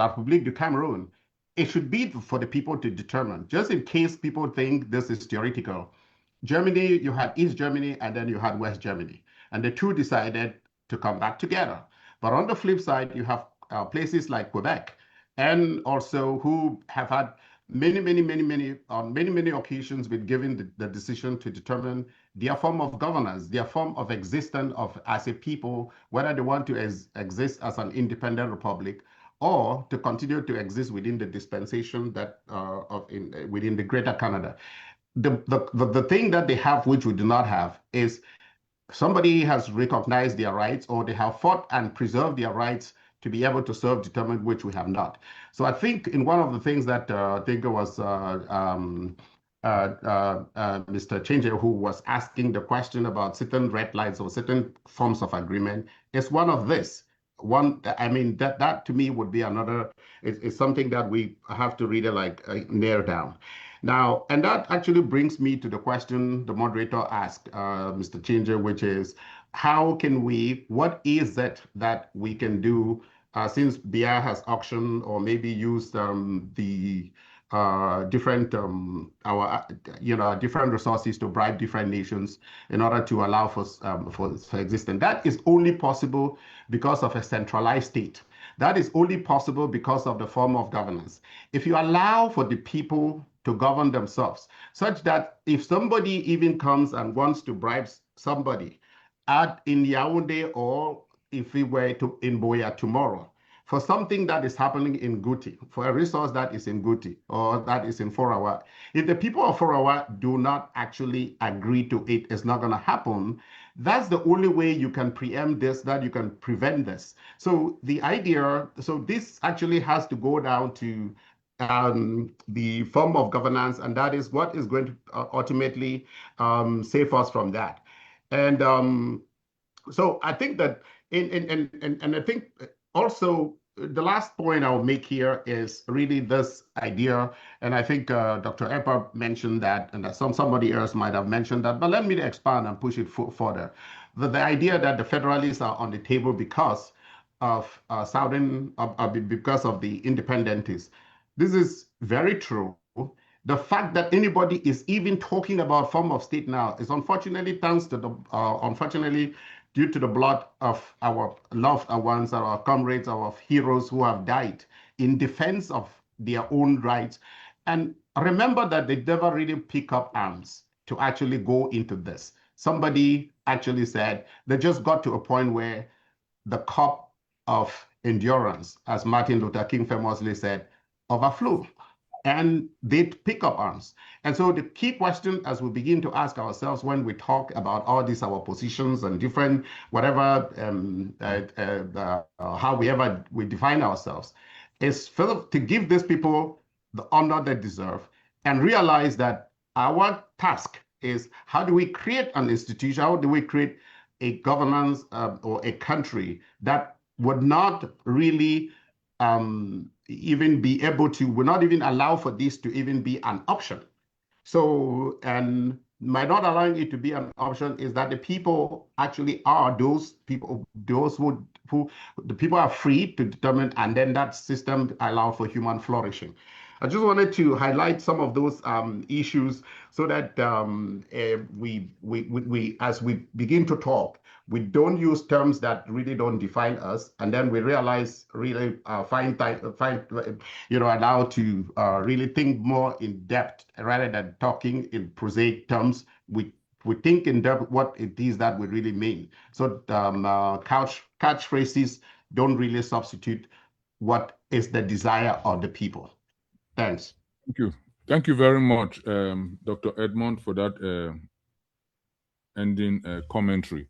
Republic of Cameroon? It should be for the people to determine. Just in case people think this is theoretical, Germany, you had East Germany and then you had West Germany, and the two decided to come back together. But on the flip side, you have places like Quebec, and also who have had on many occasions been given the decision to determine their form of governance, their form of existence as a people, whether they want to exist as an independent republic or to continue to exist within the dispensation that within the Greater Canada. The thing that they have, which we do not have, is somebody has recognized their rights, or they have fought and preserved their rights to be able to self-determine, which we have not. So I think in one of the things that I think it was Mr. Changer who was asking the question about certain red lines or certain forms of agreement, is one of this. That to me would be another, it's something that we have to really nail down. Now, and that actually brings me to the question the moderator asked, Mr. Changer, which is, what is it that we can do since BIA has auctioned or maybe used the different different resources to bribe different nations in order to allow for existence. That is only possible because of a centralized state. That is only possible because of the form of governance. If you allow for the people to govern themselves, such that if somebody even comes and wants to bribe somebody in Yaoundé, or if we were in Boya tomorrow, for something that is happening in Guti, for a resource that is in Guti or that is in Forawa, if the people of Forawa do not actually agree to it, it's not going to happen. That's the only way you can preempt this, that you can prevent this. So the idea, this actually has to go down to the form of governance, and that is what is going to ultimately save us from that. And so I think that, and I think also the last point I'll make here is really this idea, and I think Dr. Epa mentioned that, and that somebody else might have mentioned that, but let me expand and push it further. The idea that the Federalists are on the table because of because of the independentists. This is very true. The fact that anybody is even talking about form of state now is unfortunately thanks to due to the blood of our loved ones, our comrades, our heroes who have died in defense of their own rights. And remember that they never really pick up arms to actually go into this. Somebody actually said they just got to a point where the cup of endurance, as Martin Luther King famously said, overflew, and they'd pick up arms. And so the key question as we begin to ask ourselves when we talk about all these, our positions and different, whatever, however we define ourselves, is further to give these people the honor they deserve and realize that our task is, how do we create an institution, how do we create a governance or a country that would not really even be able to, will not even allow for this to even be an option. So, and might not allowing it to be an option is that the people actually are those people, who the people are free to determine, and then that system allow for human flourishing. I just wanted to highlight some of those issues so that we as we begin to talk, we don't use terms that really don't define us, and then we realize really find allow to really think more in depth rather than talking in prosaic terms. We think in depth what it is that we really mean. So catchphrases don't really substitute what is the desire of the people. Thanks. Thank you. Thank you very much, Dr. Edmond, for that ending commentary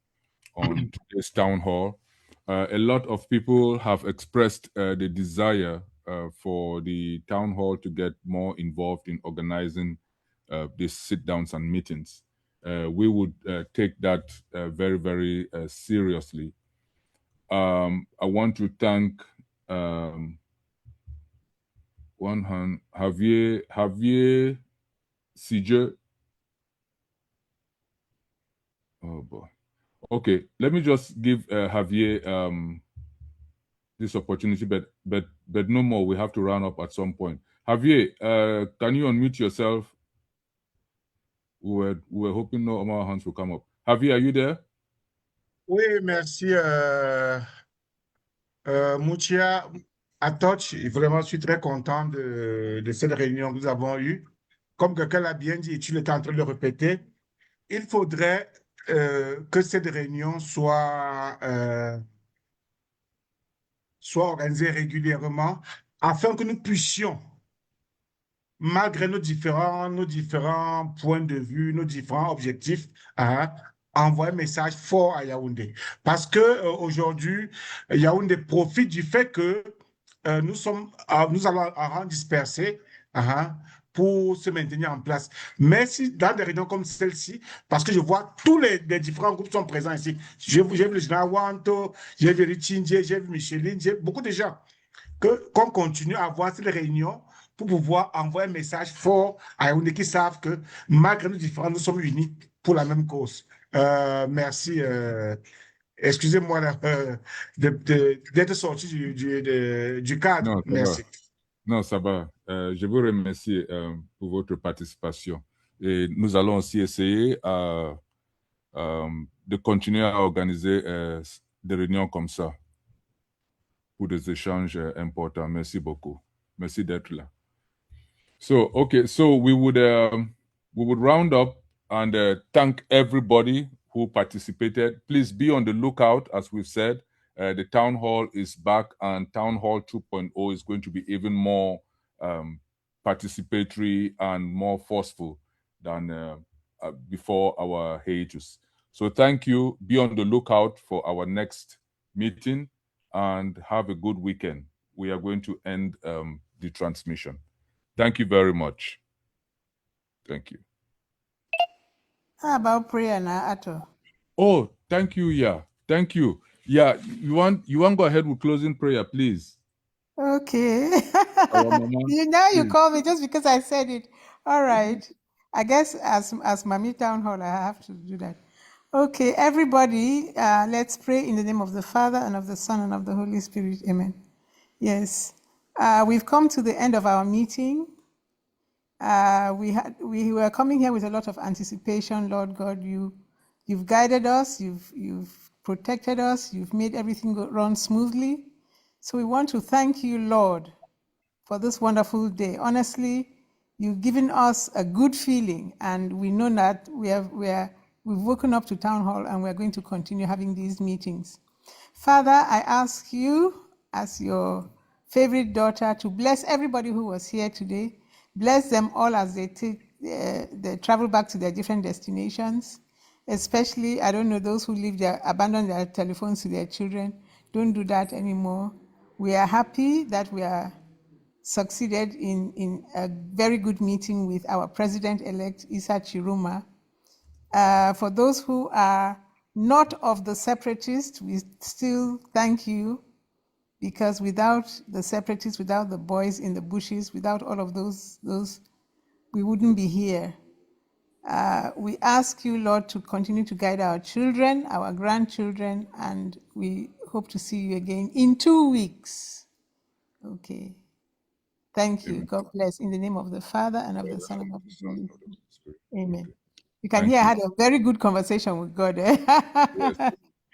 on today's town hall. A lot of people have expressed the desire for the town hall to get more involved in organizing these sit-downs and meetings. We would take that very, very seriously. I want to thank Javier CJ. Oh boy. Okay, let me just give Javier this opportunity, but no more. We have to round up at some point. Javier, can you unmute yourself? We were hoping no more hands will come up. Javier, are you there? Oui, merci, Moutia. À Touch, vraiment, je suis très content de cette réunion que nous avons eue. Comme quelqu'un l'a bien dit, et tu l'étais en train de le répéter, il faudrait que cette réunion soit organisée régulièrement afin que nous puissions, malgré nos différents points de vue, nos différents objectifs, envoyer un message fort à Yaoundé. Parce que aujourd'hui, Yaoundé profite du fait que nous allons en disperser pour se maintenir en place. Mais si dans des réunions comme celle-ci, parce que je vois tous les différents groupes sont présents ici. J'ai vu le général Wanto, j'ai vu Richindje, j'ai vu Micheline, j'ai beaucoup de gens. Qu'on continue à avoir ces réunions pour pouvoir envoyer un message fort à Yaoundé qui savent que malgré nos différents, nous sommes unis pour la même cause. Merci. Excusez-moi d'être sorti du cadre. Non, merci. Non, ça va. Je vous remercie pour votre participation. Et nous allons aussi essayer de continuer à organiser des réunions comme ça pour des échanges importants. Merci beaucoup. Merci d'être là. So, okay, so we would round up and thank everybody who participated. Please be on the lookout, as we've said. The town hall is back, and town hall 2.0 is going to be even more participatory and more forceful than before our hiatus. So thank you. Be on the lookout for our next meeting and have a good weekend. We are going to end the transmission. Thank you very much. Thank you. How about prayer now, Ato? Oh, thank you, yeah. Thank you. Yeah, you want to go ahead with closing prayer, please. Okay. Mama, you call me just because I said it. All right. I guess as Mami Town Hall, I have to do that. Okay, everybody, let's pray in the name of the Father and of the Son and of the Holy Spirit. Amen. Yes. We've come to the end of our meeting. We were coming here with a lot of anticipation. Lord God, you've guided us, you've protected us, you've made everything run smoothly. So we want to thank you, Lord, for this wonderful day. Honestly, you've given us a good feeling, and we know that we've woken up to Town Hall, and we're going to continue having these meetings. Father, I ask you, as your favorite daughter, to bless everybody who was here today. Bless them all as they travel back to their different destinations. Especially, I don't know, those who abandon their telephones to their children. Don't do that anymore. We are happy that we are succeeded in a very good meeting with our President-elect, Issa Tchiroma. For those who are not of the separatists, we still thank you, because without the separatists, without the boys in the bushes, without all of those we wouldn't be here. We ask you, Lord, to continue to guide our children, our grandchildren, and we hope to see you again in 2 weeks. Okay. Thank you. Amen. God bless. In the name of the Father, and of the Son, and of the Holy Spirit. Amen. Okay. You can Thank hear I you. had a very good conversation with God. Yes.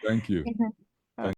Thank you.